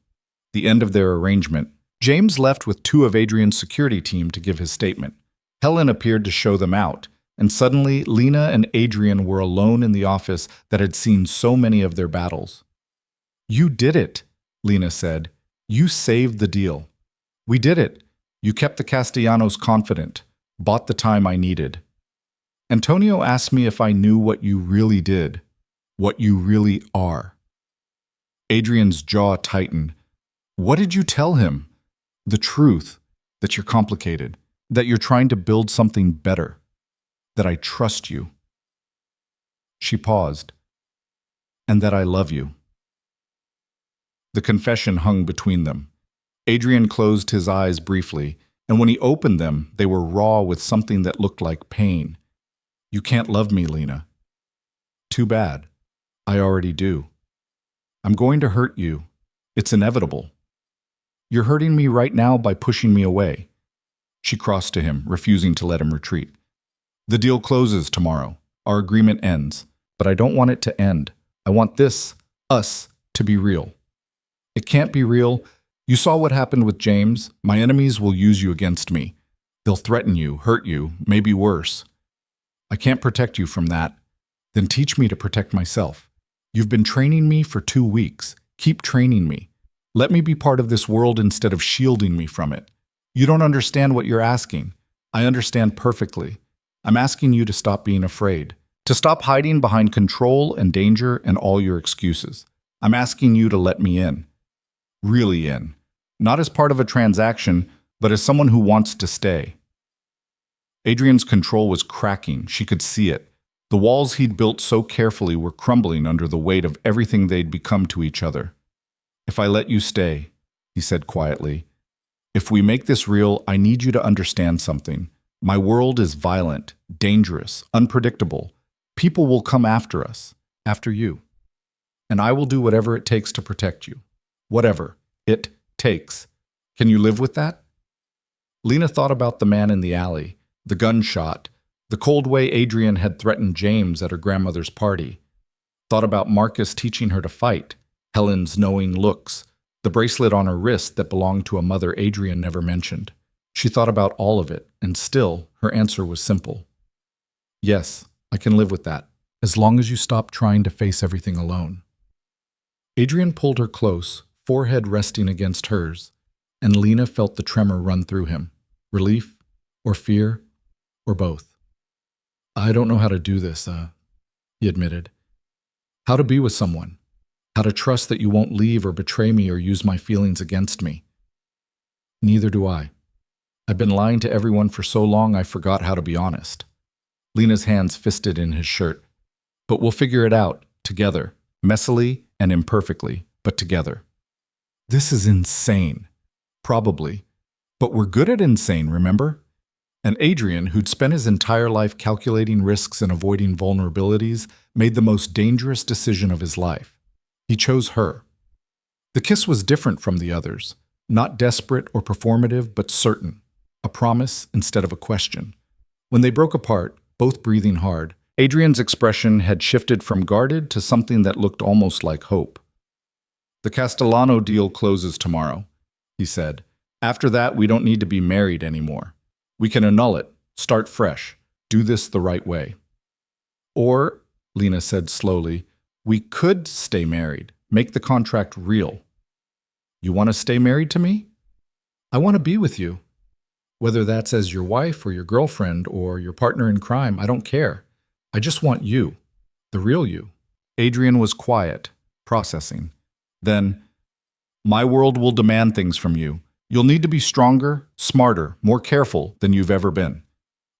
The end of their arrangement. James left with 2 of Adrian's security team to give his statement. Helen appeared to show them out, and suddenly Lena and Adrian were alone in the office that had seen so many of their battles. You did it, Lena said. You saved the deal. We did it. You kept the Castellanos confident, bought the time I needed. Antonio asked me if I knew what you really did, what you really are. Adrian's jaw tightened. What did you tell him? The truth, that you're complicated, that you're trying to build something better, that I trust you. She paused. And that I love you. The confession hung between them. Adrian closed his eyes briefly, and when he opened them, they were raw with something that looked like pain. You can't love me, Lena. Too bad. I already do. I'm going to hurt you. It's inevitable. You're hurting me right now by pushing me away. She crossed to him, refusing to let him retreat. The deal closes tomorrow. Our agreement ends. But I don't want it to end. I want us, to be real. It can't be real. You saw what happened with James. My enemies will use you against me. They'll threaten you, hurt you, maybe worse. I can't protect you from that. Then teach me to protect myself. You've been training me for 2 weeks. Keep training me. Let me be part of this world instead of shielding me from it. You don't understand what you're asking. I understand perfectly. I'm asking you to stop being afraid, to stop hiding behind control and danger and all your excuses. I'm asking you to let me in. Really in. Not as part of a transaction, but as someone who wants to stay. Adrian's control was cracking. She could see it. The walls he'd built so carefully were crumbling under the weight of everything they'd become to each other. If I let you stay, he said quietly, if we make this real, I need you to understand something. My world is violent, dangerous, unpredictable. People will come after us, after you. And I will do whatever it takes to protect you. Whatever it takes. Can you live with that? Lena thought about the man in the alley, the gunshot, the cold way Adrian had threatened James at her grandmother's party. Thought about Marcus teaching her to fight, Helen's knowing looks, the bracelet on her wrist that belonged to a mother Adrian never mentioned. She thought about all of it, and still, her answer was simple. Yes, I can live with that, as long as you stop trying to face everything alone. Adrian pulled her close, forehead resting against hers, and Lena felt the tremor run through him. Relief, or fear, or both. I don't know how to do this, he admitted. How to be with someone. How to trust that you won't leave or betray me or use my feelings against me. Neither do I. I've been lying to everyone for so long I forgot how to be honest. Lena's hands fisted in his shirt. But we'll figure it out, together, messily and imperfectly, but together. This is insane. Probably. But we're good at insane, remember? And Adrian, who'd spent his entire life calculating risks and avoiding vulnerabilities, made the most dangerous decision of his life. He chose her. The kiss was different from the others, not desperate or performative, but certain, a promise instead of a question. When they broke apart, both breathing hard, Adrian's expression had shifted from guarded to something that looked almost like hope. The Castellano deal closes tomorrow, he said. After that, we don't need to be married anymore. We can annul it, start fresh, do this the right way. Or, Lena said slowly, we could stay married, make the contract real. You want to stay married to me? I want to be with you. Whether that's as your wife or your girlfriend or your partner in crime, I don't care. I just want you, the real you. Adrian was quiet, processing. Then, my world will demand things from you. You'll need to be stronger, smarter, more careful than you've ever been.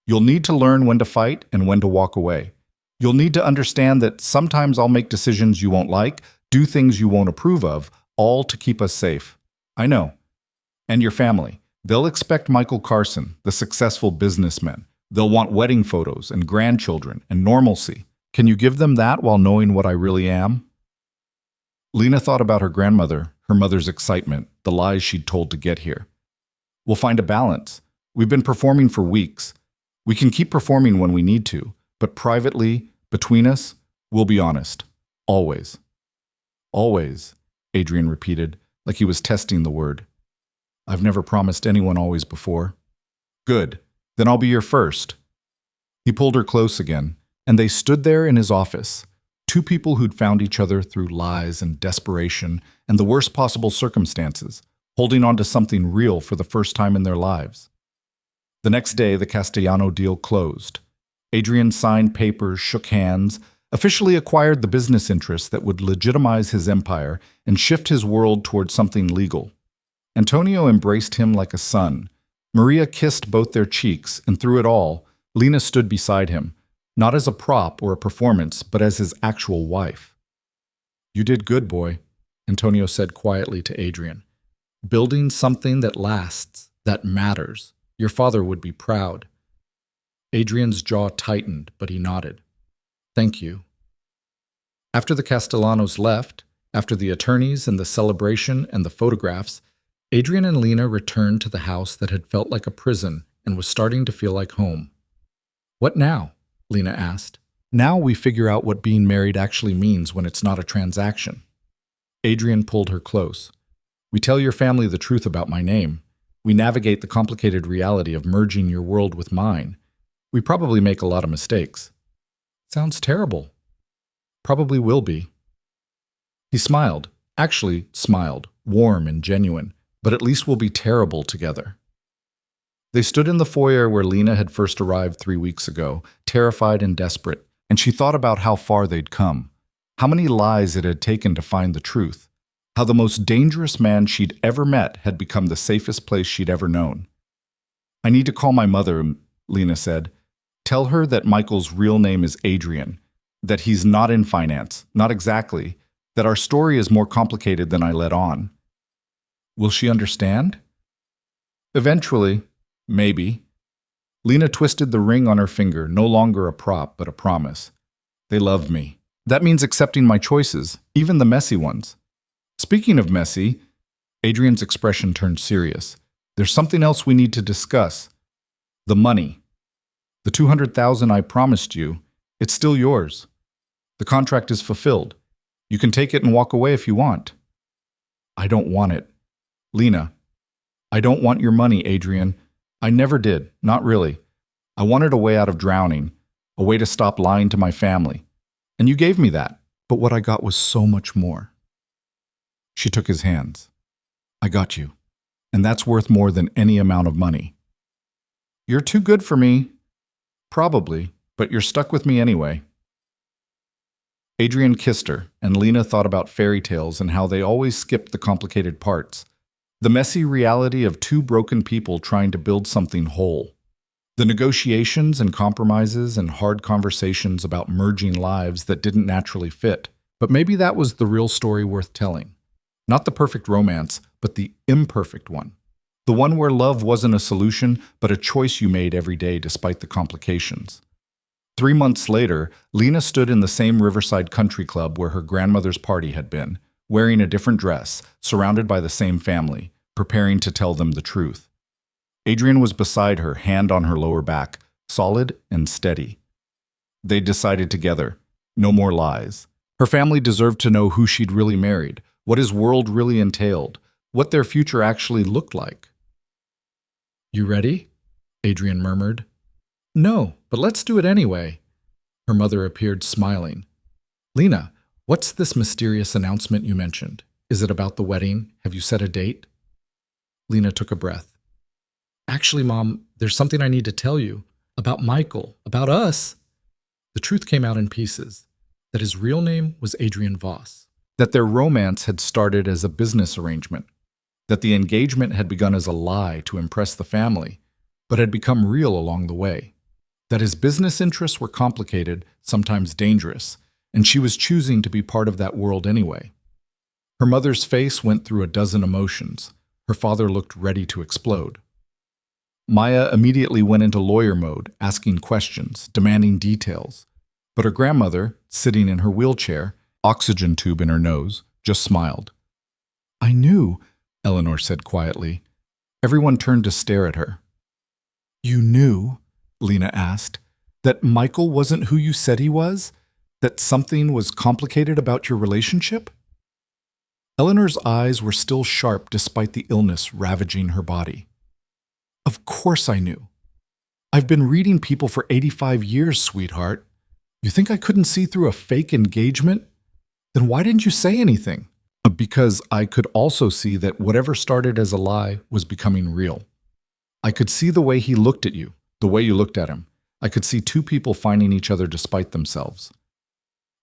You'll need to learn when to fight and when to walk away. You'll need to understand that sometimes I'll make decisions you won't like, do things you won't approve of, all to keep us safe. I know. And your family. They'll expect Michael Carson, the successful businessman. They'll want wedding photos and grandchildren and normalcy. Can you give them that while knowing what I really am? Lena thought about her grandmother, her mother's excitement, the lies she'd told to get here. We'll find a balance. We've been performing for weeks. We can keep performing when we need to, but privately, between us, we'll be honest. Always. Always, Adrian repeated, like he was testing the word. I've never promised anyone always before. Good. Then I'll be your first. He pulled her close again, and they stood there in his office, two people who'd found each other through lies and desperation and the worst possible circumstances, holding on to something real for the first time in their lives. The next day, the Castellano deal closed. Adrian signed papers, shook hands, officially acquired the business interests that would legitimize his empire and shift his world towards something legal. Antonio embraced him like a son. Maria kissed both their cheeks, and through it all, Lena stood beside him, not as a prop or a performance, but as his actual wife. You did good, boy, Antonio said quietly to Adrian. Building something that lasts, that matters. Your father would be proud. Adrian's jaw tightened, but he nodded. Thank you. After the Castellanos left, after the attorneys and the celebration and the photographs, Adrian and Lena returned to the house that had felt like a prison and was starting to feel like home. "What now?" Lena asked. "Now we figure out what being married actually means when it's not a transaction." Adrian pulled her close. "We tell your family the truth about my name. We navigate the complicated reality of merging your world with mine. We probably make a lot of mistakes." "Sounds terrible." "Probably will be." He smiled, actually smiled, warm and genuine, "but at least we'll be terrible together." They stood in the foyer where Lena had first arrived 3 weeks ago, terrified and desperate, and she thought about how far they'd come, how many lies it had taken to find the truth, how the most dangerous man she'd ever met had become the safest place she'd ever known. "I need to call my mother," Lena said. "Tell her that Michael's real name is Adrian, that he's not in finance, not exactly, that our story is more complicated than I let on." "Will she understand?" "Eventually. Maybe." Lena twisted the ring on her finger, no longer a prop, but a promise. "They love me. That means accepting my choices, even the messy ones." "Speaking of messy," Adrian's expression turned serious. "There's something else we need to discuss. The money. The $200,000 I promised you, it's still yours. The contract is fulfilled. You can take it and walk away if you want." "I don't want it." "Lena, I don't want your money, Adrian. I never did, not really. I wanted a way out of drowning, a way to stop lying to my family. And you gave me that, but what I got was so much more." She took his hands. "I got you, and that's worth more than any amount of money." "You're too good for me." "Probably, but you're stuck with me anyway." Adrian kissed her, and Lena thought about fairy tales and how they always skipped the complicated parts. The messy reality of two broken people trying to build something whole. The negotiations and compromises and hard conversations about merging lives that didn't naturally fit. But maybe that was the real story worth telling. Not the perfect romance, but the imperfect one. The one where love wasn't a solution, but a choice you made every day despite the complications. 3 months later, Lena stood in the same Riverside country club where her grandmother's party had been, wearing a different dress, surrounded by the same family, preparing to tell them the truth. Adrian was beside her, hand on her lower back, solid and steady. They decided together, no more lies. Her family deserved to know who she'd really married, what his world really entailed, what their future actually looked like. "You ready?" Adrian murmured. "No, but let's do it anyway." Her mother appeared, smiling. "Lena, what's this mysterious announcement you mentioned? Is it about the wedding? Have you set a date?" Lena took a breath. "Actually, Mom, there's something I need to tell you. About Michael, about us." The truth came out in pieces. That his real name was Adrian Voss. That their romance had started as a business arrangement. That the engagement had begun as a lie to impress the family, but had become real along the way. That his business interests were complicated, sometimes dangerous, and she was choosing to be part of that world anyway. Her mother's face went through a dozen emotions. Her father looked ready to explode. Maya immediately went into lawyer mode, asking questions, demanding details. But her grandmother, sitting in her wheelchair, oxygen tube in her nose, just smiled. "I knew," Eleanor said quietly. Everyone turned to stare at her. "You knew?" Lena asked. "That Michael wasn't who you said he was? That something was complicated about your relationship?" Eleanor's eyes were still sharp despite the illness ravaging her body. "Of course I knew. I've been reading people for 85 years, sweetheart. You think I couldn't see through a fake engagement? Then why didn't you say anything?" "Because I could also see that whatever started as a lie was becoming real. I could see the way he looked at you, the way you looked at him. I could see two people finding each other despite themselves."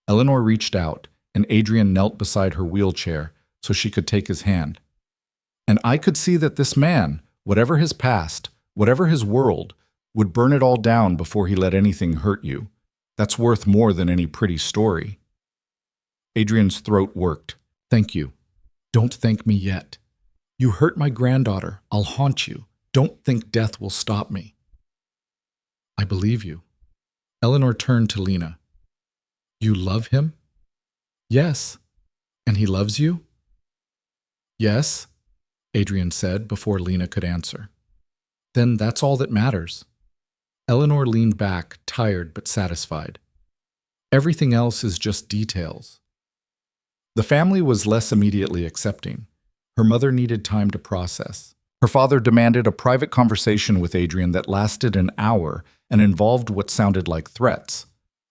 Eleanor reached out, and Adrian knelt beside her wheelchair so she could take his hand. "And I could see that this man, whatever his past, whatever his world, would burn it all down before he let anything hurt you. That's worth more than any pretty story." Adrian's throat worked. "Thank you. Don't thank me yet. You hurt my granddaughter. I'll haunt you. Don't think death will stop me." "I believe you." Eleanor turned to Lena. "You love him?" "Yes." "And he loves you?" "Yes," Adrian said before Lena could answer. Then that's all that matters. Eleanor leaned back, tired but satisfied. Everything else is just details. The family was less immediately accepting. Her mother needed time to process. Her father demanded a private conversation with Adrian that lasted an hour and involved what sounded like threats.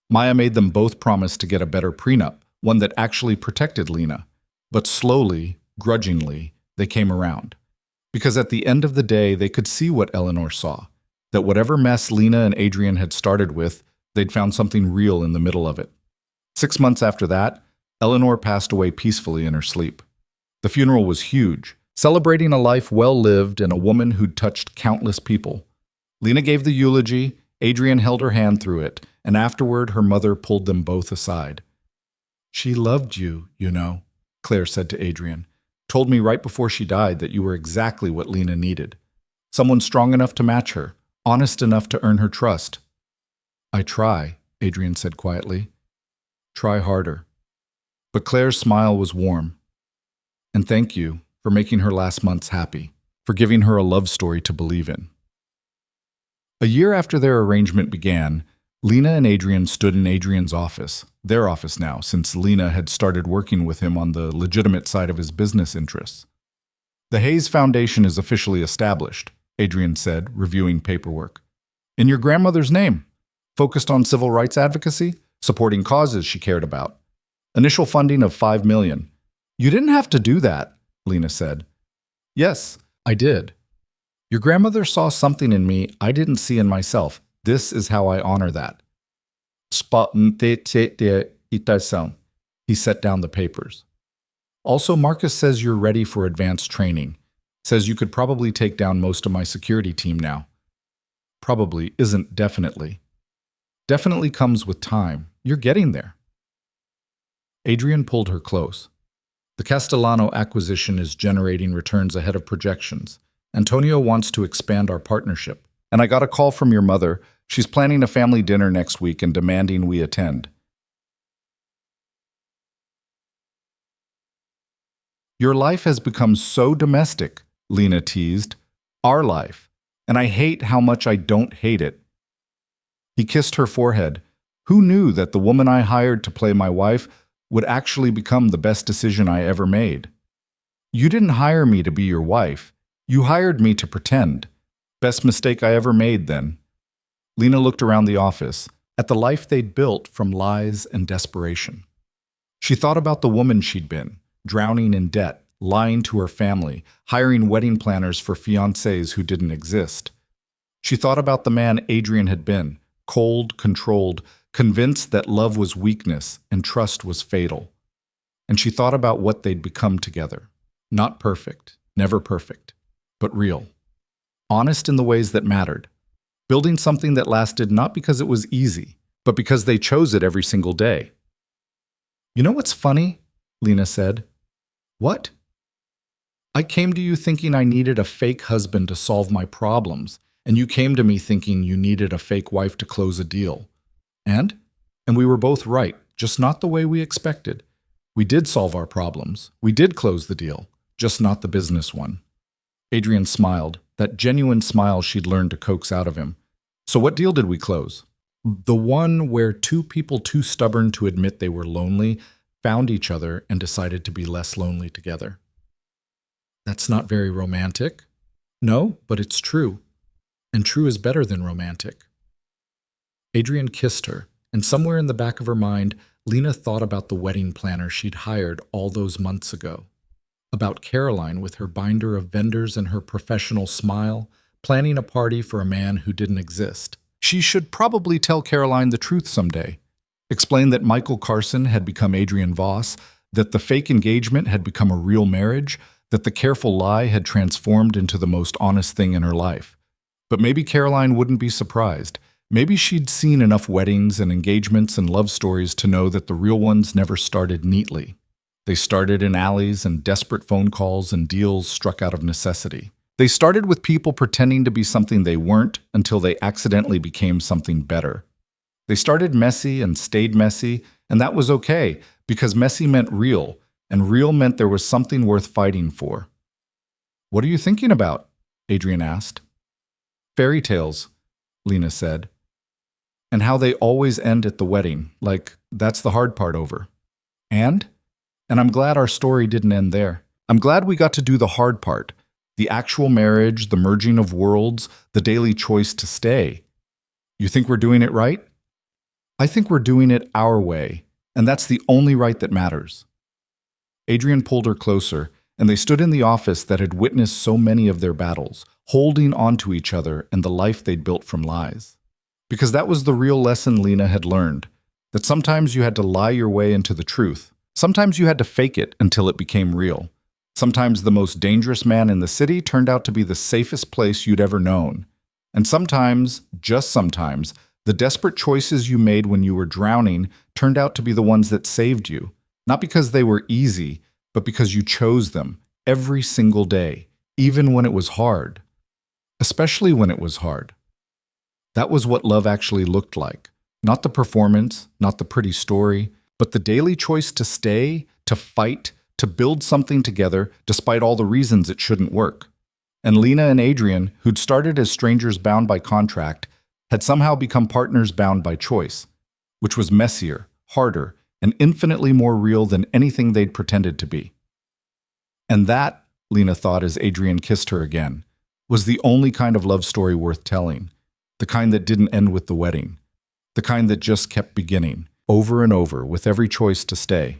Maya made them both promise to get a better prenup, one that actually protected Lena. But slowly, grudgingly, they came around. Because at the end of the day, they could see what Eleanor saw, that whatever mess Lena and Adrian had started with, they'd found something real in the middle of it. 6 months after that, Eleanor passed away peacefully in her sleep. The funeral was huge, celebrating a life well lived and a woman who'd touched countless people. Lena gave the eulogy, Adrian held her hand through it, and afterward her mother pulled them both aside. "She loved you, you know," Claire said to Adrian. "Told me right before she died that you were exactly what Lena needed. Someone strong enough to match her, honest enough to earn her trust." "I try," Adrian said quietly. "Try harder." But Claire's smile was warm. "And thank you for making her last months happy, for giving her a love story to believe in." A year after their arrangement began, Lena and Adrian stood in Adrian's office, their office now, since Lena had started working with him on the legitimate side of his business interests. "The Hayes Foundation is officially established," Adrian said, reviewing paperwork. "In your grandmother's name. Focused on civil rights advocacy, supporting causes she cared about. Initial funding of $5 million. You didn't have to do that," Lena said. "Yes, I did. Your grandmother saw something in me I didn't see in myself. This is how I honor that." He set down the papers. "Also, Marcus says you're ready for advanced training. Says you could probably take down most of my security team now." "Probably isn't definitely. Definitely comes with time. You're getting there." Adrian pulled her close. "The Castellano acquisition is generating returns ahead of projections. Antonio wants to expand our partnership. And I got a call from your mother. She's planning a family dinner next week and demanding we attend." "Your life has become so domestic," Lena teased. "Our life. And I hate how much I don't hate it." He kissed her forehead. "Who knew that the woman I hired to play my wife would actually become the best decision I ever made? You didn't hire me to be your wife. You hired me to pretend. Best mistake I ever made, then." Lena looked around the office, at the life they'd built from lies and desperation. She thought about the woman she'd been, drowning in debt, lying to her family, hiring wedding planners for fiancés who didn't exist. She thought about the man Adrian had been, cold, controlled, convinced that love was weakness and trust was fatal. And she thought about what they'd become together. Not perfect, never perfect, but real. Honest in the ways that mattered. Building something that lasted not because it was easy, but because they chose it every single day. "You know what's funny?" Lena said. "What?" "I came to you thinking I needed a fake husband to solve my problems, and you came to me thinking you needed a fake wife to close a deal. And we were both right, just not the way we expected. We did solve our problems. We did close the deal, just not the business one." Adrian smiled, that genuine smile she'd learned to coax out of him. "So what deal did we close?" "The one where two people too stubborn to admit they were lonely found each other and decided to be less lonely together." "That's not very romantic." "No, but it's true. And true is better than romantic." Adrian kissed her, and somewhere in the back of her mind, Lena thought about the wedding planner she'd hired all those months ago. About Caroline with her binder of vendors and her professional smile, planning a party for a man who didn't exist. She should probably tell Caroline the truth someday. Explain that Michael Carson had become Adrian Voss, that the fake engagement had become a real marriage, that the careful lie had transformed into the most honest thing in her life. But maybe Caroline wouldn't be surprised. Maybe she'd seen enough weddings and engagements and love stories to know that the real ones never started neatly. They started in alleys and desperate phone calls and deals struck out of necessity. They started with people pretending to be something they weren't until they accidentally became something better. They started messy and stayed messy, and that was okay, because messy meant real, and real meant there was something worth fighting for. "What are you thinking about?" Adrian asked. Fairy tales, Lena said. And how they always end at the wedding, like that's the hard part over. And? And I'm glad our story didn't end there. I'm glad we got to do the hard part. The actual marriage, the merging of worlds, the daily choice to stay. You think we're doing it right? I think we're doing it our way, and that's the only right that matters. Adrian pulled her closer, and they stood in the office that had witnessed so many of their battles, holding on to each other and the life they'd built from lies. Because that was the real lesson Lena had learned, that sometimes you had to lie your way into the truth. Sometimes you had to fake it until it became real. Sometimes the most dangerous man in the city turned out to be the safest place you'd ever known. And sometimes, just sometimes, the desperate choices you made when you were drowning turned out to be the ones that saved you. Not because they were easy, but because you chose them every single day, even when it was hard. Especially when it was hard. That was what love actually looked like. Not the performance, not the pretty story, but the daily choice to stay, to fight, to build something together despite all the reasons it shouldn't work. And Lena and Adrian, who'd started as strangers bound by contract, had somehow become partners bound by choice, which was messier, harder, and infinitely more real than anything they'd pretended to be. And that, Lena thought as Adrian kissed her again, was the only kind of love story worth telling, the kind that didn't end with the wedding, the kind that just kept beginning, over and over with every choice to stay.